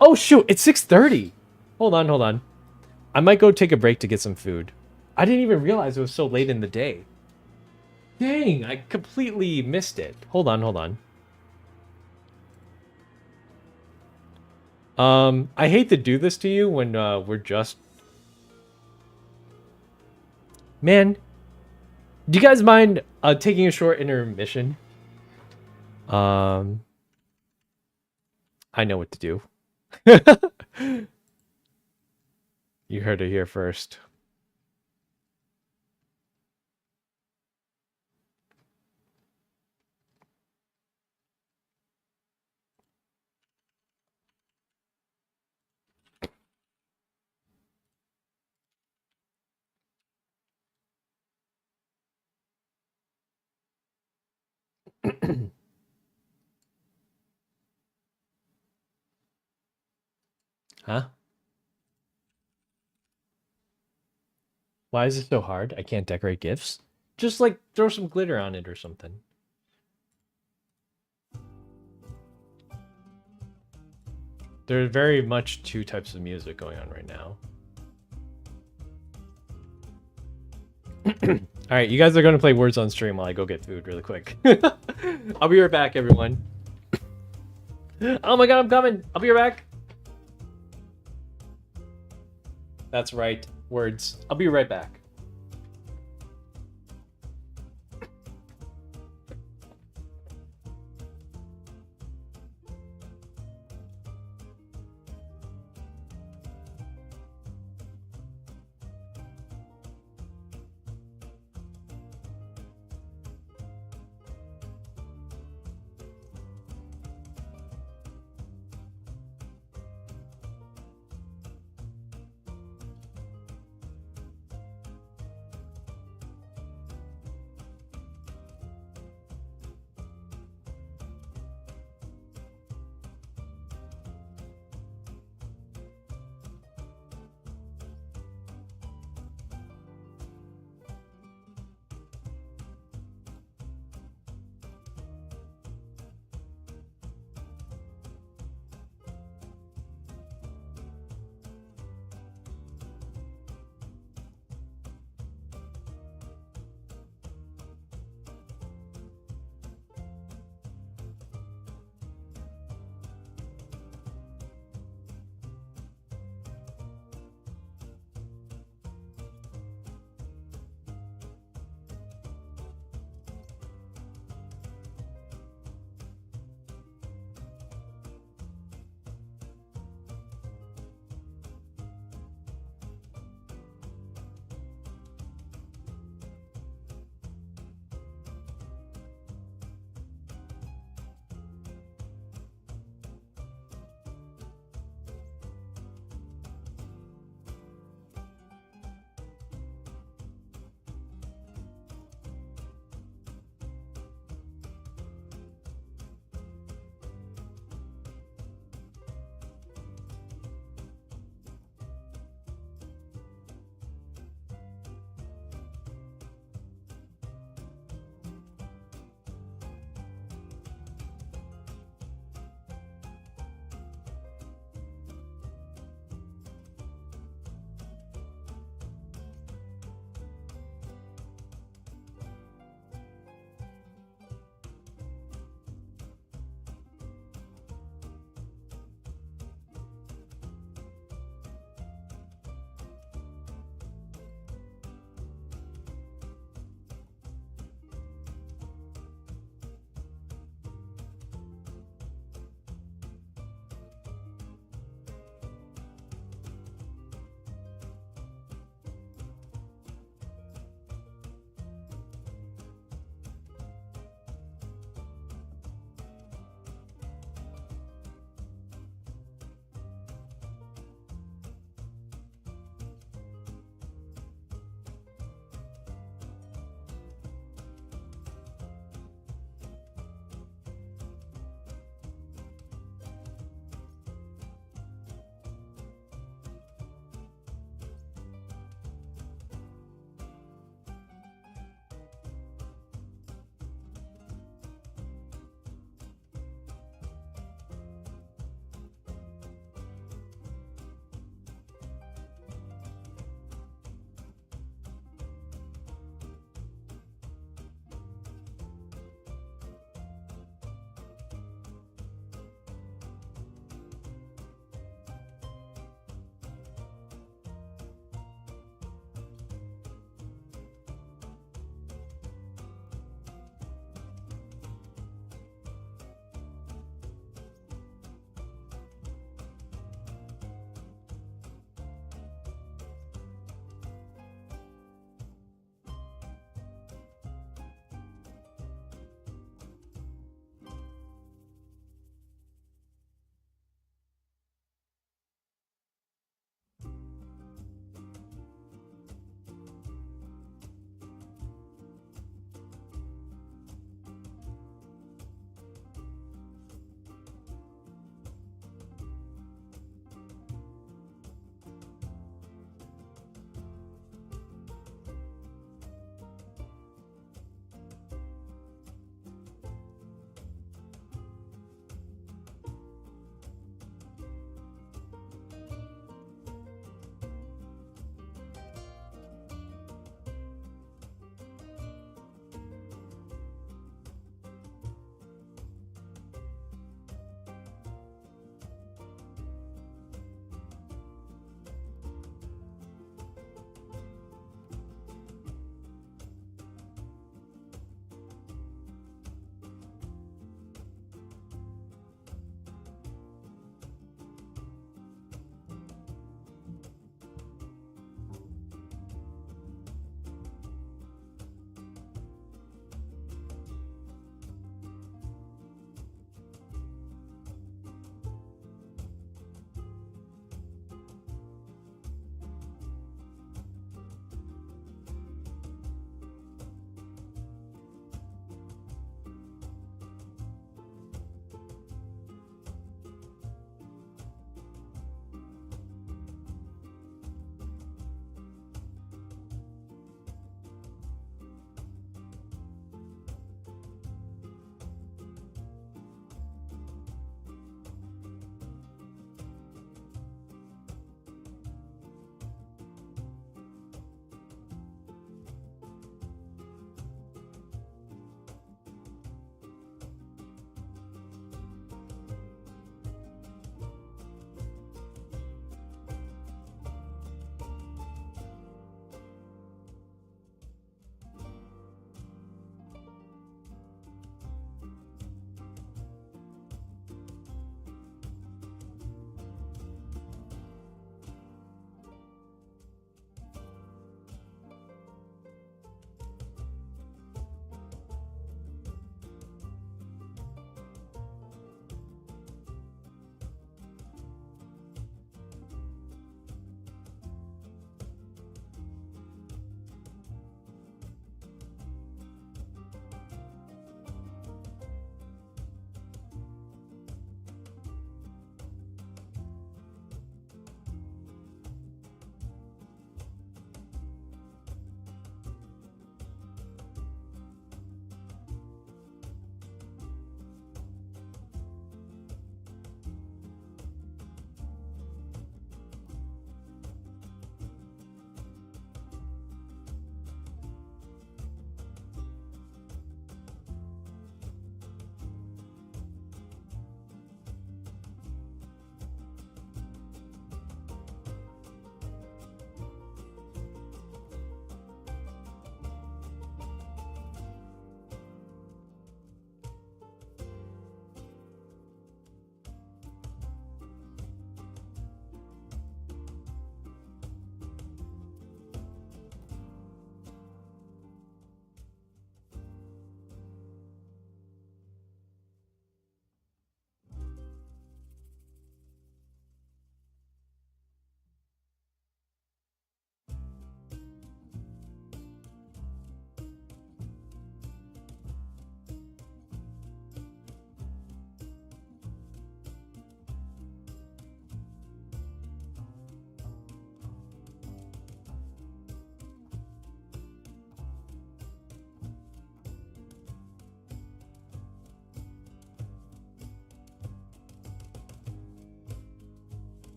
Oh shoot, it's 6:30. Hold on. I might go take a break to get some food. I didn't even realize it was so late in the day. Dang, I completely missed it. Hold on. I hate to do this to you when we're just... Man, Do you guys mind taking a short intermission? I know what to do. You heard it here first. Huh? Why is it so hard? I can't decorate gifts? Just like throw some glitter on it or something. There's very much two types of music going on right now. All right, you guys are going to play words on stream while I go get food really quick. I'll be right back, everyone. Oh my god, I'm coming. I'll be right back. That's right. Words. I'll be right back.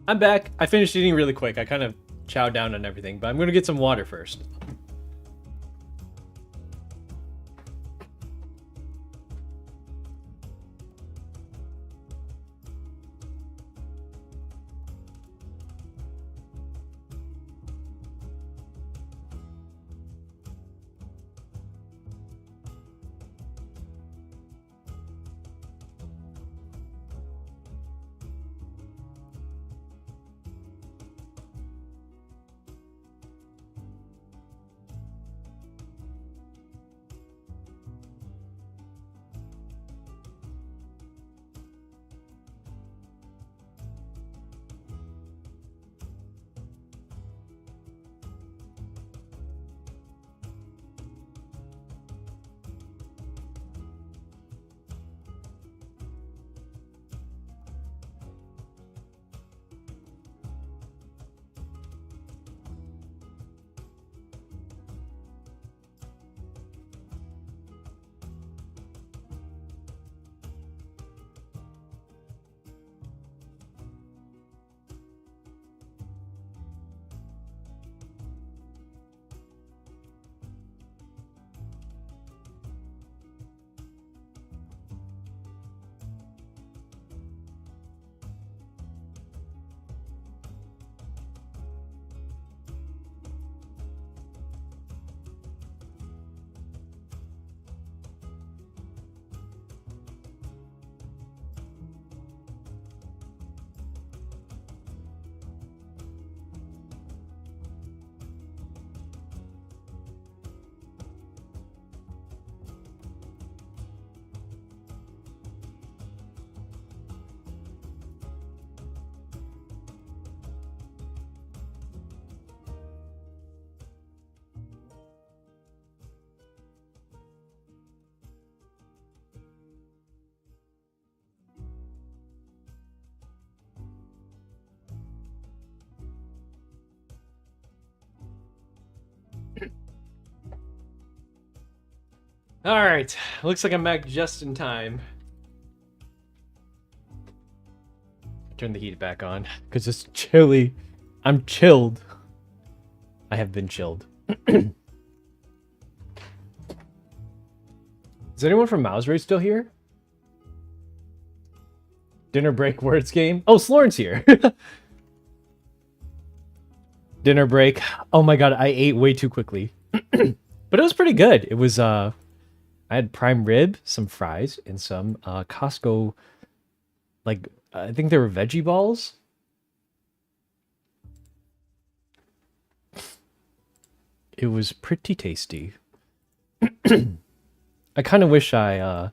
I'm back. I finished eating really quick. I kind of chowed down on everything, but I'm gonna get some water first. All right, looks like I'm back just in time. Turn the heat back on because it's chilly. I'm chilled. I have been chilled. Is anyone from Mouse Raid still here? Dinner break words game. Oh, Sloren's here. Dinner break. Oh my god, I ate way too quickly. But it was pretty good. It was I had prime rib, some fries, and some Costco, like, I think they were veggie balls. It was pretty tasty. I kind of wish I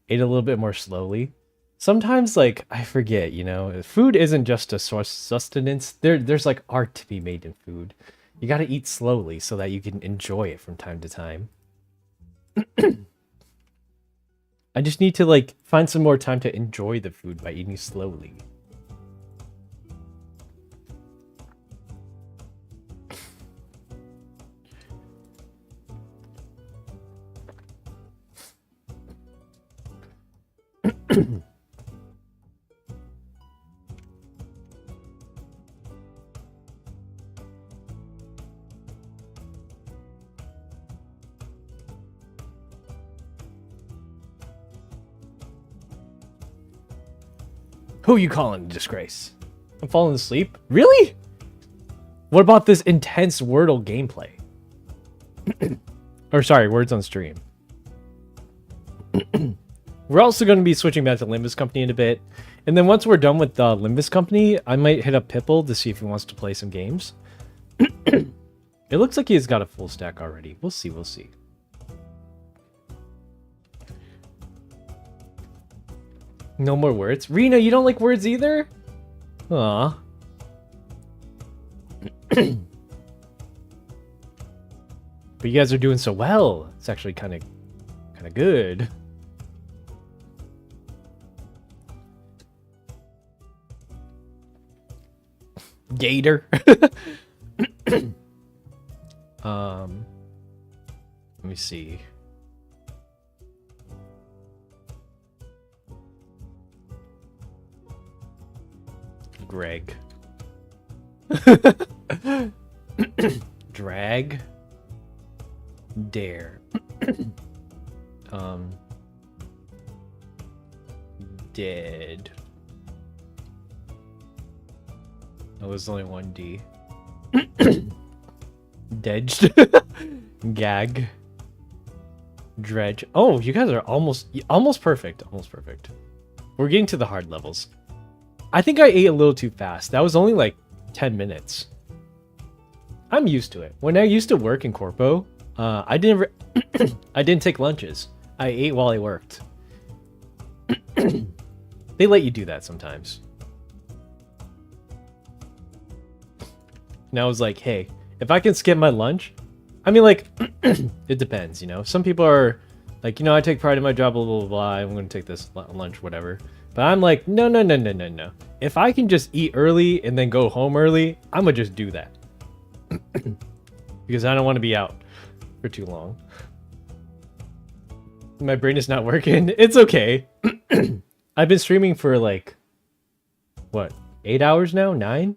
ate a little bit more slowly. Sometimes, like, I forget, you know, food isn't just a source of sustenance. There's like art to be made in food. You gotta eat slowly so that you can enjoy it from time to time. I just need to, like, find some more time to enjoy the food by eating slowly. Who you calling a disgrace? I'm falling asleep? Really? What about this intense Wordle gameplay? Or sorry, words on stream. We're also going to be switching back to Limbus Company in a bit. And then once we're done with Limbus Company, I might hit up Pipple to see if he wants to play some games. It looks like he's got a full stack already. We'll see, we'll see. No more words. Rena, you don't like words either? Aw. But you guys are doing so well. It's actually kind of good. Gator. Let me see. Greg. Drag. Dare. Dead. Oh, there's only one D. Dedged. Gag. Dredge. Oh, you guys are almost perfect. Almost perfect. We're getting to the hard levels. I think I ate a little too fast. That was only like 10 minutes. I'm used to it. When I used to work in Corpo, I didn't take lunches. I ate while I worked. They let you do that sometimes. And I was like, hey, if I can skip my lunch, I mean, like, it depends, you know? Some people are like, you know, I take pride in my job, blah, blah, blah, blah. I'm going to take this lunch, whatever. But I'm like, no. If I can just eat early and then go home early, I'm going to just do that. Because I don't want to be out for too long. My brain is not working. It's okay. I've been streaming for like, what, 8 hours now? 9?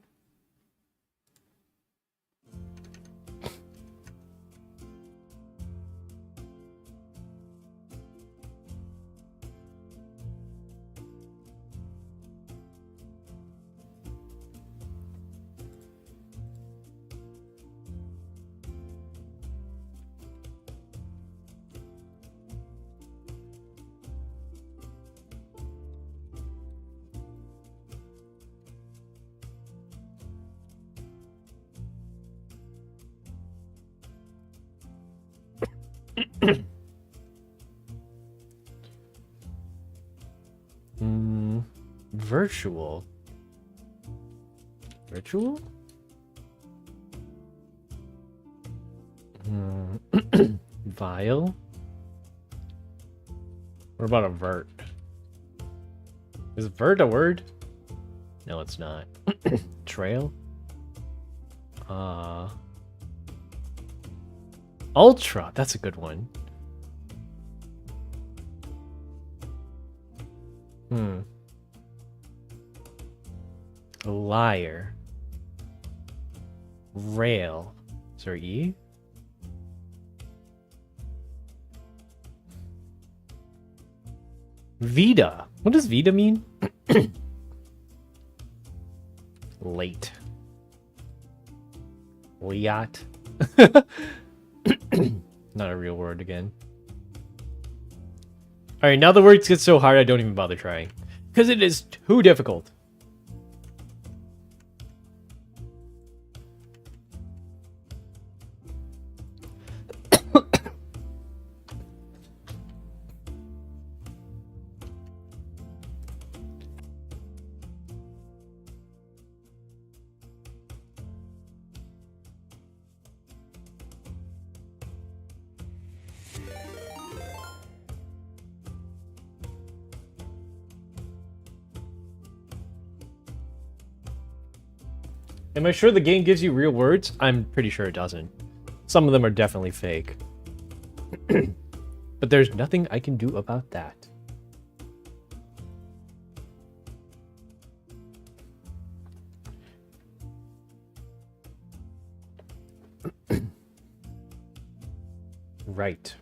Virtual. Virtual? Vile? What about a vert? Is vert a word? No, it's not. Trail? Ultra. That's a good one. Liar. Rail. Is there E? Vita. What does Vita mean? Late. Liat. Not a real word again. Alright, now the words get so hard I don't even bother trying. Because it is too difficult. Am I sure the game gives you real words? I'm pretty sure it doesn't. Some of them are definitely fake. But there's nothing I can do about that. Right.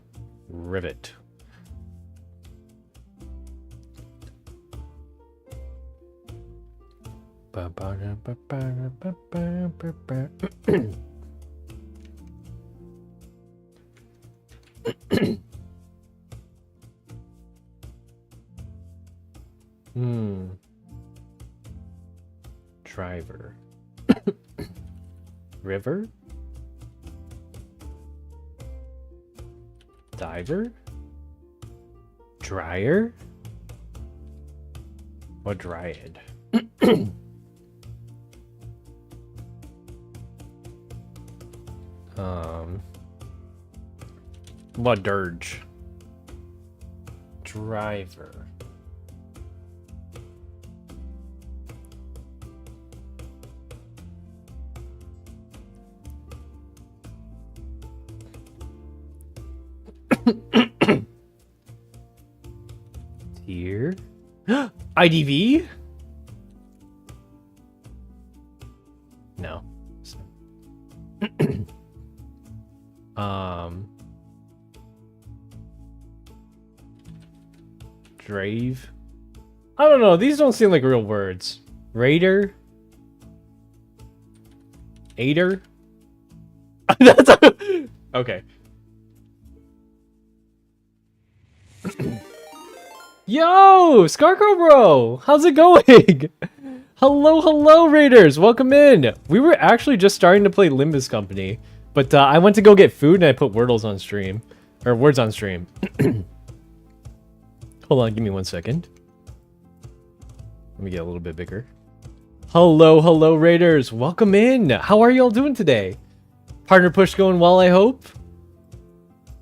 Rivet. Driver. River? Diver? Dryer? Or dryad? What dirge? Driver. Here. IDV? No. Drave. I don't know. These don't seem like real words. Raider. Aider. That's okay. Yo, Scarco bro, how's it going? Hello, Raiders. Welcome in. We were actually just starting to play Limbus Company, but I went to go get food and I put Wordles on stream, or words on stream. Hold on, give me 1 second. Let me get a little bit bigger. Hello, Raiders. Welcome in. How are y'all doing today? Partner push going well, I hope.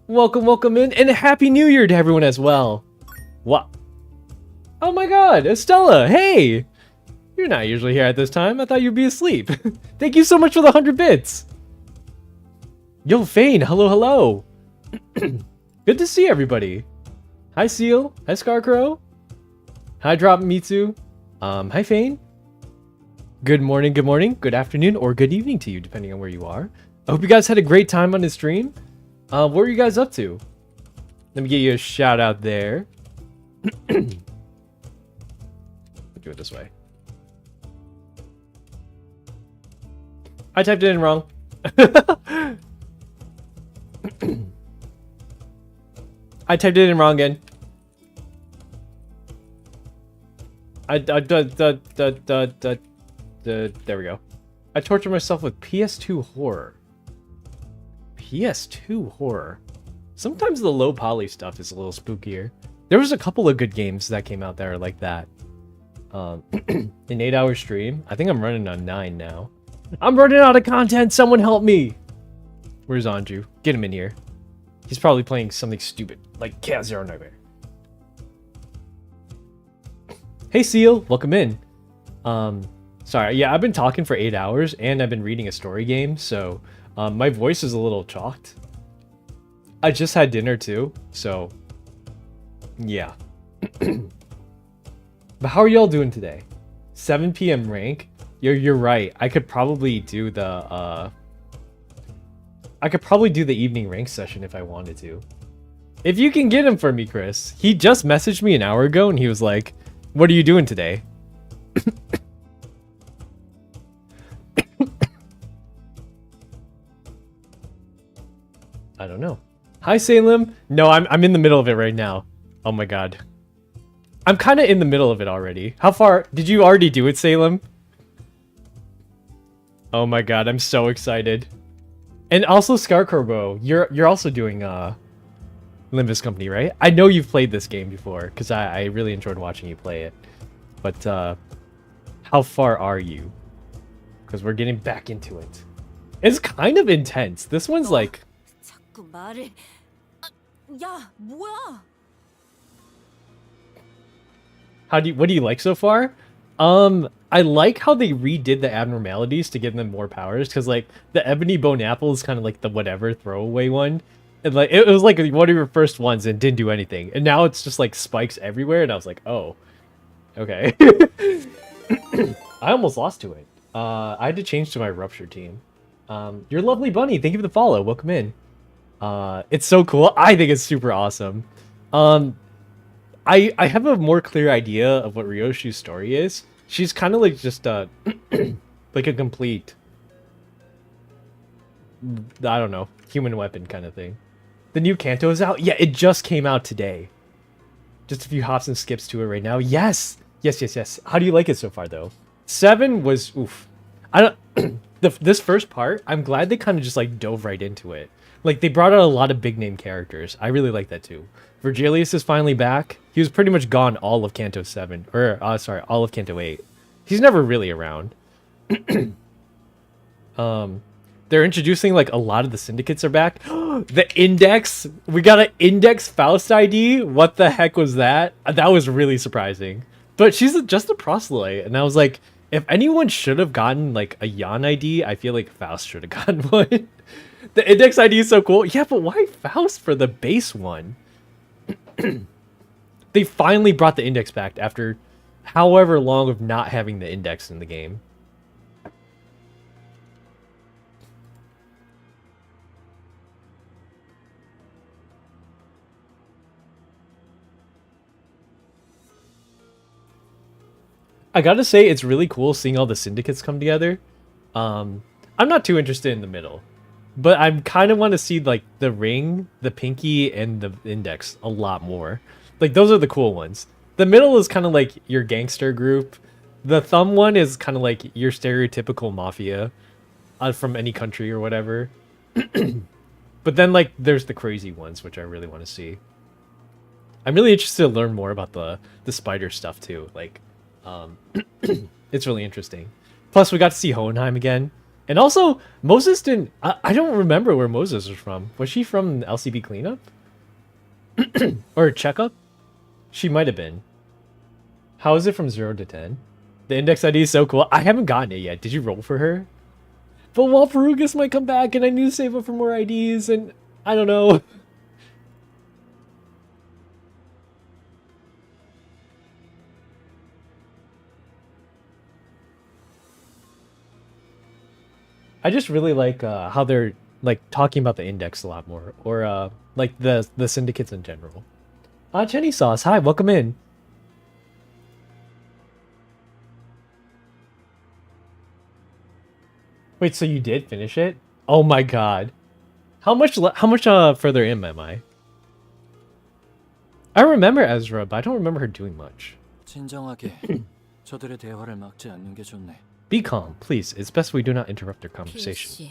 Welcome in, and a happy New Year to everyone as well. What? Oh my God, Estella. Hey. You're not usually here at this time. I thought you'd be asleep. Thank you so much for the 100 bits. Yo, Fane. Hello. Good to see everybody. Hi, Seal. Hi, Scarcrow. Hi, Drop Mitsu. Hi, Fane. Good morning, good afternoon, or good evening to you, depending on where you are. I hope you guys had a great time on the stream. What were you guys up to? Let me get you a shout out there. Do it this way. I typed it in wrong. I typed it in wrong again. There we go. I tortured myself with PS2 horror. PS2 horror. Sometimes the low poly stuff is a little spookier. There was a couple of good games that came out that are like that. An 8-hour stream. I think I'm running on 9 now. I'm running out of content. Someone help me. Where's Anju? Get him in here. He's probably playing something stupid like Chaos Zero Nightmare. Hey Seal, welcome in. Sorry, yeah, I've been talking for 8 hours and I've been reading a story game, so my voice is a little chalked. I just had dinner too, so yeah. But how are y'all doing today? 7 p.m. rank? You're right. I could probably do the evening rank session if I wanted to. If you can get him for me, Chris. He just messaged me an hour ago and he was like, "What are you doing today?" I don't know. Hi, Salem. No, I'm in the middle of it right now. Oh my god. I'm kind of in the middle of it already. How far? Did you already do it, Salem? Oh my god, I'm so excited. And also Scarcorbo, you're also doing Limbus Company, right? I know you've played this game before, because I really enjoyed watching you play it. But how far are you? Because we're getting back into it. It's kind of intense. This one's like... 자꾸 말을... 야, 뭐야? What do you like so far? I like how they redid the abnormalities to give them more powers, because like the ebony bone apple is kind of like the whatever throwaway one, and like it was like one of your first ones and didn't do anything, and now it's just like spikes everywhere, and I was like, oh, okay. I almost lost to it. I had to change to my rupture team. Your lovely bunny, thank you for the follow. Welcome in. It's so cool. I think it's super awesome. I have a more clear idea of what Ryoshu's story is. She's kind of like just like a complete, I don't know, human weapon kind of thing. The new Canto is out. Yeah, it just came out today. Just a few hops and skips to it right now. Yes. How do you like it so far though? 7 was oof. I don't. This first part, I'm glad they kind of just like dove right into it. Like they brought out a lot of big name characters. I really like that too. Virgilius is finally back. He was pretty much gone all of Canto 7. Or, sorry, all of Canto 8. He's never really around. They're introducing, like, a lot of the syndicates are back. The Index! We got an Index Faust ID? What the heck was that? That was really surprising. But she's just a proselyte. And I was like, if anyone should have gotten, like, a Yan ID, I feel like Faust should have gotten one. The Index ID is so cool. Yeah, but why Faust for the base one? They finally brought the index back after however long of not having the index in the game. I gotta say, it's really cool seeing all the syndicates come together. I'm not too interested in the middle, but I kind of want to see like the ring, the pinky, and the index a lot more. Like those are the cool ones. The middle is kind of like your gangster group. The thumb one is kind of like your stereotypical mafia from any country or whatever. But then like there's the crazy ones, which I really want to see. I'm really interested to learn more about the spider stuff too. Like, it's really interesting. Plus, we got to see Hohenheim again, and also Moses didn't. I don't remember where Moses was from. Was she from LCB cleanup or a checkup? She might have been. How is it from 0 to 10? The index ID is so cool. I haven't gotten it yet. Did you roll for her? But Walpurgis might come back, and I need to save up for more IDs, and I don't know. I just really like how they're like talking about the index a lot more, or like the syndicates in general. Chenny Sauce, hi, welcome in. Wait, so you did finish it? Oh my god. How much further in am I? I remember Ezra, but I don't remember her doing much. 진정하게 저들의 대화를 막지 않는 게 좋네. Be calm, please. It's best we do not interrupt their conversation.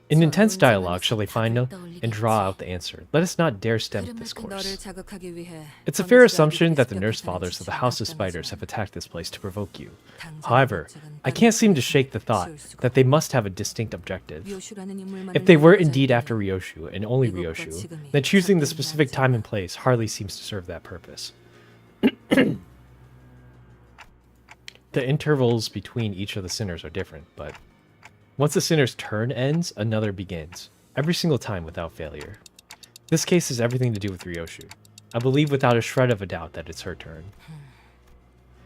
In intense dialogue shall they find and draw out the answer. Let us not dare stem discourse. It's a fair assumption that the nurse fathers of the House of Spiders have attacked this place to provoke you. However, I can't seem to shake the thought that they must have a distinct objective. If they were indeed after Ryoshu, and only Ryoshu, then choosing the specific time and place hardly seems to serve that purpose. The intervals between each of the sinners are different, but once the sinner's turn ends, another begins, every single time without failure. This case has everything to do with Ryoshu. I believe without a shred of a doubt that it's her turn.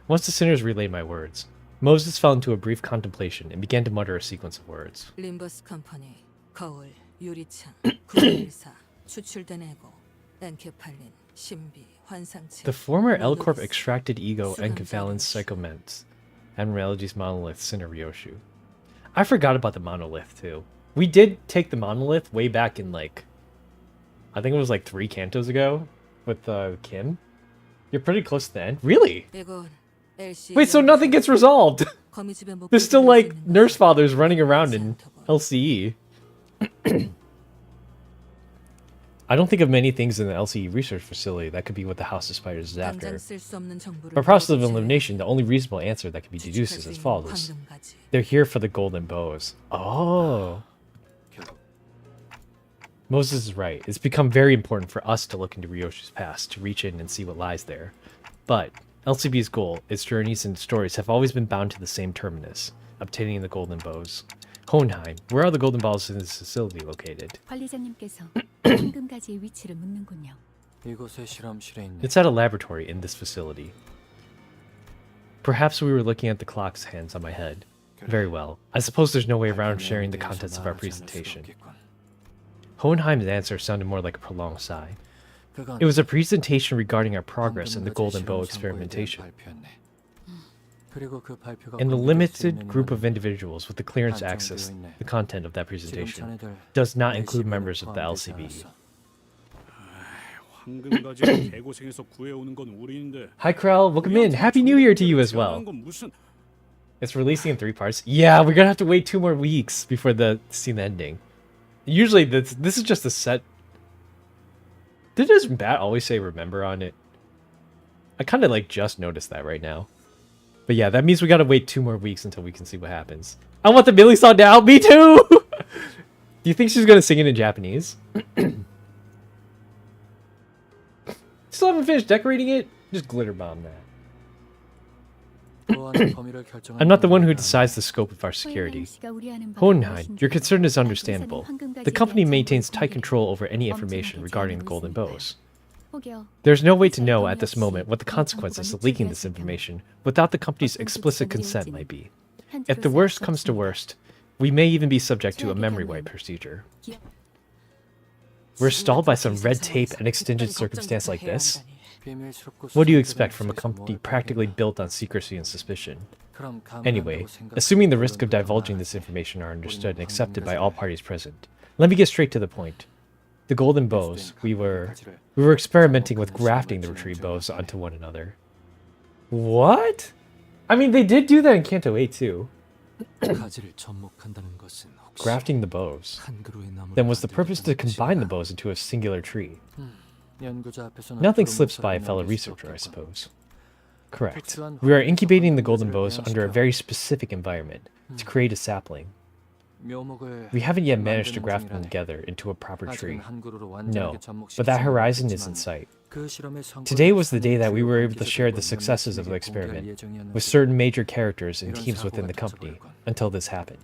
Once the sinners relayed my words, Moses fell into a brief contemplation and began to mutter a sequence of words. Limbus Company, 거울, 유리창, 914, 추출된 에고, 엔케팔린, 신비, 환상체. The former L-Corp extracted ego Encephalin's psychoments, Admirality's monolith, Sinner Ryoshu. I forgot about the monolith too. We did take the monolith way back in like, I think it was like 3 cantos ago with Kim. You're pretty close to the end. Really? Wait, so nothing gets resolved. There's still like nurse fathers running around in LCE. I don't think of many things in the LCE research facility that could be what the House of Spiders is after. For process of elimination, the only reasonable answer that can be deduced is as follows. They're here for the golden bows. Oh. Moses is right. It's become very important for us to look into Ryoshu's past, to reach in and see what lies there. But LCB's goal, its journeys and stories have always been bound to the same terminus, obtaining the golden bows. Hohenheim, where are the golden balls in this facility located? 관리자님께서 황금가지의 위치를 묻는군요. 이곳의 실험실에 있는. It's at a laboratory in this facility. Perhaps we were looking at the clock's hands on my head. Very well. I suppose there's no way around sharing the contents of our presentation. Hohenheim's answer sounded more like a prolonged sigh. It was a presentation regarding our progress in the golden bow experimentation. And the limited group of individuals with the clearance to access the content of that presentation does not include members of the LCB. Hi Krell, welcome in. Happy New Year to you as well. It's releasing in 3 parts. Yeah, we're gonna have to wait 2 more weeks before the scene ending. Usually this is just a set. Did this bat always say remember on it? I kind of like just noticed that right now. But yeah, that means we gotta wait 2 more weeks until we can see what happens. I want the Millie song now! Me too! Do you think she's gonna sing it in Japanese? Still haven't finished decorating it? Just glitter bomb that. I'm not the one who decides the scope of our security. Hohenheim, your concern is understandable. The company maintains tight control over any information regarding the golden bows. There's no way to know at this moment what the consequences of leaking this information without the company's explicit consent might be. If the worst comes to worst, we may even be subject to a memory wipe procedure. We're stalled by some red tape and extingent circumstance like this? What do you expect from a company practically built on secrecy and suspicion? Anyway, assuming the risk of divulging this information are understood and accepted by all parties present, let me get straight to the point. The golden bows, we were experimenting with grafting the retrieved bows onto one another. What? I mean, they did do that in Canto 8 too. Grafting the bows. Then was the purpose to combine the bows into a singular tree? Nothing slips by a fellow researcher, I suppose. Correct. We are incubating the golden bows under a very specific environment, to create a sapling. We haven't yet managed to graft them together into a proper tree. No, but that horizon is in sight. Today was the day that we were able to share the successes of the experiment with certain major characters and teams within the company, until this happened.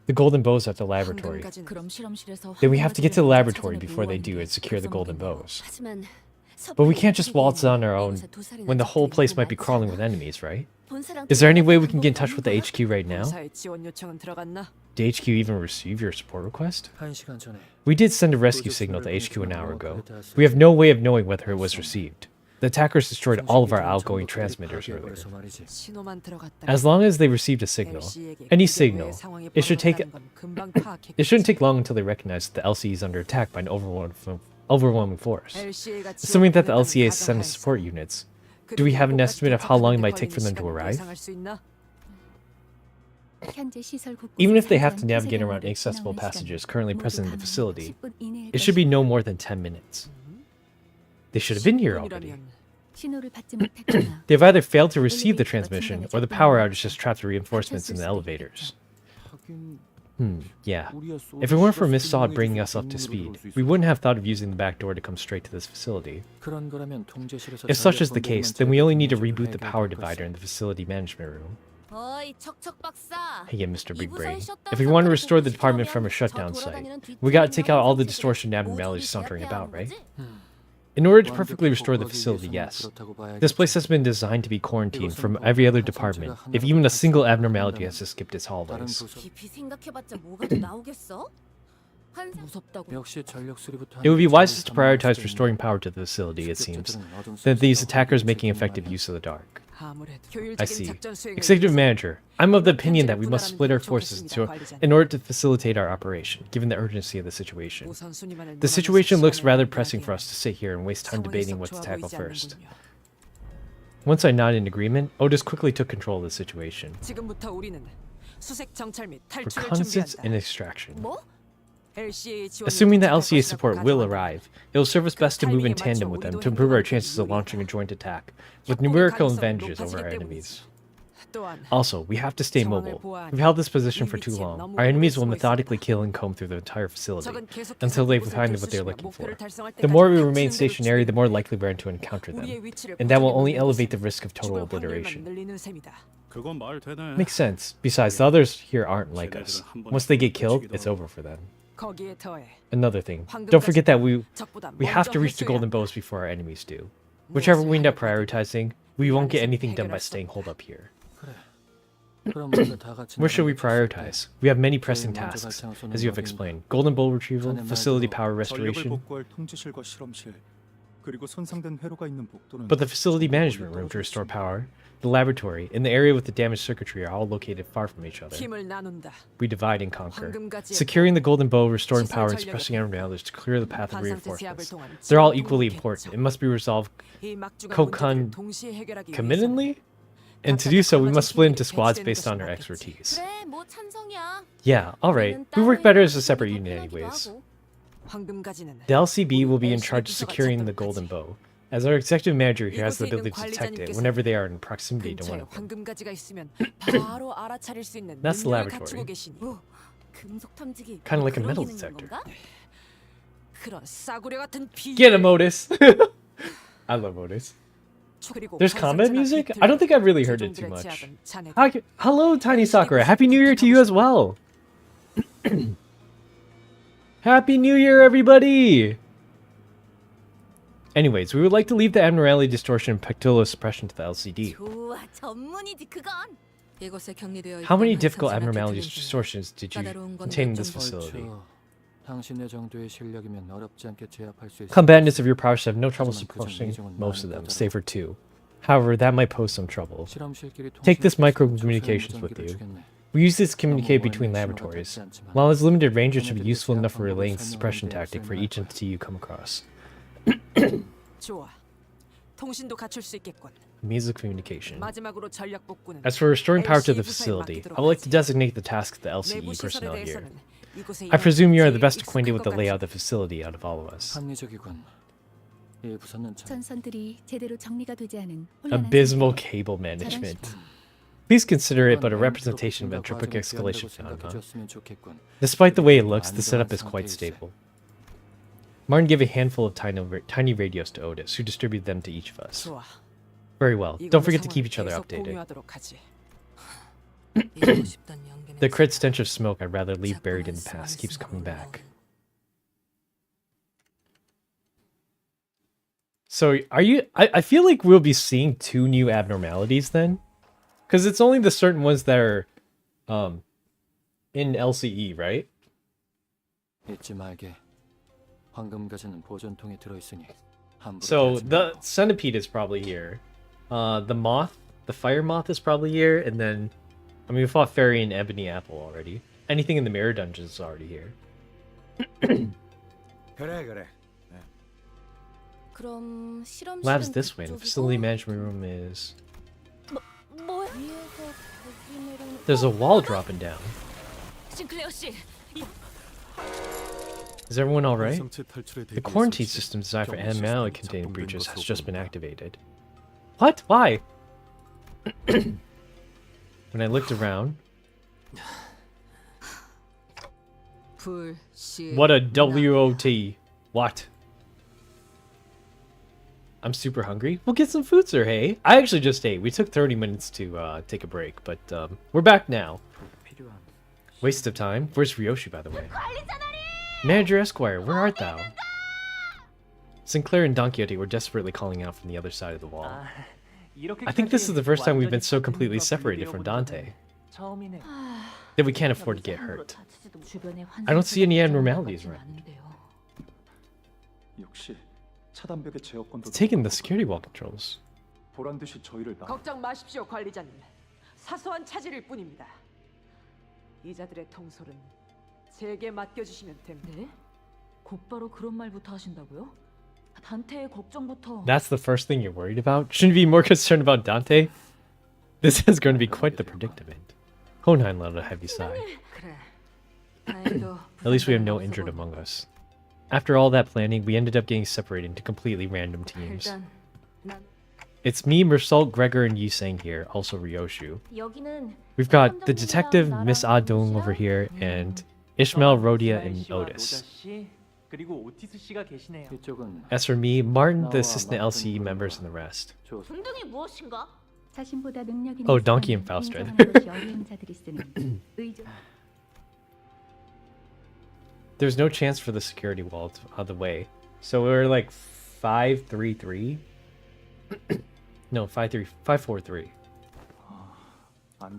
The golden bows at the laboratory. Then we have to get to the laboratory before they do and secure the golden bows. But we can't just waltz on our own when the whole place might be crawling with enemies, right? Is there any way we can get in touch with the HQ right now? Did HQ even receive your support request? We did send a rescue signal to HQ an hour ago. We have no way of knowing whether it was received. The attackers destroyed all of our outgoing transmitters earlier. As long as they received a signal, any signal, it shouldn't take long until they recognize that the LCE is under attack by an overwhelming force. Assuming that the LCA sends support units, do we have an estimate of how long it might take for them to arrive? Even if they have to navigate around inaccessible passages currently present in the facility, it should be no more than 10 minutes. They should have been here already. They've either failed to receive the transmission, or the power outage has trapped the reinforcements in the elevators. Yeah. If it weren't for Miss Sod bringing us up to speed, we wouldn't have thought of using the back door to come straight to this facility. If such is the case, then we only need to reboot the power divider in the facility management room. Hey, Mr. Big Brain. If we want to restore the department from a shutdown site, we gotta take out all the distortion and abnormalities sauntering about, right? In order to perfectly restore the facility, yes. This place has been designed to be quarantined from every other department, if even a single abnormality has escaped its hallways. It would be wisest to prioritize restoring power to the facility, it seems, than these attackers making effective use of the dark. I see. Executive Manager, I'm of the opinion that we must split our forces in order to facilitate our operation, given the urgency of the situation. The situation looks rather pressing for us to sit here and waste time debating what to tackle first. Once I nodded in agreement, Otis quickly took control of the situation. Reconnaissance and extraction. Assuming that LCA support will arrive, it will serve us best to move in tandem with them to improve our chances of launching a joint attack, with numerical advantages over our enemies. Also, we have to stay mobile. We've held this position for too long. Our enemies will methodically kill and comb through the entire facility, until they've found what they're looking for. The more we remain stationary, the more likely we are to encounter them, and that will only elevate the risk of total obliteration. Makes sense. Besides, the others here aren't like us. Once they get killed, it's over for them. Another thing, don't forget that we have to reach the golden bows before our enemies do. Whichever we end up prioritizing, we won't get anything done by staying holed up here. Where should we prioritize? We have many pressing tasks, as you have explained. Golden bowl retrieval, facility power restoration. But the facility management room to restore power, the laboratory, and the area with the damaged circuitry are all located far from each other. We divide and conquer. Securing the golden bow, restoring power, and suppressing abnormalities to clear the path of reinforcements. They're all equally important. It must be resolved concomitantly? And to do so, we must split into squads based on our expertise. Yeah, alright. We work better as a separate unit anyways. The LCB will be in charge of securing the golden bow, as our executive manager here has the ability to detect it whenever they are in proximity to one of them. That's the laboratory. Kind of like a metal detector. Get him, Otis! I love Otis. There's combat music? I don't think I've really heard it too much. Hello, Tiny Sakura. Happy New Year to you as well. Happy New Year, everybody! Anyways, we would like to leave the abnormality distortion and pectoral suppression to the LCD. How many difficult abnormalities distortions did you contain in this facility? 당신의 정도의 실력이면 어렵지 않게 제압할 수 있을 Combatants of your power should have no trouble 하지만 그중 suppressing 이중은 most of 많이 them, 까다로워. save for 2. However, that might pose some trouble. 실험실끼리 Take this 통신을 micro 조사하는 communications with 무전기를 you. 주겠네. We use this to communicate 너무 between 멀면 신호가 laboratories. 닿지 않지만 While its limited range, it should be 걔네들이 useful enough for 제압 relaying 방법을 suppression 설명하는 데 tactic for 쓸만할 each 거야. entity you come across. 좋아. 통신도 갖출 수 있겠군. Means of communication. 마지막으로 전략 복구는 As for restoring power to the LCE 부서에 facility, 맡기도록 I would like to 하지. designate the task to the LCE 내부 시설에 personnel here. 대해서는 이곳에 I presume you are the 제일 best acquainted with the 익숙할 것 layout 같지. of the facility out of all of us. 합리적이군. 이 부서는 참 전선들이 제대로 정리가 되지 않은 혼란한 Abysmal 상태. cable management. Please consider it but a representation of entropic escalation phenomena. Despite the way it looks, the setup is quite stable. Martin gave a handful of tiny radios to Otis, who distributed them to each of us. 좋아. Very well. Don't forget to keep each other 계속 updated. 공유하도록 하지. The crit stench of smoke I'd rather leave buried in the past keeps coming back. So are you... I feel like we'll be seeing 2 new abnormalities then? Because it's only the certain ones that are in LCE, right? 잊지 말게. 황금 가지는 보존통에 들어 있으니 함부로 So 들지 the centipede is probably here. The moth, the fire moth is probably here, and then I mean we fought fairy and ebony apple already. Anything in the mirror dungeon is already here. 그래. 그럼 실험실은 Lab's this way. And the 그쪽이고? facility management room is. 뭐야? There's a wall dropping down. 싱클레어 씨, Is everyone all right? 활성체 탈출에 The 대비해서 quarantine system designed for 경고 animality 시스템이 containing 작동된 breaches has 것으로 just been 보인다. activated. What? Why? When I looked around, what a WOT. What? I'm super hungry. We'll get some food, sir, hey? I actually just ate. We took 30 minutes to take a break, but we're back now. Waste of time. Where's Ryoshi, by the way? Manager Esquire, where art thou? Sinclair and Don Quixote were desperately calling out from the other side of the wall. I think this is the first time we've been so completely separated from Dante. That we can't afford to get hurt. I don't see any abnormalities around. 역시 차단벽의 제어권도 It's taking the security wall controls. 보란 듯이 저희를 걱정 마십시오, 관리자님. 사소한 차질일 뿐입니다. 이자들의 통솔은 제게 맡겨주시면 됩니다. 네? 곧바로 그런 말부터 하신다고요? 단테의 걱정부터. That's the first thing you're worried about? Shouldn't you be more concerned about Dante? This is going to be quite the predicament. Honheim let out a heavy sigh. 그래. 다행히도 At least we have no injured among us. After all that planning, we ended up getting separated into completely random teams. 일단 난 It's me, Mersault, Gregor, and Yusang here, also Ryoshu. 여기는 We've got the detective, Miss Ah-dung over here, and Ishmael, Rhodia, and Otis. 그리고 오티스 씨가 계시네요. 이쪽은 As for me, Martin, the assistant LCE members, and the rest. 운동이 무엇인가? 자신보다 능력 있는 Oh, Donkey and 사람은 Faustra. 인정하는 것이 어려운 자들이 쓰는 의존. There's no chance for the security wall out of the way. So we're like 5-3-3? No, 5-4-3.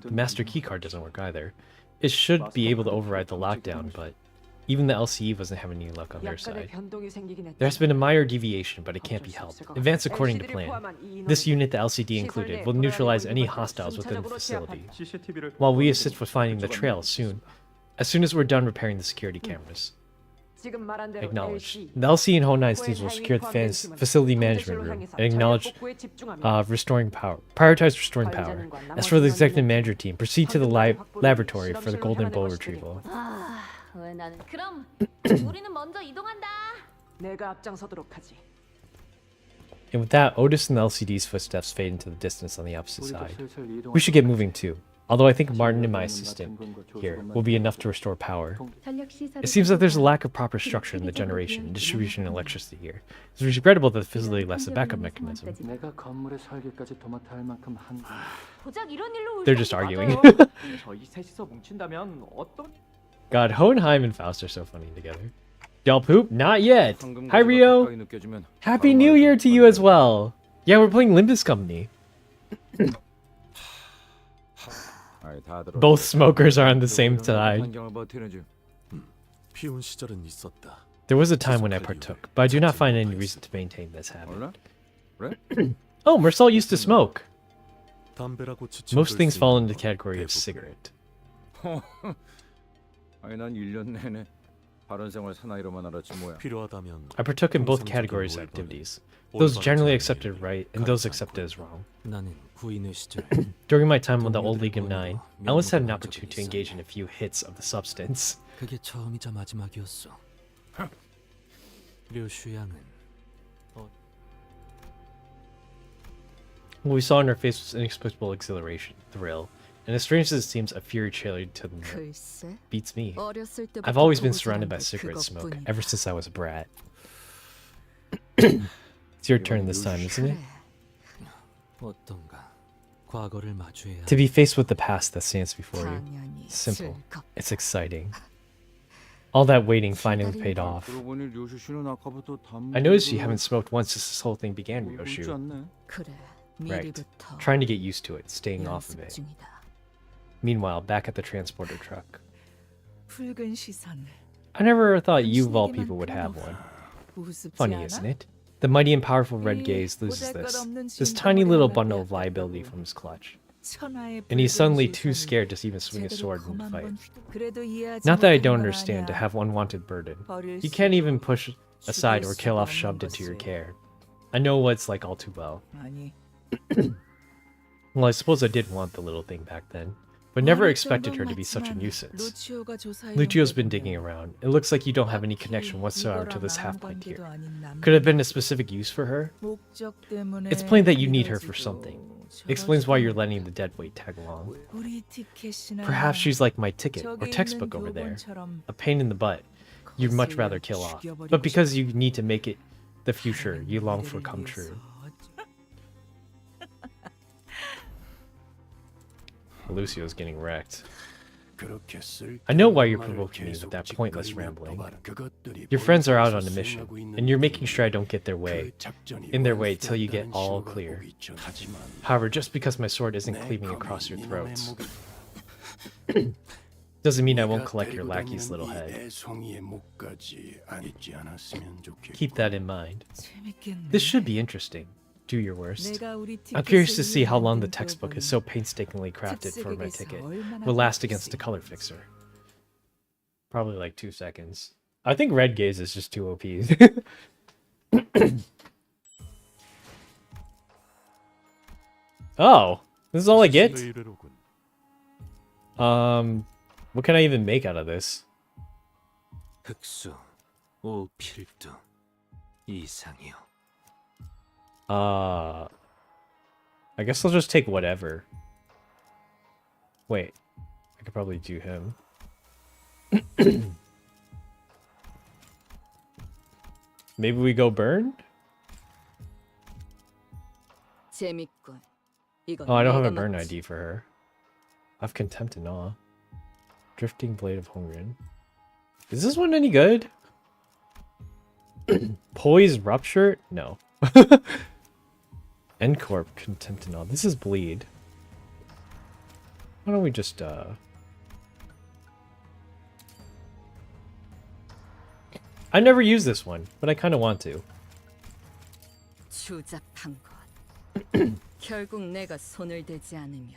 The master keycard doesn't work either. It should be able to override the lockdown, but even the LCE wasn't having any luck on their 약간의 side. 변동이 생기긴 했다. There's been a minor deviation, but it can't be helped. Advance according to plan. This unit, the LCD included, will neutralize any hostiles within the facility, while we assist with finding the trail soon. As soon as we're done repairing the security cameras. 지금 말한 대로 Acknowledged. LC The LCE and Honai's teams will secure the facility management room and acknowledge restoring power. Prioritize restoring power. As for the executive manager team, proceed to the laboratory for the golden bowl retrieval. 아, 왜 나는? 그럼 우리는 먼저 이동한다. 내가 앞장서도록 하지. And with that, Otis and the LCD's footsteps fade into the distance on the opposite side. We should get moving too. Although I think Martin and my assistant here will be enough to restore power. It seems that there's a lack of proper structure in the generation and distribution of electricity here. It's regrettable that the facility lacks a backup mechanism. 내가 건물의 설계까지 도맡아 할 만큼 한 고작 이런 일로 올 They're 수 just arguing. 저희 셋이서 뭉친다면 어떤? God, Hohenheim and Faust are so funny together. Y'all poop? Not yet. Hi Rio. Happy New Year to you as well. Yeah, we're playing Limbus Company. Both smokers are on the same side. 피운 시절은 있었다. There was a time when I partook, but I do not find any reason to maintain this habit. 그래? Oh, Mersal used to smoke. 담배라고 Most things 수 fall 있는 into the 건 category of 대부분. cigarette. 아니 난 1년 내내 바른 생활 사나이로만 알았지 뭐야. 필요하다면 I partook in both 정상적인 categories of 올바른- activities. Those 올바른 generally 자유를 accepted right and those accepted as wrong. 나는 구인의 시절 During my time on the old League of Nine, I once had an opportunity to engage in a few hits of the substance. 그게 처음이자 마지막이었어. 류슈양은 What we saw in her face was inexplicable exhilaration, thrill, and as strange as it seems, a fury chilled to the 글쎄, beats me. 어렸을 때부터 I've always been 보고자 surrounded by 한 게 cigarette smoke 그것뿐이다. ever since I was a brat. It's your turn this time, isn't it? 어떤가? 과거를 마주해야 To be faced with the past that stands before you. 당연히 Simple. 즐겁. It's exciting. All that waiting finally paid off. 그러고 보니 류슈 씨는 아까부터 I noticed you haven't smoked once since this whole thing began, Ryoshu. 그래, Right. 미리부터 Trying to get used to it, staying off of 연습 it. 중이다. Meanwhile, back at the transporter truck. 붉은 시선. I never thought you of all people would have one. 우습지 Funny, 않아? isn't it? The mighty and powerful red gaze loses this tiny little bundle of liability from his clutch. 천하의 And he's 붉은 suddenly too 시선을 scared to even swing a 제대로 sword in the 검 fight. 한번 그래도 이해하지 Not that I 못하는 don't 건 understand to 아니야. have unwanted burden. 버릴 You can't even 수도 push aside or 죽일 kill 수도 off 없는 shoved into your 것을. care. I know what it's like all too well. 아니, Well, I suppose I did want the little thing back then, but never 어릴 expected her 정도는 to be such a 맞지만 nuisance. 루치오가 조사해 Luccio's 본 been 게 digging around. It looks like you don't have any connection whatsoever to 이거랑 this 아무 half-pint 관계도 here. 아닌 남- Could have been a specific use for her? 목적 때문에 It's plain that you need her for 이래지도 something. Explains why you're letting the deadweight tag along. 우리 티켓이나 Perhaps she's like my ticket or 저기 textbook 있는 over there. 교본처럼 A pain in the butt. You'd much rather kill off. But because you need to make it the future you long for come true. Lucio's getting wrecked. I know why you're provoking me with that pointless rambling. Your friends are out on a mission, and you're making sure I don't get in their way till you get all clear. However, just because my sword isn't cleaving across your throats, doesn't mean I won't collect your lackey's little head. Keep that in mind. This should be interesting. Do your worst. I'm curious to see how long the textbook is so painstakingly crafted for my ticket will last against a color fixer. Probably like 2 seconds. I think red gaze is just too OP. Oh, this is all I get? What can I even make out of this? 흑수, 오필두, 이상이요. I guess I'll just take whatever. Wait, I could probably do him. Maybe we go burn? 재밌군. 이건 Oh, I don't have a 내가 burn 맞지. ID for her. I have Contempt and Awe. Drifting Blade of Hongren. Is this one any good? Poise Rupture? No. Endcorp, Contempt and Awe. This is Bleed. Why don't we just, I never use this one, but I kind of want to. 추잡한 것. 결국 내가 손을 대지 않으면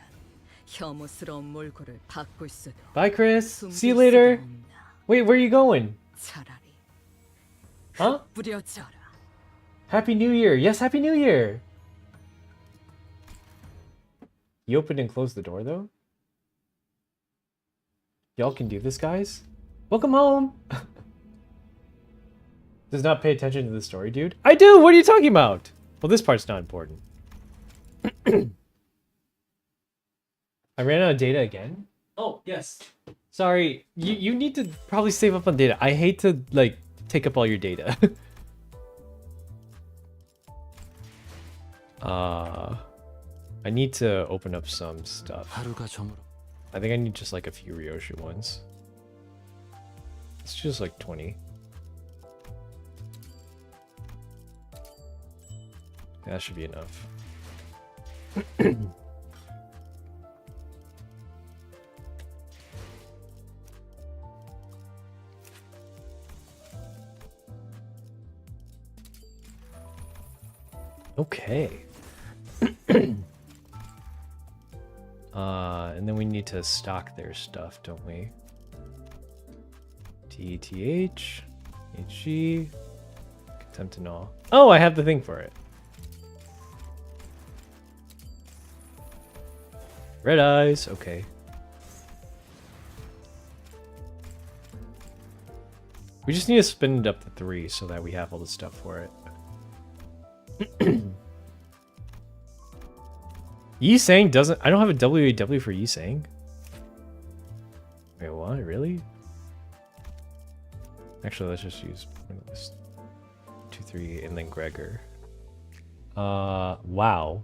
혐오스러운 몰골을 바꿀 수도. Bye, Chris. 숨길 See you later. 수도 없나. Wait, where are you going? 차라리 Huh? 뿌려져라. Happy New Year. Yes, Happy New Year. You opened and closed the door, though? Y'all can do this, guys. Welcome home. Does not pay attention to the story, dude. I do. What are you talking about? Well, this part's not important. I ran out of data again. Oh, yes. Sorry. You need to probably save up on data. I hate to, like, take up all your data. I need to open up some stuff. I think I need just like a few Ryoshu ones. It's just like 20. That should be enough. Okay. And then we need to stock their stuff, don't we? TETH, HG, Contempt and all. Oh, I have the thing for it. Red eyes, okay. We just need to spin it up to 3 so that we have all the stuff for it. Yi Sang doesn't. I don't have a WAW for Yi Sang. Wait, what? Really? Actually, let's just use this 2, 3, and then Gregor. Wow.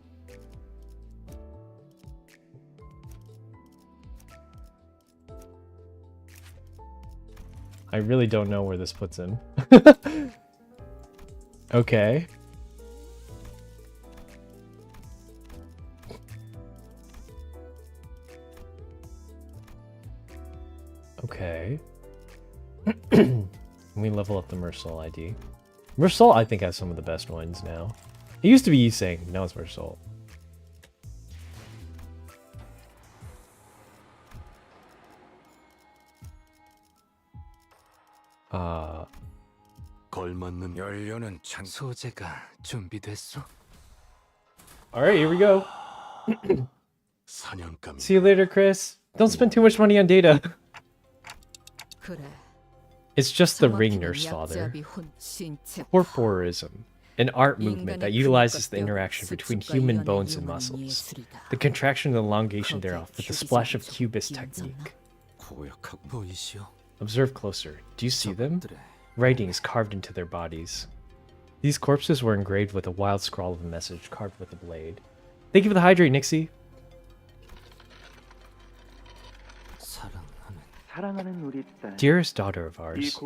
I really don't know where this puts him. Okay. Okay. We level up the Mersal ID. Mersal, I think, has some of the best ones now. It used to be Yisang, now it's Mersal. 걸맞는 연료는 소재가 준비됐어? Alright, here we go. 사냥감. See you later, Chris. Don't spend too much money on data. It's just the ring, Nurse Father. Corporism, an art movement that utilizes the interaction between human bones and muscles, the contraction and elongation thereof with a splash of cubist technique. Observe closer. Do you see them? Writings carved into their bodies. These corpses were engraved with a wild scrawl of a message carved with a blade. Thank you for the hydrate, Nixie. Dearest daughter of ours,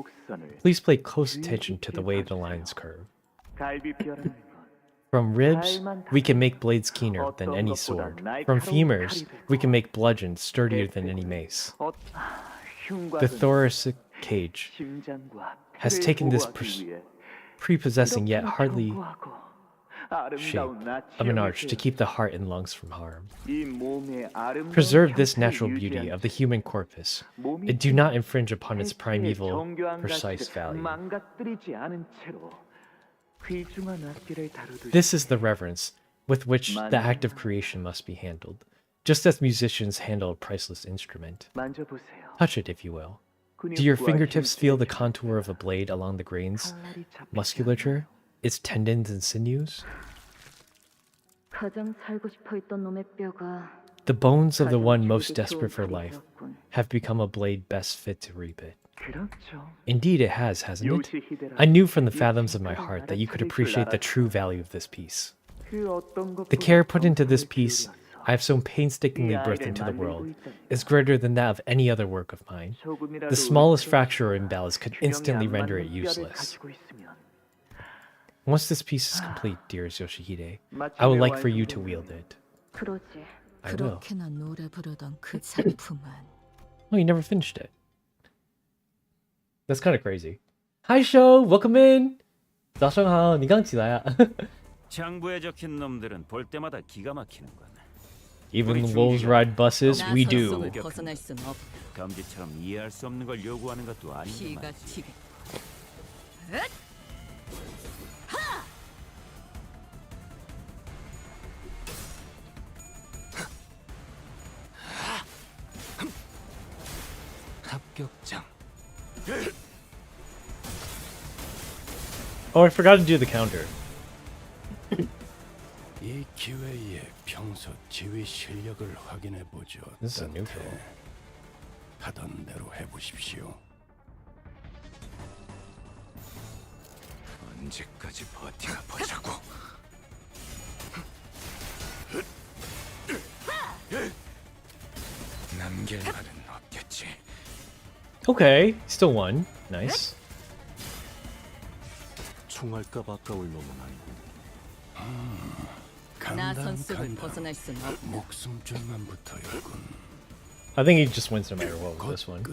please pay close attention to the way the lines curve. From ribs, we can make blades keener than any sword. From femurs, we can make bludgeons sturdier than any mace. The thoracic cage has taken this prepossessing yet hardly shape of an arch to keep the heart and lungs from harm. Preserve this natural beauty of the human corpus, and do not infringe upon its primeval, precise value. This is the reverence with which the act of creation must be handled, just as musicians handle a priceless instrument. Touch it, if you will. Do your fingertips feel the contour of a blade along the grain's musculature, its tendons and sinews? The bones of the one most desperate for life have become a blade best fit to reap it. Indeed it has, hasn't it? I knew from the fathoms of my heart that you could appreciate the true value of this piece. The care put into this piece I have so painstakingly birthed into the world is greater than that of any other work of mine. The smallest fracture or imbalance could instantly render it useless. Once this piece is complete, dearest Yoshihide, I would like for you to wield it. I will. Oh, you never finished it. That's kind of crazy. Hi, Sho! Welcome in! 早上好,你刚起来啊? 장부에 적힌 놈들은 볼 때마다 기가 막히는군. Even the wolves ride buses, we do. 감지처럼 이해할 수 없는 걸 요구하는 것도 아니지만. 합격장. Oh, I forgot to do the counter. 이 기회에 평소 지휘 실력을 확인해 보죠. This is a neutral. 하던 대로 해보십시오. 언제까지 버티나 보자고. 남길 말은 없겠지. Okay, still won. Nice. 총알값 아까울 놈은 아니고. 목숨줄만 붙어있군. I think he just wins no matter what with this one.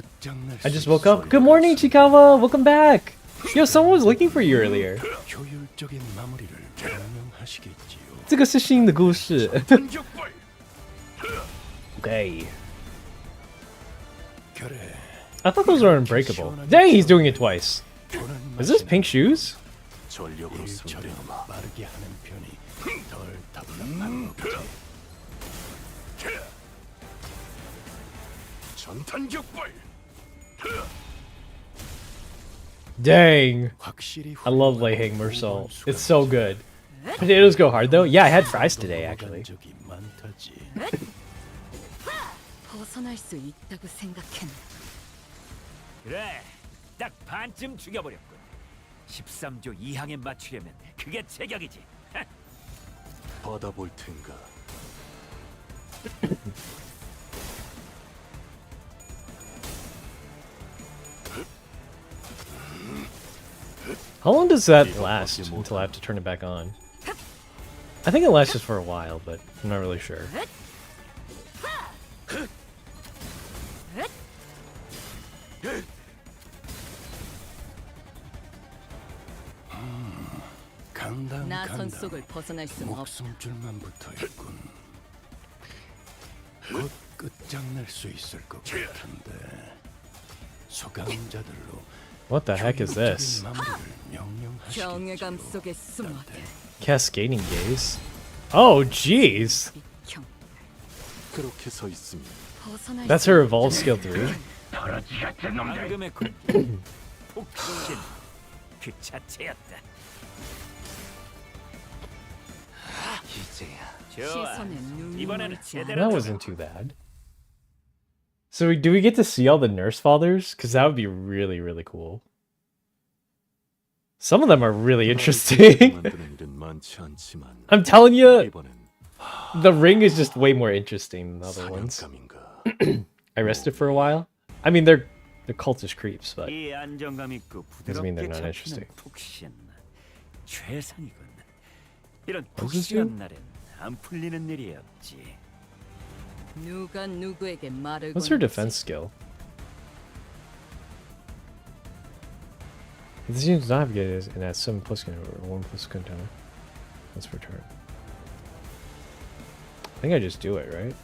I just woke up. Good morning, Chikawa! Welcome back! Yo, someone was looking for you earlier. 효율적인 마무리를 훌륭하시겠지요. 这个是新的故事。Okay. 그래. I thought those were unbreakable. Dang, he's doing it twice. Is this pink shoes? 일처리는 빠르게 하는 편이 덜 답답한 거지. 전탄격발. Dang. I love Leiheng Mursal. It's so good. Potatoes go hard though? Yeah, I had fries today actually. 벗어날 수 있다고 생각했네. 그래, 딱 반쯤 죽여버렸군. 13조 2항에 맞추려면 그게 제격이지. 받아볼 텐가. How long does that last until I have to turn it back on? I think it lasts just for a while, but I'm not really sure. 나선 속을 벗어날 수 없다. 목숨줄만 붙어있군. 곧 끝장낼 수 있을 것 같은데 소강자들로 What the heck is this? 경외감 속에 숨어들. Cascading gaze? Oh, jeez! 그렇게 서 있으면 That's her evolve skill 3? 방금의 폭신 그 자체였다. 이제야 좋아. 이번에는 제대로. That wasn't too bad. So do we get to see all the nurse fathers? Because that would be really, really cool. Some of them are really interesting. I'm telling you, the ring is just way more interesting than the other ones. I rested for a while. I mean, they're cultish creeps, but doesn't mean they're not interesting. 최상이군. 이런 폭신한 날엔 안 풀리는 일이 없지. 누가 누구에게 말을 What's her defense skill? It seems to not get it and has 7 plus counter or 1 plus counter. Let's return. I think I just do it, right?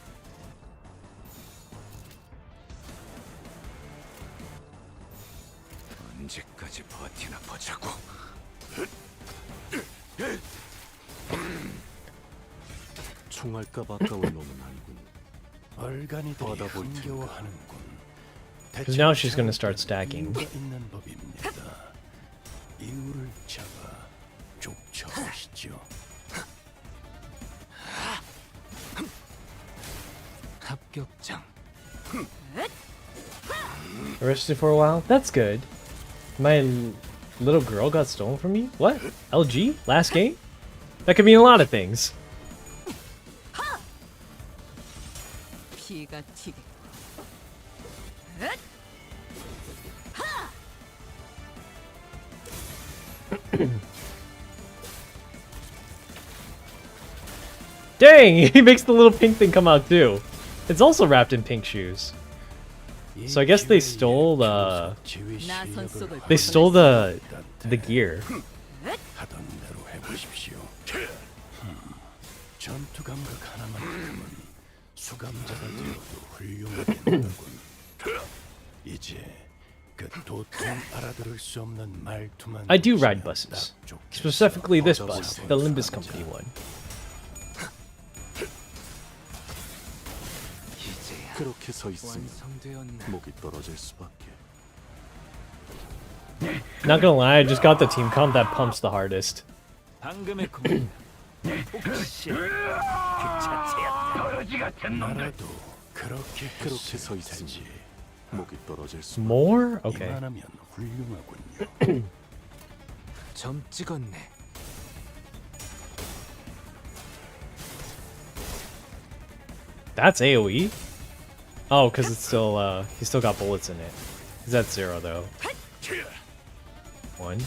언제까지 버티나 보자고. 총알값 아까운 놈은 아니군. 얼간이들이 흥겨워하는군. Because now she's gonna start stacking. 있는 법입니다. 이유를 잡아 쫓아오시죠. 합격장. Arrested for a while? That's good. My little girl got stolen from me? What? LG? Last game? That could mean a lot of things. 피가 튀게. Dang! He makes the little pink thing come out too. It's also wrapped in pink shoes. So I guess they stole the gear. 하던 대로 해보십시오. 전투 감각 하나만큼은 수감자가 되어도 훌륭하겠다군. 이제 그 도통 알아들을 수 없는 말투만. I do ride buses. Specifically this bus, the Limbus Company one. 그렇게 서 있으면 목이 떨어질 수밖에. Not gonna lie, I just got the team comp that pumps the hardest. 방금의 공격. 폭신 그 자체였다. 나라도 그렇게 서 있으면 목이 떨어질 수. More? Okay. 이만하면 훌륭하군요. 점 찍었네. That's AoE? Oh, because it's still, he still got bullets in it. He's at 0 though. 1.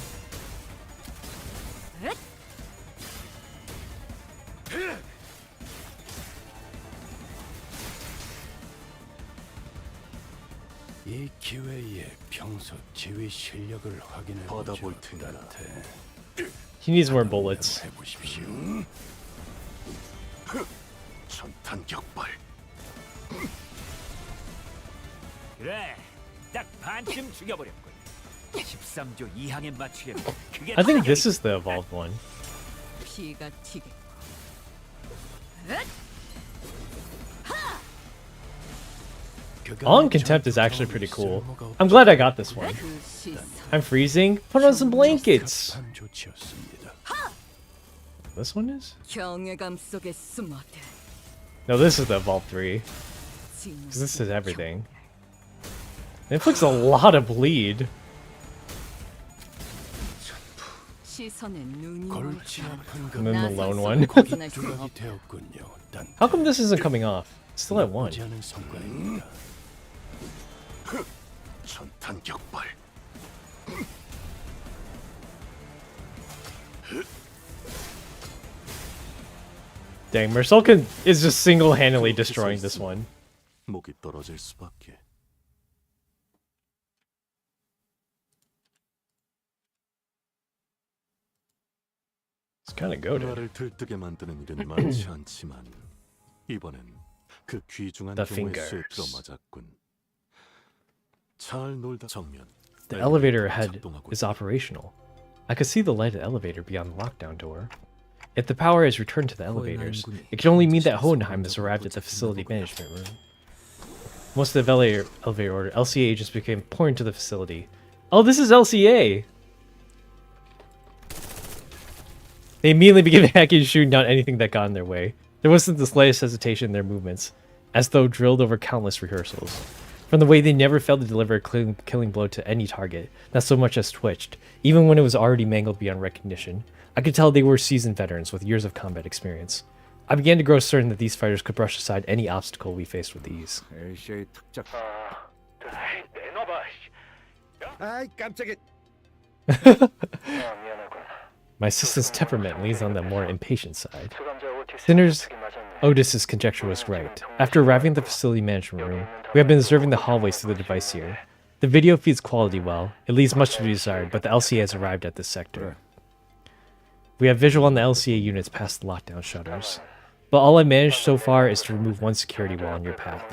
이 기회에 평소 지휘 실력을 확인해 받아볼 보죠. He needs more bullets. 전탄 격발. 그래, 딱 반쯤 죽여버렸군. 13조 2항에 맞추려면 그게 I think this is the evolved one. 피가 튀게. All in Contempt is actually pretty cool. I'm glad I got this one. I'm freezing. Put on some blankets. This one is? 경외감 속에 숨어들. No, this is the Evolved 3. Because this is everything. It inflicts a lot of bleed. And then the lone one. How come this isn't coming off? It's still at 1. 전탄 격발. Dang, Mersulkin is just single-handedly destroying this one. 목이 떨어질 수밖에. It's kind of goated. 나를 들뜨게 만드는 일은 많지 않지만 이번엔 그 귀중한 경우의 수에 들어맞았군. 잘 놀다 정면. The elevator ahead is operational. I could see the light of the elevator beyond the lockdown door. If the power is returned to the elevators, it can only mean that Hohenheim has arrived at the facility management room. Most of the elevator order, LCA agents became pouring to the facility. Oh, this is LCA! They immediately began hacking and shooting down anything that got in their way. There wasn't the slightest hesitation in their movements, as though drilled over countless rehearsals. From the way they never failed to deliver a killing blow to any target, not so much as twitched, even when it was already mangled beyond recognition. I could tell they were seasoned veterans with years of combat experience. I began to grow certain that these fighters could brush aside any obstacle we faced with ease. My assistant's temperament leans on the more impatient side. Sinner's Otis's conjecture was right. After arriving at the facility management room, we have been observing the hallways through the device here. The video feeds quality well. It leaves much to be desired, but the LCA has arrived at this sector. We have visual on the LCA units past the lockdown shutters. But all I managed so far is to remove one security wall on your path.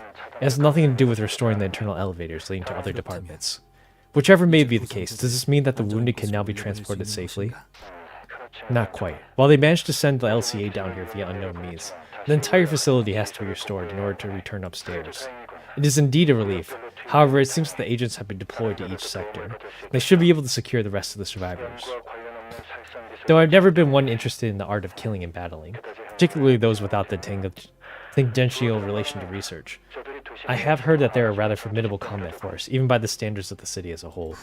It has nothing to do with restoring the internal elevators leading to other departments. Whichever may be the case, does this mean that the wounded can now be transported safely? Not quite. While they managed to send the LCA down here via unknown means, the entire facility has to be restored in order to return upstairs. It is indeed a relief. However, it seems that the agents have been deployed to each sector. They should be able to secure the rest of the survivors. Though I've never been one interested in the art of killing and battling, particularly those without the tangential relation to research, I have heard that they're a rather formidable combat force, even by the standards of the city as a whole.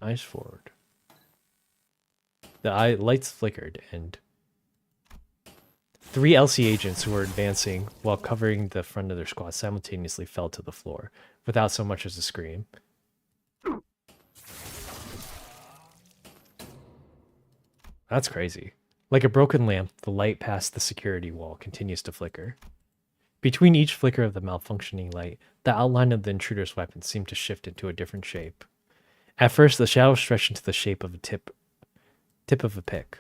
Eyes forward. The lights flickered, and 3 LC agents who were advancing while covering the front of their squad simultaneously fell to the floor, without so much as a scream. That's crazy. Like a broken lamp, the light past the security wall continues to flicker. Between each flicker of the malfunctioning light, the outline of the intruder's weapon seemed to shift into a different shape. At first, the shadow stretched into the shape of a tip of a pick.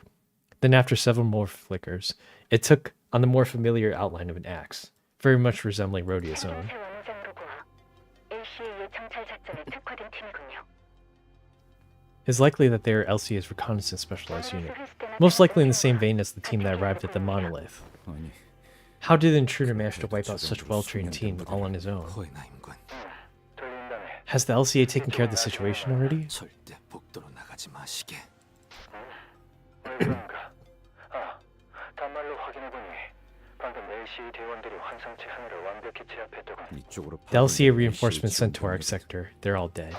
Then after several more flickers, it took on the more familiar outline of an axe, very much resembling Rhodia's own. It's likely that they are LCA's reconnaissance specialized unit, most likely in the same vein as the team that arrived at the monolith. How did the intruder manage to wipe out such a well-trained team all on his own? Has the LCA taken care of the situation already? The LCA reinforcements sent to our sector, they're all dead.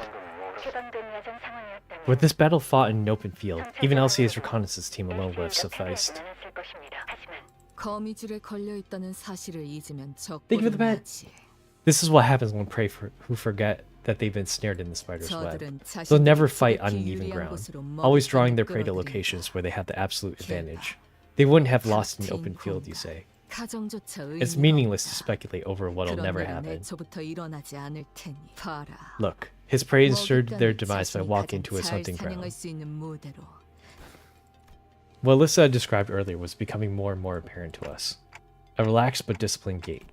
With this battle fought in an open field, even LCA's reconnaissance team alone would have sufficed. Thank you for the bet. This is what happens when prey who forget that they've been snared in the spider's web. They'll never fight on uneven ground, always drawing their prey to locations where they have the absolute advantage. They wouldn't have lost in the open field, you say. It's meaningless to speculate over what'll never happen. Look, his prey ensured their demise by walking to his hunting ground. What Alyssa described earlier was becoming more and more apparent to us. A relaxed but disciplined gait.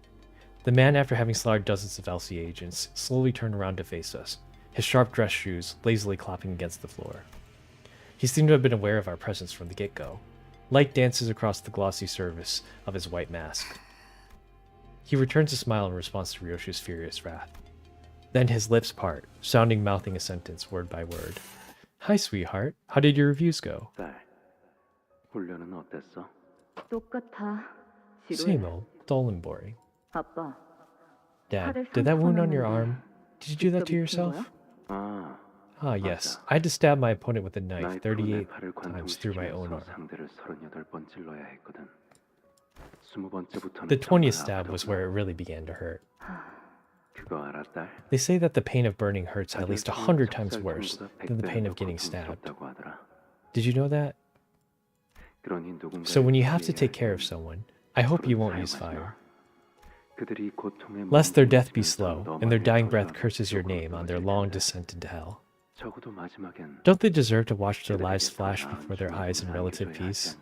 The man, after having slaughtered dozens of LC agents, slowly turned around to face us, his sharp dress shoes lazily clopping against the floor. He seemed to have been aware of our presence from the get-go. Light dances across the glossy surface of his white mask. He returns a smile in response to Ryoshu's furious wrath. Then his lips part, sounding mouthing a sentence word by word. Hi, sweetheart. How did your reviews go? 훈련은 어땠어? 똑같아. Same old, dull and boring. 아빠. Dad, did that wound on your arm? Did you do that to yourself? 아, Ah, yes. I had to stab my opponent with a knife 38 times through my own arm. 상대를 38번 찔러야 했거든. 20번째부터는 The 20th stab was where it really began to hurt. 그거 알아, 딸? They say that the pain of burning hurts at least 100 times worse than the pain of getting stabbed. Did you know that? 그러니 누군가 So when you have to take care of someone, I hope you won't use fire. Lest their death be slow, and their dying breath curses your name on their long descent into hell. 적어도 마지막엔 Don't they deserve to watch their lives flash before their eyes in relative peace?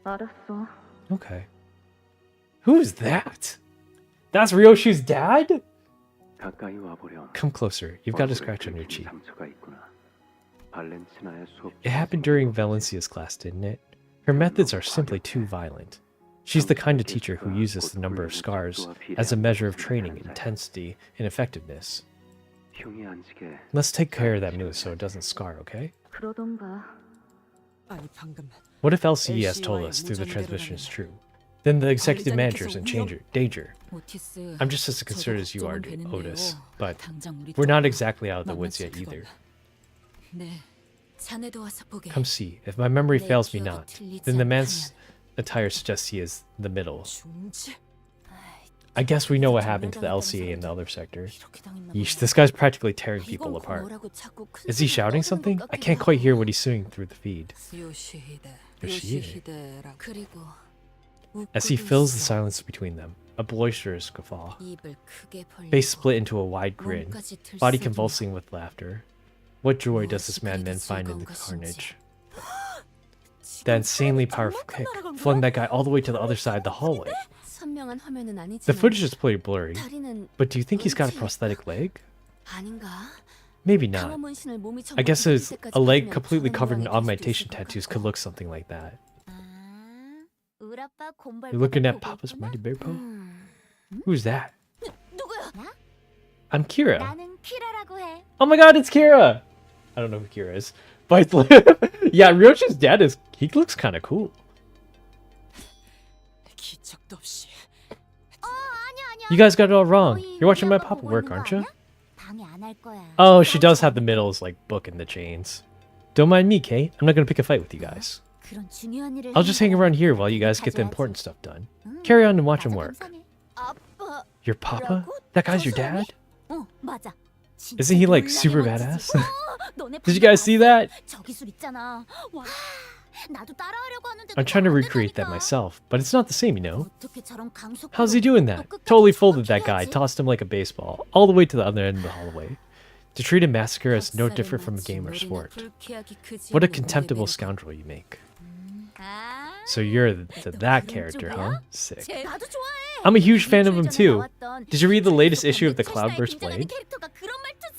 알았어. Okay. Who's that? That's Ryoshu's dad? 가까이 와보렴. Come closer. You've got a scratch on your cheek. 상처가 있구나. 발렌티나의 수업 It happened during Valencia's class, didn't it? Her methods are simply too violent. She's the kind of teacher who uses the number of scars as a measure of training, intensity, and effectiveness. 흉이 안 지게 Let's take care of that move so it doesn't scar, okay? 그러던가. 아니 방금 What if LCE has told us through the transmission is true? Then the executive manager's in danger. I'm just as concerned as you are, Otis, but we're not exactly out of the woods yet either. Come see. If my memory fails me not, then the man's attire suggests he is the middle. I guess we know what happened to the LCA in the other sector. Yeesh, this guy's practically tearing people apart. Is he shouting something? I can't quite hear what he's saying through the feed. Yoshihide. As he fills the silence between them, a boisterous guffaw. Face split into a wide grin, body convulsing with laughter. What joy does this madman find in the carnage? That insanely powerful kick flung that guy all the way to the other side of the hallway. The footage is pretty blurry, but do you think he's got a prosthetic leg? Maybe not. I guess a leg completely covered in augmentation tattoos could look something like that. You're looking at Papa's Mighty Bear Paw? Who's that? I'm Kira. Oh my god, it's Kira! I don't know who Kira is. But yeah, Ryoshi's dad he looks kind of cool. You guys got it all wrong. You're watching my Papa work, aren't you? Oh, she does have the middles like book in the chains. Don't mind me, Kate. I'm not gonna pick a fight with you guys. I'll just hang around here while you guys get the important stuff done. Carry on and watch him work. Your Papa? That guy's your dad? Isn't he like super badass? Did you guys see that? I'm trying to recreate that myself, but it's not the same, you know? How's he doing that? Totally folded that guy, tossed him like a baseball, all the way to the other end of the hallway. To treat a massacre as no different from a game or sport. What a contemptible scoundrel you make. So you're that character, huh? Sick. I'm a huge fan of him too. Did you read the latest issue of the Cloudburst Blade?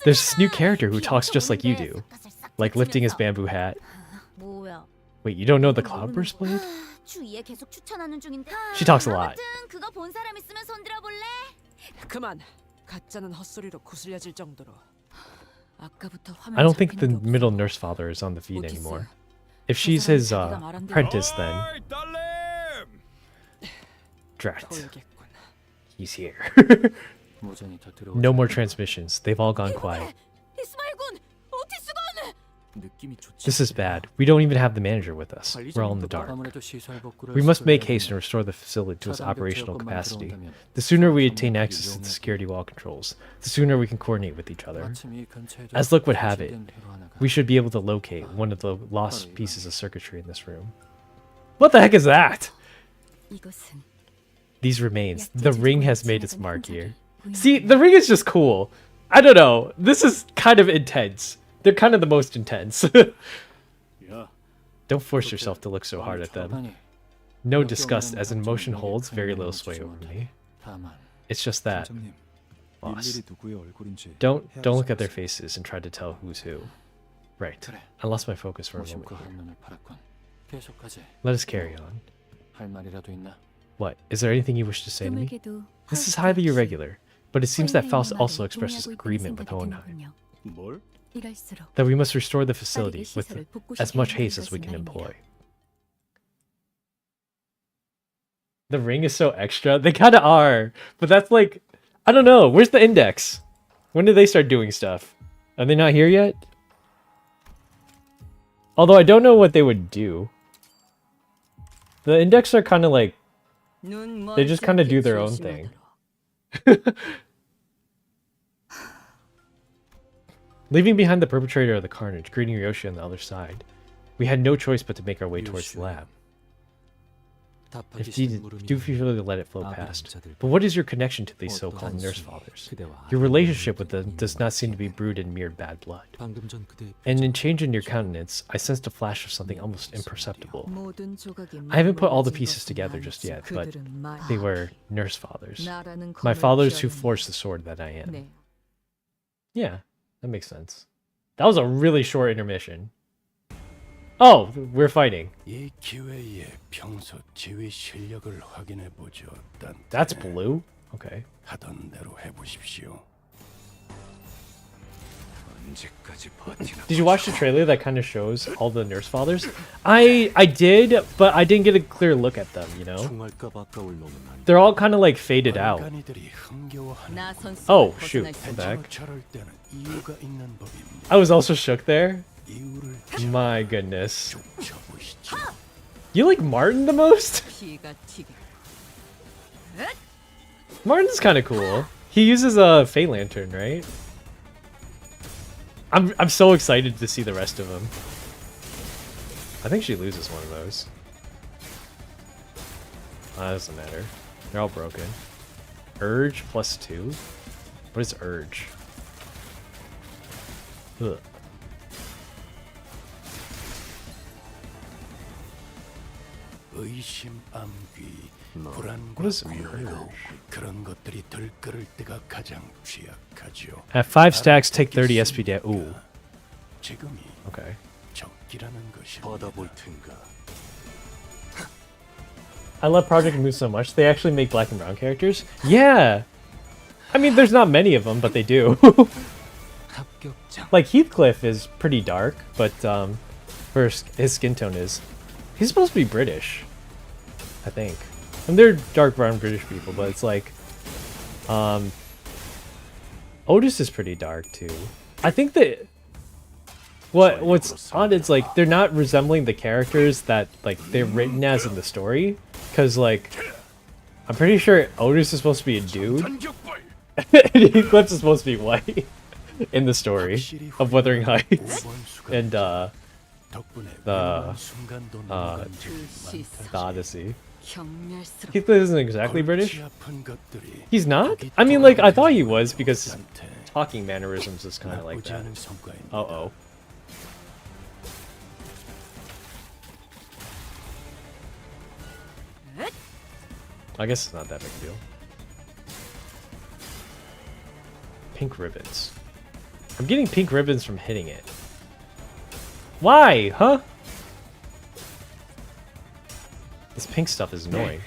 There's this new character who talks just like you do. Like lifting his bamboo hat. Wait, you don't know the Cloudburst Blade? She talks a lot. 그만. 가짜는 헛소리로 구슬려질 정도로. I don't think the middle nurse father is on the feed anymore. If she's his apprentice, then drat. He's here. No more transmissions. They've all gone quiet. This is bad. We don't even have the manager with us. We're all in the dark. We must make haste and restore the facility to its operational capacity. The sooner we attain access to the security wall controls, the sooner we can coordinate with each other. As luck would have it, we should be able to locate one of the lost pieces of circuitry in this room. What the heck is that? These remains. The ring has made its mark here. See, the ring is just cool. I don't know. This is kind of intense. They're kind of the most intense. 야, Don't force yourself to look so hard at them. No disgust, as in motion holds very little sway over me. It's just that. Boss. Don't look at their faces and try to tell who's who. Right. I lost my focus for a moment here. Let us carry on. What? Is there anything you wish to say to me? This is highly irregular, but it seems that Faust also expresses agreement with Hohenheim. That we must restore the facility with as much haste as we can employ. The ring is so extra. They kinda are, but that's like, I don't know. Where's the index? When did they start doing stuff? Are they not here yet? Although I don't know what they would do. The index are kind of like, they just kind of do their own thing. Leaving behind the perpetrator of the carnage, greeting Ryoshi on the other side, we had no choice but to make our way towards the lab. Indeed, do feel to let it flow past. But what is your connection to these so-called nurse fathers? Your relationship with them does not seem to be brewed in mere bad blood. And in change in your countenance, I sensed a flash of something almost imperceptible. I haven't put all the pieces together just yet, but they were nurse fathers. My fathers who forged the sword that I am. Yeah, that makes sense. That was a really short intermission. Oh, we're fighting. That's blue? Okay. Did you watch the trailer that kind of shows all the nurse fathers? I did, but I didn't get a clear look at them, you know? They're all kind of like faded out. Oh, shoot. I'm back. I was also shook there. My goodness. You like Martin the most? Martin's kind of cool. He uses a Fey Lantern, right? I'm so excited to see the rest of them. I think she loses one of those. That doesn't matter. They're all broken. Urge +2? What is Urge? Ugh. What is At 5 stacks, take 30 SP damage. Ooh. Okay. I love Project Move so much. They actually make black and brown characters. Yeah. I mean, there's not many of them, but they do. Like Heathcliff is pretty dark, but first his skin tone is. He's supposed to be British, I think. And they're dark brown British people, but it's like, Otis is pretty dark too. I think that what's odd is like they're not resembling the characters that like they're written as in the story, because like I'm pretty sure Otis is supposed to be a dude, and Heathcliff is supposed to be white in the story of Wuthering Heights, and the Odyssey. Heathcliff isn't exactly British. He's not? I mean, like, I thought he was because his talking mannerisms is kind of like that. Uh-oh. I guess it's not that big a deal. Pink ribbons. I'm getting pink ribbons from hitting it. Why? Huh? This pink stuff is annoying.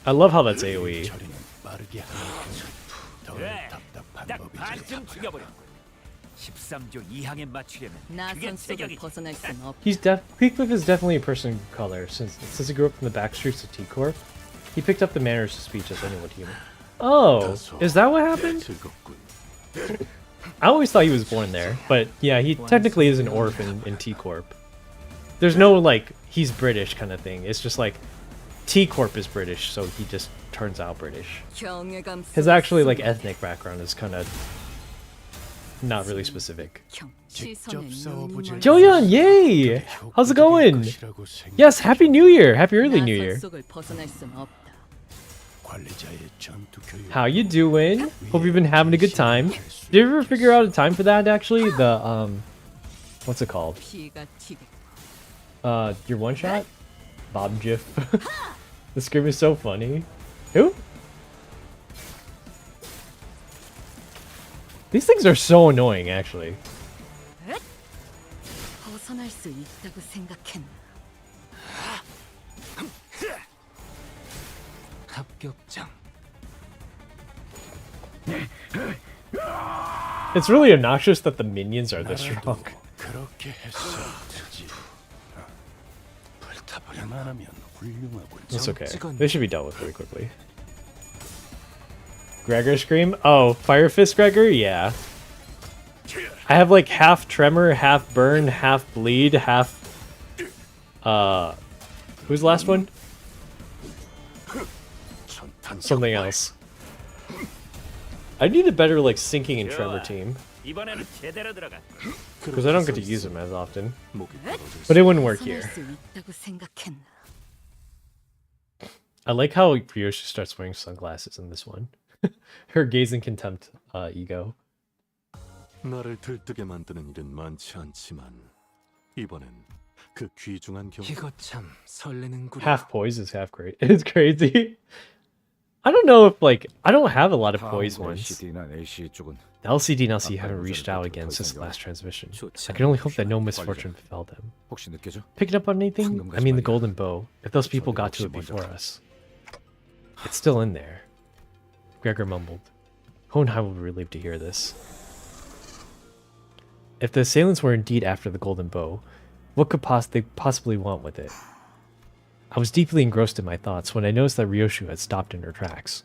I love how that's AoE. Heathcliff is definitely a person of color, since he grew up in the back streets of T-Corp. He picked up the manners of speech as anyone human. Oh, is that what happened? I always thought he was born there, but yeah, he technically is an orphan in T-Corp. There's no, like, he's British kind of thing. It's just like, T-Corp is British, so he just turns out British. His actually, like, ethnic background is kind of not really specific. Joyeon, yay! How's it going? Yes, Happy New Year! Happy early New Year! 관리자의 전투 교육. How you doing? Hope you've been having a good time. Did you ever figure out a time for that actually? The what's it called? Your one shot? Bob Jiff. The scream is so funny. Who? These things are so annoying actually. 벗어날 수 있다고 생각했나? 합격장. It's really obnoxious that the minions are this strong. 그렇게 했었지. 불타버리면 훌륭하군. It's okay. They should be dealt with pretty quickly. Gregor scream? Oh, Fire Fist Gregor? Yeah. I have like half tremor, half burn, half bleed, half who's the last one? Something else. I need a better like sinking and tremor team. Because I don't get to use them as often. But it wouldn't work here. I like how Ryoshi starts wearing sunglasses in this one. Her gaze and contempt ego. 나를 들뜨게 만드는 일은 많지 않지만 이번엔 그 귀중한 경우. 이거 참 설레는구나. Half poise is half great. It's crazy. I don't know if like I don't have a lot of poise ones. The LCD and LC haven't reached out again since the last transmission. I can only hope that no misfortune befell them. Picking up on anything? I mean the golden bow. If those people got to it before us. It's still in there. Gregor mumbled. Ho and I will be relieved to hear this. If the assailants were indeed after the golden bow, what could they possibly want with it? I was deeply engrossed in my thoughts when I noticed that Ryoshu had stopped in her tracks.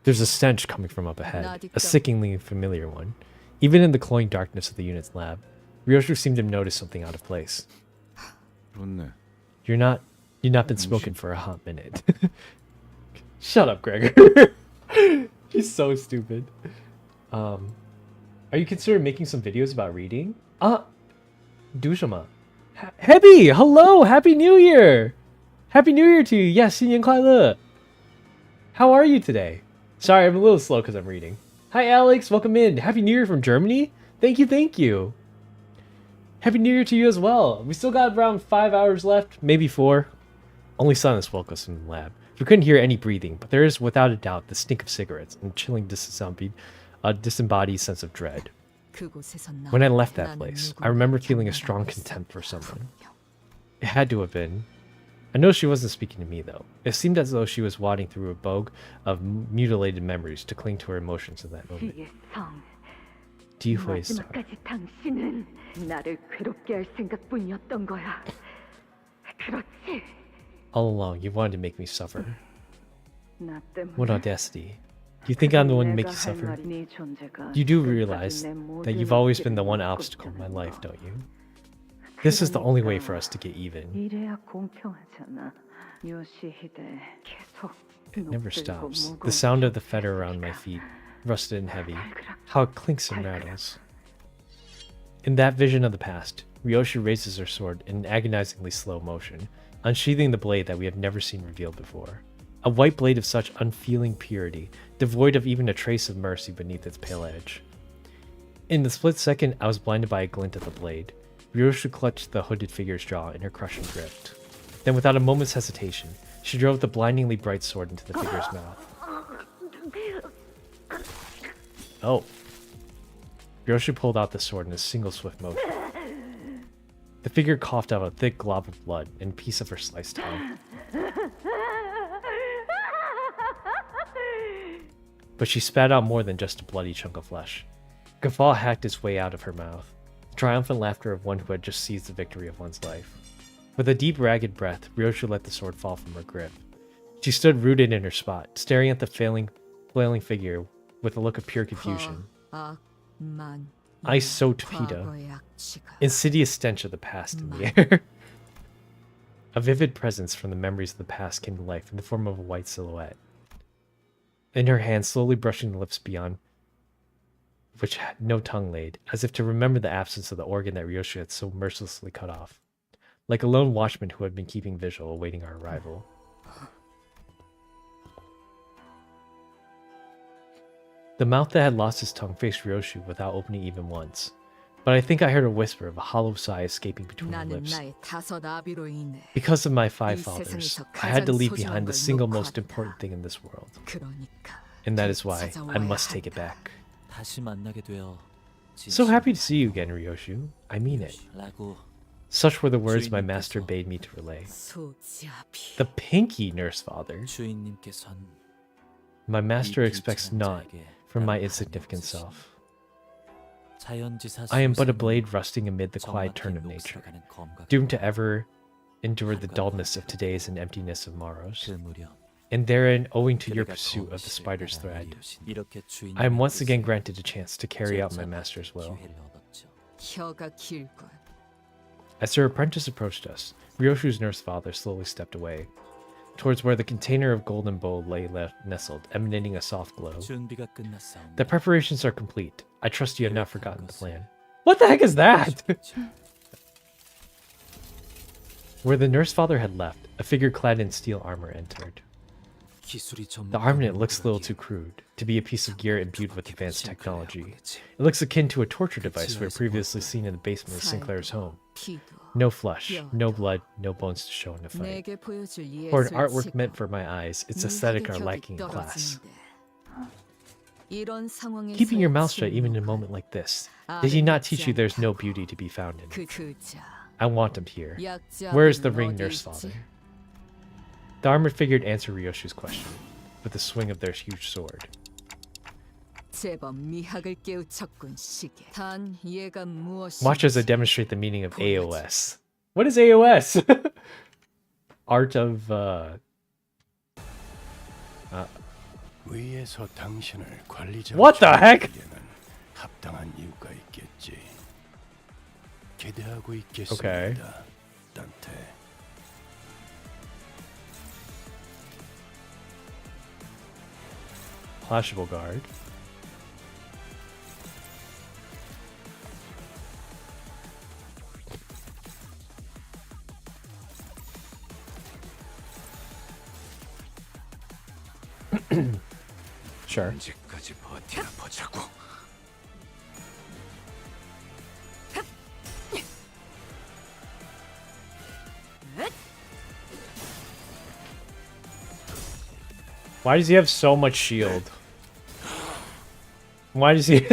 There's a stench coming from up ahead, a sickeningly familiar one. Even in the cloying darkness of the unit's lab, Ryoshu seemed to notice something out of place. You've not been smoking for a hot minute. Shut up, Gregor. He's so stupid. Are you considering making some videos about reading? Dushama. Hebi, hello! Happy New Year! Happy New Year to you! Yes, 新年快乐! How are you today? Sorry, I'm a little slow because I'm reading. Hi, Alex. Welcome in. Happy New Year from Germany? Thank you, thank you. Happy New Year to you as well. We still got around 5 hours left, maybe 4. Only silence woke us in the lab. We couldn't hear any breathing, but there is without a doubt the stink of cigarettes and chilling disembodied sense of dread. When I left that place, I remember feeling a strong contempt for someone. It had to have been. I know she wasn't speaking to me, though. It seemed as though she was wading through a bog of mutilated memories to cling to her emotions in that moment. Dihui's star. 당신은 나를 괴롭게 할 생각뿐이었던 거야. 그렇지? All along, you wanted to make me suffer. 나 때문에. What audacity. Do you think I'm the one to make you suffer? You do realize that you've always been the one obstacle in my life, don't you? This is the only way for us to get even. 이래야 공평하잖아. 요시히데 계속. It never stops. The sound of the fetter around my feet, rusted and heavy, how it clinks and rattles. In that vision of the past, Ryoshu raises her sword in an agonizingly slow motion, unsheathing the blade that we have never seen revealed before. A white blade of such unfeeling purity, devoid of even a trace of mercy beneath its pale edge. In the split second, I was blinded by a glint of the blade. Ryoshu clutched the hooded figure's jaw in her crushing grip. Then, without a moment's hesitation, she drove the blindingly bright sword into the figure's mouth. Oh. Ryoshu pulled out the sword in a single swift motion. The figure coughed out a thick glob of blood and a piece of her sliced tongue. But she spat out more than just a bloody chunk of flesh. Guffaw hacked its way out of her mouth, the triumphant laughter of one who had just seized the victory of one's life. With a deep, ragged breath, Ryoshu let the sword fall from her grip. She stood rooted in her spot, staring at the flailing figure with a look of pure confusion. Ice-soaked pita, insidious stench of the past in the air. A vivid presence from the memories of the past came to life in the form of a white silhouette. In her hand, slowly brushing the lips beyond which had no tongue laid, as if to remember the absence of the organ that Ryoshu had so mercilessly cut off. Like a lone watchman who had been keeping vigil, awaiting our arrival. The mouth that had lost his tongue faced Ryoshu without opening even once. But I think I heard a whisper of a hollow sigh escaping between her 나는 lips. 나의 5 아비로 인해 Because of my 5 이 fathers, 세상에서 I had to 가장 leave 소중한 behind the 걸 single 놓고 most 왔다. important thing in this world. 그러니까 And that is why I 찾아와야 must take it 한다. back. 다시 만나게 되어 So happy to see you again, Ryoshu. I mean it. 라고 Such were the words my master bade me to relay. 소지아비. The pinky nurse father. 주인님께선 My master 이 expects 비천한 naught 자에게 from my 나를 insignificant 없으시니 self. 자연지사 I am but a 수세는 blade rusting amid the quiet 정막히 turn of nature, 녹슬어가는 검과 doomed to ever endure the dullness of today's and emptiness of tomorrow's. 그 무렵 And therein, owing to your 그대가 pursuit of the 거미씨를 spider's 따라 thread, 이루신 이렇게 I am once 주인님의 again 뜻을 granted a chance to carry out my 제자가 master's will. 기회를 얻었죠. 혀가 길군. As her apprentice approached us, Ryoshu's nurse father slowly stepped away, towards where the container of golden bowl lay nestled, emanating a soft glow. 준비가 끝났사옵니다. The preparations are complete. I trust you have not forgotten the plan. What the heck is that? Where the nurse father had left, a figure clad in steel armor entered. The armament looks a little too crude to be a piece of gear imbued with advanced technology. It looks akin to a torture device we had previously seen in the basement of Sinclair's home. No flesh, no blood, no bones to show in the fight. 내게 보여줄 For an 예술 artwork 지금. meant for my eyes, its aesthetic are lacking in class. 이런 상황에서 Keeping your mouth shut even in a moment like this, did he not teach you there's no beauty to be found in? 그자. I want him here. 약자 Where is the 아비는 ring 어디 nurse 있지? father? The armored figure answered Ryoshu's question with a swing of their huge sword. 제법 미학을 깨우쳤군 시계. 단 얘가 무엇인지. Watch as I demonstrate the meaning of AOS. What is AOS? Art of 위에서 당신을 관리자로 What the heck? 지정하기에는 합당한 이유가 있겠지. 기대하고 있겠습니다. Okay. 단테. Flashable guard. Sure. 언제까지 버티나 보자고. Why does he have so much shield? Why does he...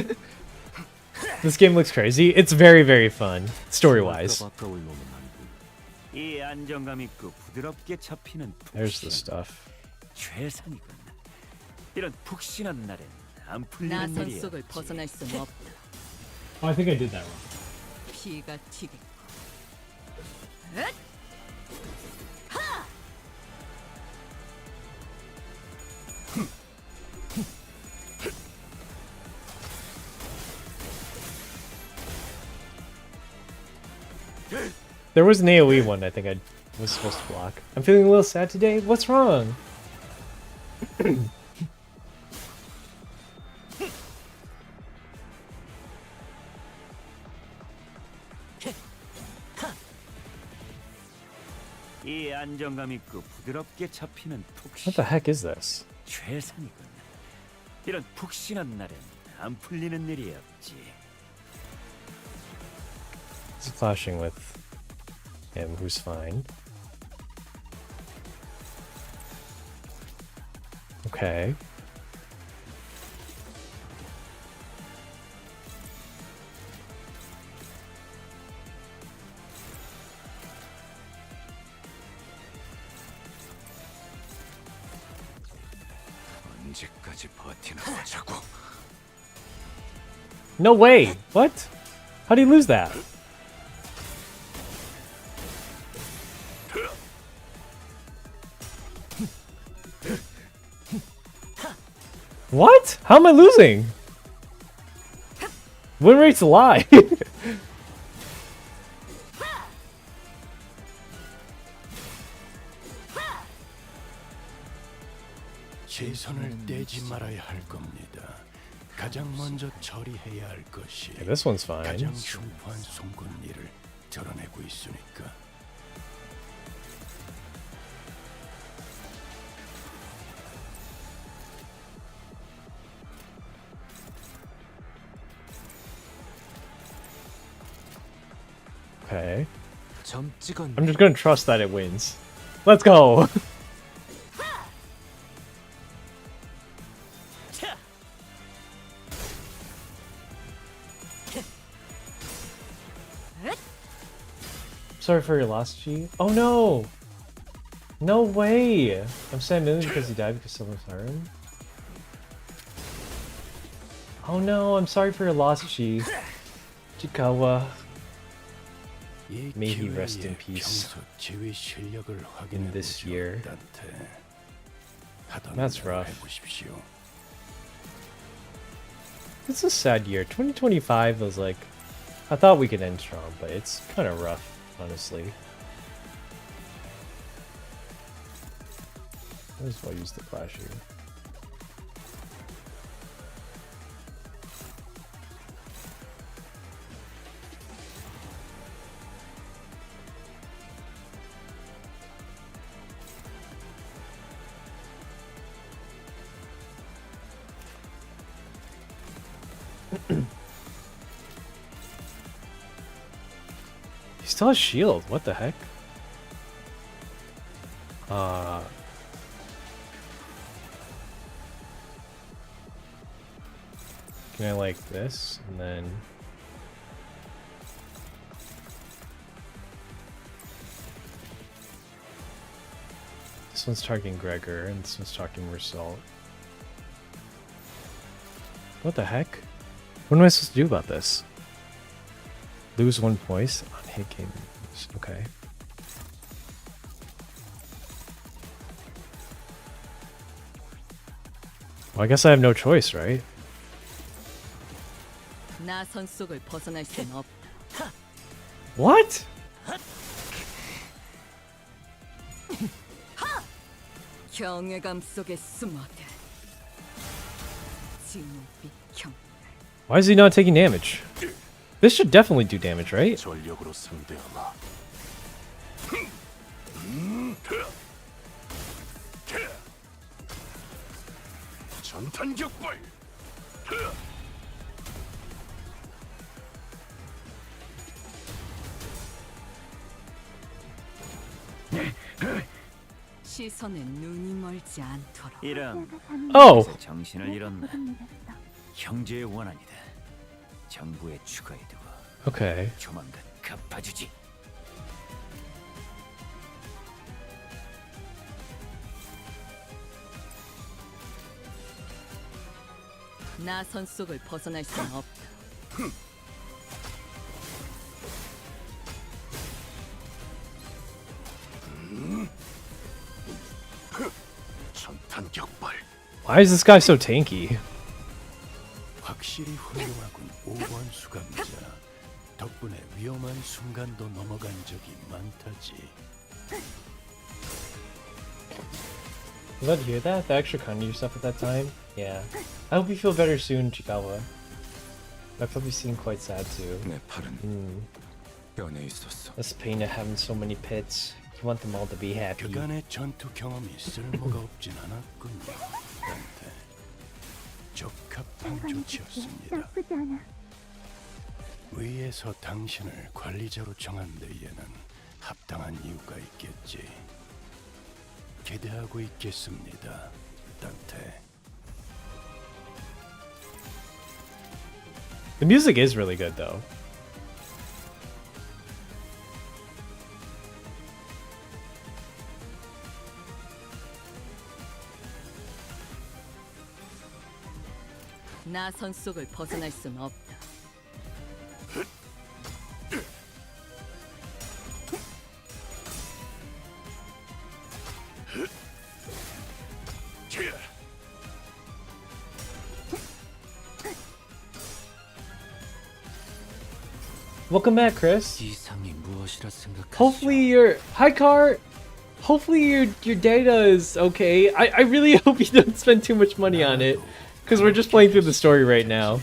This game looks crazy. It's very, very fun, story-wise. 이 안정감 있고 부드럽게 잡히는 There's the stuff. 최상이군. 이런 푹신한 날엔 안 풀리는 나선 일이야. 속을 벗어날 수는 없다. Oh, I think I did that wrong. 피가 튀겠고. There was an AoE one I think I was supposed to block. I'm feeling a little sad today. What's wrong? 이 안정감 있고 부드럽게 잡히는 푹신. What the heck is this? 최상이군. 이런 푹신한 날엔 안 풀리는 일이 없지. It's clashing with him, who's fine. Okay. 언제까지 버티나 보자고. No way! What? How do you lose that? What? How am I losing? Win rate's a lie. 시선을 떼지 말아야 할 겁니다. 가장 먼저 처리해야 할 것이 Okay, this one's fine. 가장 흉포한 송곳니를 드러내고 있으니까. Okay. I'm just gonna trust that it wins. Let's go! Sorry for your loss, G. Oh no! No way! I'm sad million because he died because someone fired him. Oh no, I'm sorry for your loss, G. Hikaru. May he rest in peace in this year. That's rough. It's a sad year. 2025 was like, I thought we could end strong, but it's kind of rough, honestly. Might as well use the flash here. He still has shield. What the heck? Can I like this and then this one's targeting Gregor and this one's targeting Result. What the heck? What am I supposed to do about this? Lose 1 point on hit game. Okay. Well, I guess I have no choice, right? 나선 속을 벗어날 순 없다. What? 경외감 속에 숨어들. 진비경. Why is he not taking damage? This should definitely do damage, right? 전력으로 상대하마. 전탄격발. 시선에 눈이 멀지 않도록. 이런. Oh. 정신을 잃었나? 형제의 원한이다. 정부에 추가해두고. Okay. 조만간 갚아주지. 나선 속을 벗어날 순 없다. 전탄격발. Why is this guy so tanky? 확실히 훌륭하군 5번 수감자. 덕분에 위험한 순간도 넘어간 적이 많다지. You glad to hear that? The extra kind of yourself at that time? Yeah. I hope you feel better soon, Chikawa. I've probably seen quite sad too. 내 팔은 변해 있었어. That's the pain of having so many pets. You want them all to be happy. 그간의 전투 경험이 쓸모가 없진 않았군요. 한테 적합한 조치였습니다. 나쁘지 않아. 위에서 당신을 관리자로 정한 데에는 합당한 이유가 있겠지. 기대하고 있겠습니다, 단테. The music is really good though. 나선 속을 벗어날 순 없다. Welcome back, Chris. Hopefully your Hikaru. Hopefully your data is okay. I really hope you don't spend too much money on it, because we're just playing through the story right now.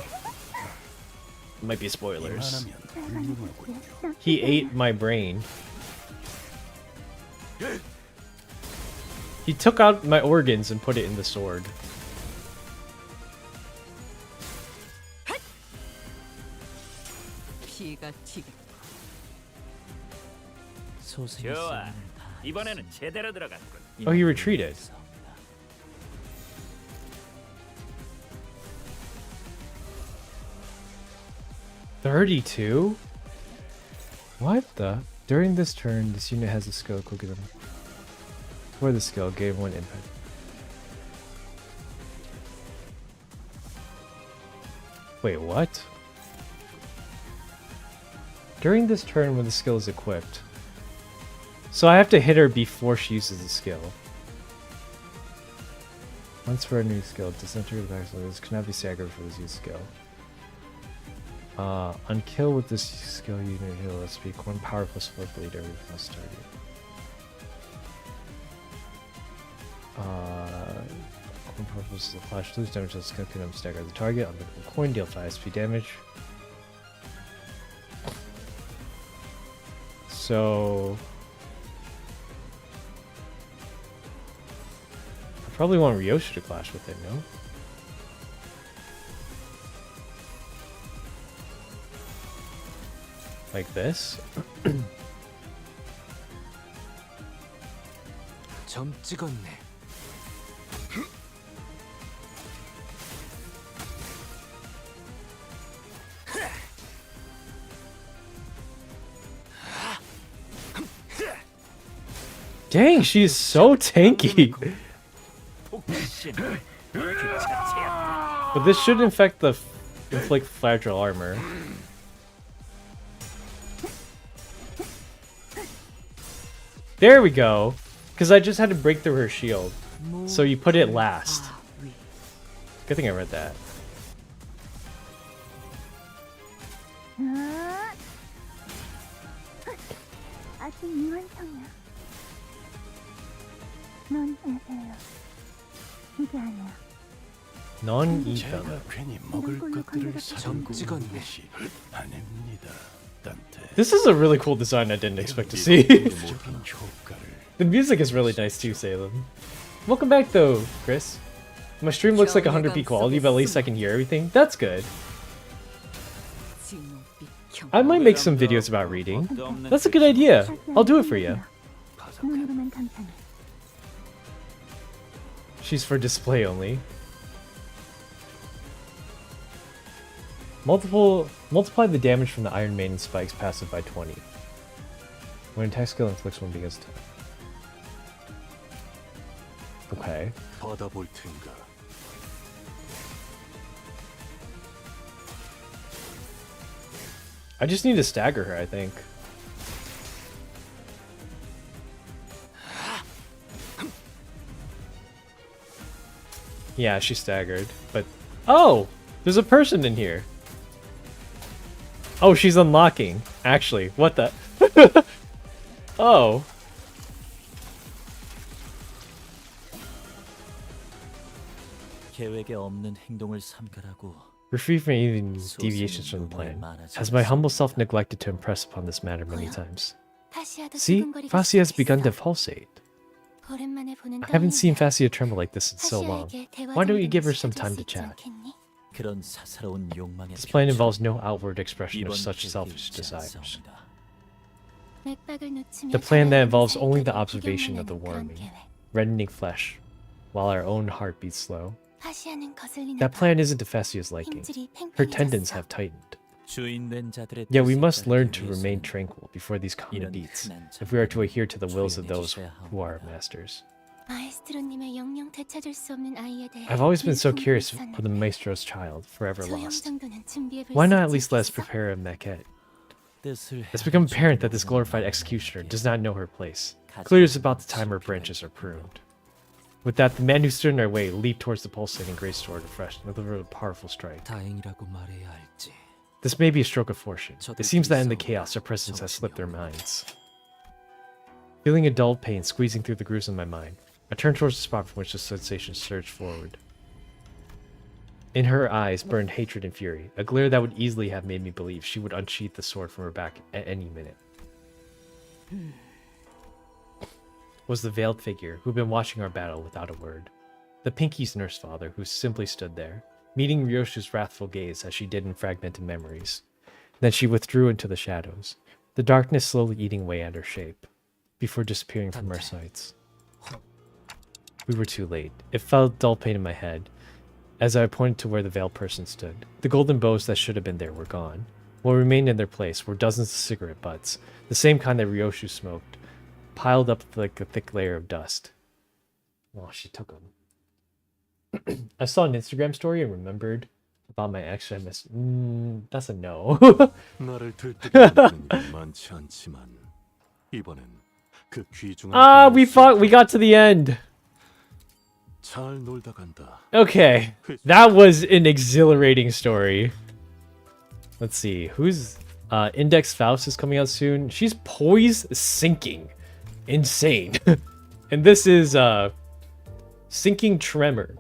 Might be spoilers. He ate my brain. He took out my organs and put it in the sword. 피가 튀겠고 좋아. 이번에는 제대로 들어갔군. Oh, he retreated. $32? What the? During this turn, this unit has a skill equal to them. For the skill, gain 1 impact. Wait, what? During this turn when the skill is equipped. So I have to hit her before she uses the skill. Once for a new skill, disintegrate the backslash cannot be staggered for this use skill. On kill with this skill unit, he'll speak 1 power plus 4 bleed every plus target. One power plus the flash lose damage to the skill can stagger the target. On the coin, deal 5 SP damage. So I probably want Ryoshi to clash with it, no? Like this? 점 찍었네. Dang, she's so tanky. But this should inflict fragile armor. There we go. Because I just had to break through her shield. So you put it last. Good thing I read that. Non 제가 괜히 먹을 것들을 사두고 온 것이 아닙니다. This is a really cool design I didn't expect to see. The music is really nice too, Salem. Welcome back though, Chris. My stream looks like 100p quality, but at least I can hear everything. That's good. I might make some videos about reading. That's a good idea. I'll do it for you. She's for display only. Multiply the damage from the Iron Maiden spikes passive by 20. When attack skill inflicts 1 begins time. Okay. 받아볼 텐가. I just need to stagger her, I think. Yeah, she's staggered, but... Oh! There's a person in here! Oh, she's unlocking. Actually, what the... Oh. 계획에 없는 행동을 삼가라고. Refrain from any deviations from the plan. Has my humble self neglected to impress upon this matter many times? See, Fascia has begun to pulsate. I haven't seen Fascia tremble like this in so long. Why don't you give her some time to chat? This plan involves no outward expression of such selfish desires. The plan that involves only the observation of the warming, reddening flesh, while our own heart beats slow. That plan isn't to Fascia's liking. Her tendons have tightened. Yet we must learn to remain tranquil before these common beats, if we are to adhere to the wills of those who are our masters. I've always been so curious for the Maestro's child, forever lost. Why not at least let us prepare a maquette? It's become apparent that this glorified executioner does not know her place. Clearly it's about the time her branches are pruned. With that, the man who stood in our way leaped towards the pulsating great sword afresh and delivered a powerful strike. This may be a stroke of fortune. It seems that in the chaos, our presence has slipped their minds. Feeling a dull pain squeezing through the grooves of my mind, I turned towards the spot from which the sensation surged forward. In her eyes burned hatred and fury, a glare that would easily have made me believe she would unsheath the sword from her back at any minute. Was the veiled figure who'd been watching our battle without a word. The Pinky's nurse father who simply stood there, meeting Ryoshi's wrathful gaze as she did in fragmented memories. Then she withdrew into the shadows, the darkness slowly eating away at her shape. before disappearing from our sights. We were too late. It felt dull pain in my head as I pointed to where the veiled person stood. The golden bows that should have been there were gone. What remained in their place were dozens of cigarette butts, the same kind that Ryoshu smoked, piled up like a thick layer of dust. Oh, she took them. I saw an Instagram story and remembered about my ex. I missed. That's a no. 나를 들뜨게 만드는 건 많지 않지만 이번엔 그 귀중한 Ah, we got to the end. 잘 놀다 간다. Okay, that was an exhilarating story. Let's see, who's Index Faust is coming out soon. She's poised sinking, insane, and this is sinking tremor.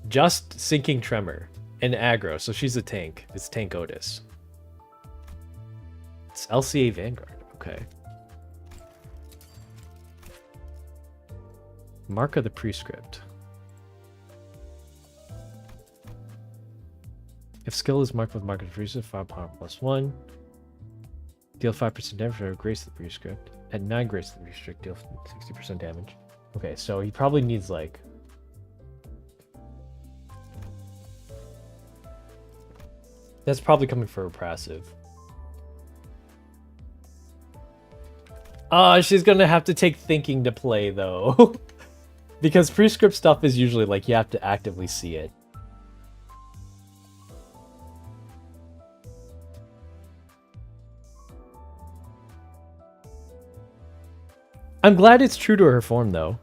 Just sinking tremor and aggro, so she's a tank. It's Tank Otis. It's LCA Vanguard. Okay. Mark of the Prescript. If skill is marked with Mark of the Prescript, 5 power +1. Deal 5% damage for Grace of the Prescript. At 9 Grace of the Prescript, deal 60% damage. Okay, so he probably needs like... That's probably coming for Repressive. She's gonna have to take Thinking to play though. Because Prescript stuff is usually like you have to actively see it. I'm glad it's true to her form though.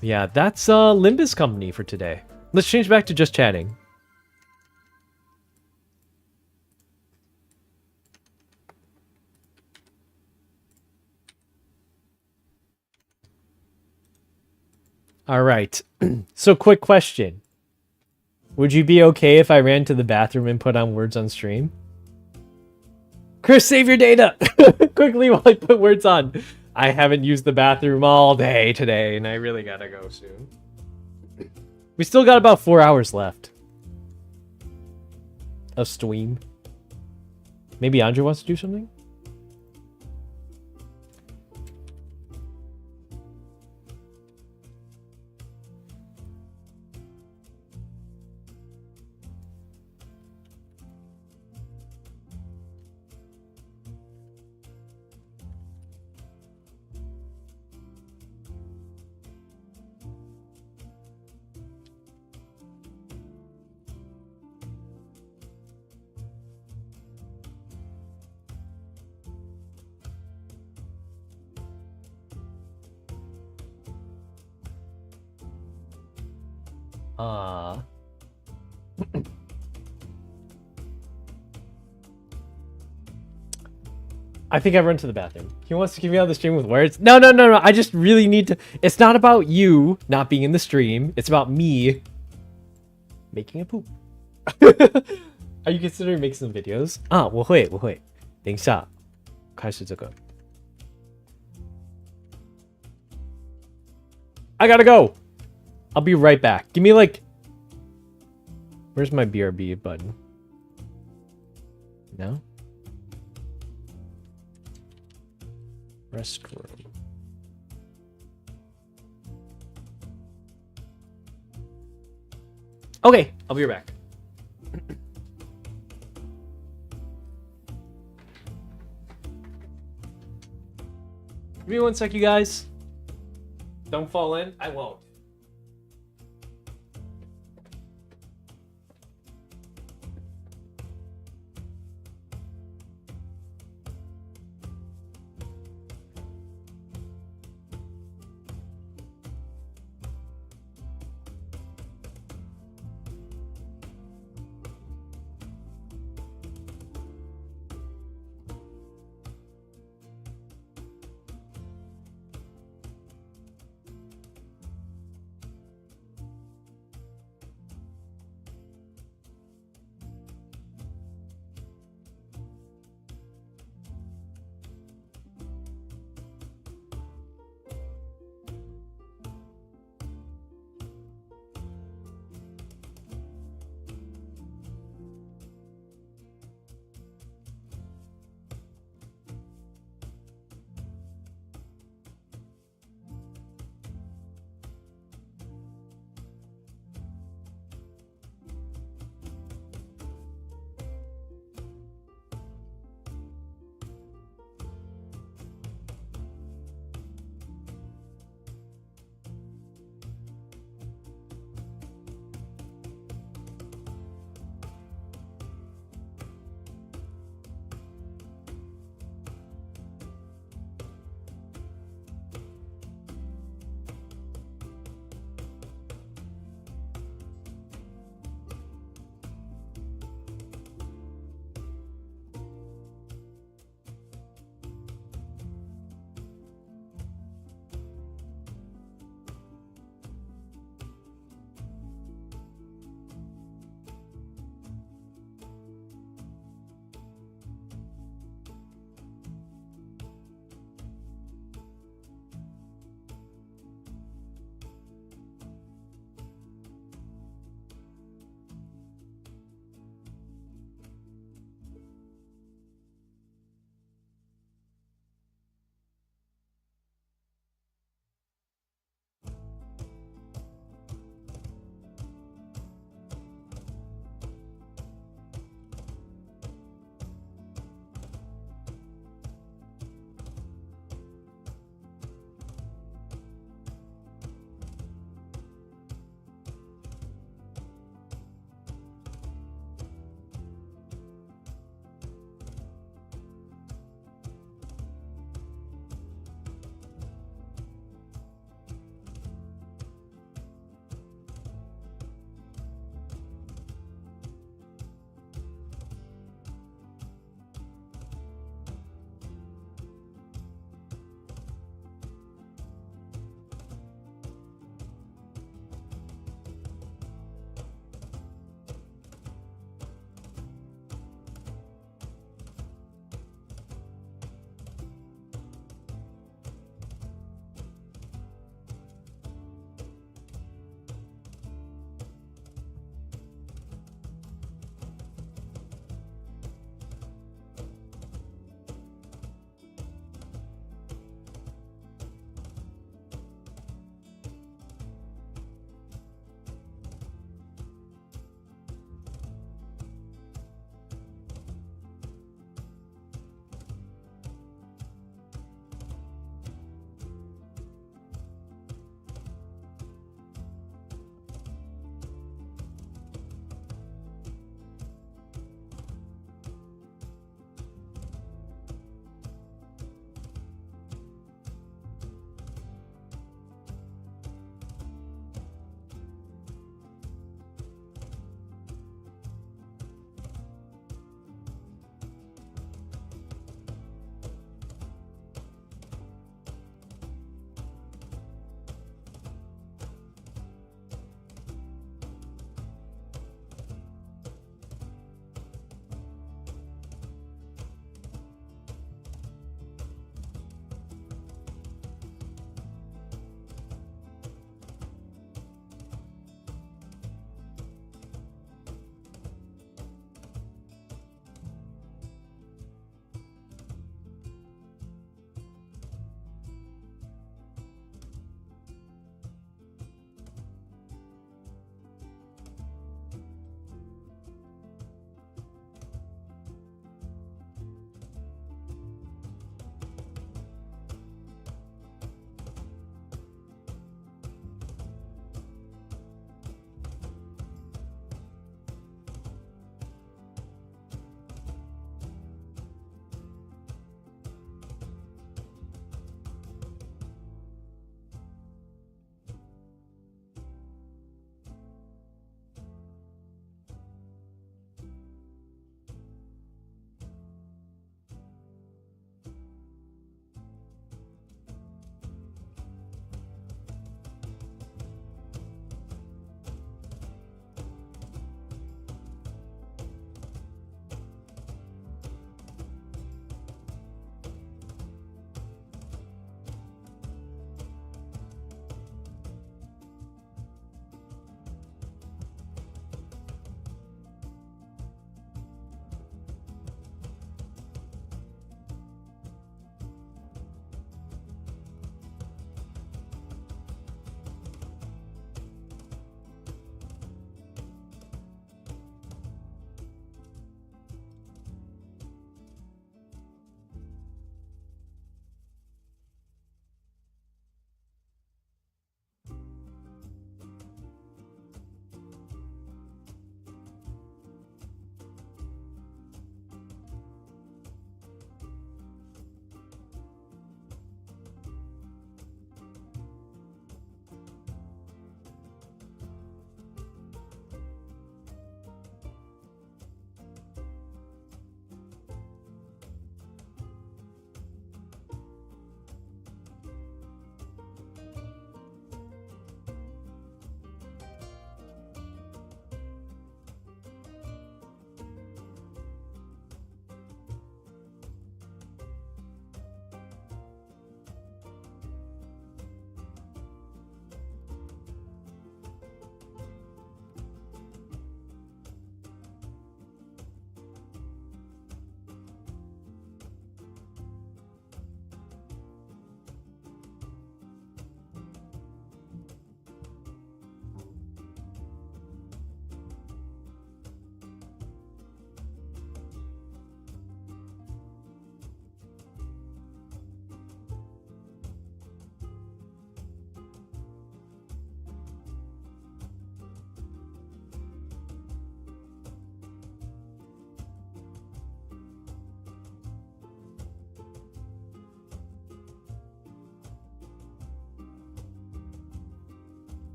Yeah, that's Limbus Company for today. Let's change back to just chatting. All right. So quick question. Would you be okay if I ran to the bathroom and put on words on stream? Chris, save your data! Quickly while I put words on. I haven't used the bathroom all day today, and I really gotta go soon. We still got about 4 hours left of stream. Maybe Andre wants to do something? I think I run to the bathroom. He wants to keep me on the stream with words. No. I just really need to. It's not about you not being in the stream. It's about me making a poop. Are you considering making some videos? 我会。等一下，开始这个。I gotta go. I'll be right back. Give me like... Where's my BRB button? No? Restroom. Okay, I'll be right back. Give me 1 sec, you guys. Don't fall in. I won't.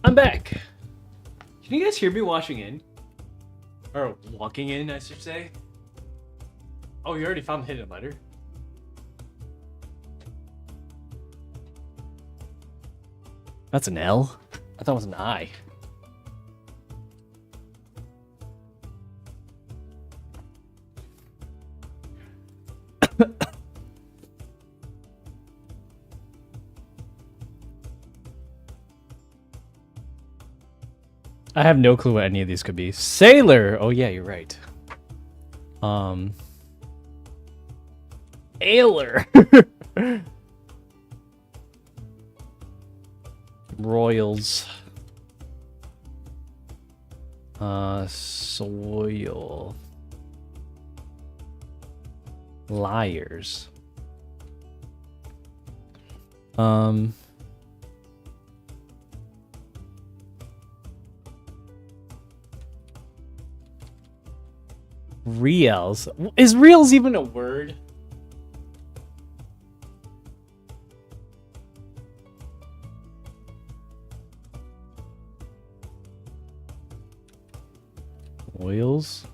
I'm back. Can you guys hear me washing in? Or walking in, I should say. Oh, you already found the hidden letter? That's an L? I thought it was an I. I have no clue what any of these could be. Sailor! Oh yeah, you're right. Ailer! Royals. Soil. Liars. Reals. Is reals even a word? Oils.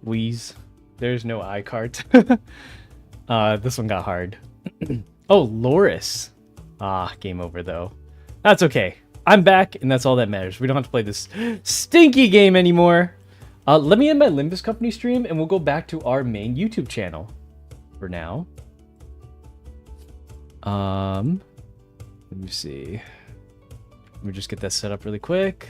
Wheeze. There's no I card. This one got hard. Oh, Loris. Ah, game over though. That's okay. I'm back, and that's all that matters. We don't have to play this stinky game anymore. Let me end my Limbus Company stream, and we'll go back to our main YouTube channel for now. Let me see. Let me just get that set up really quick.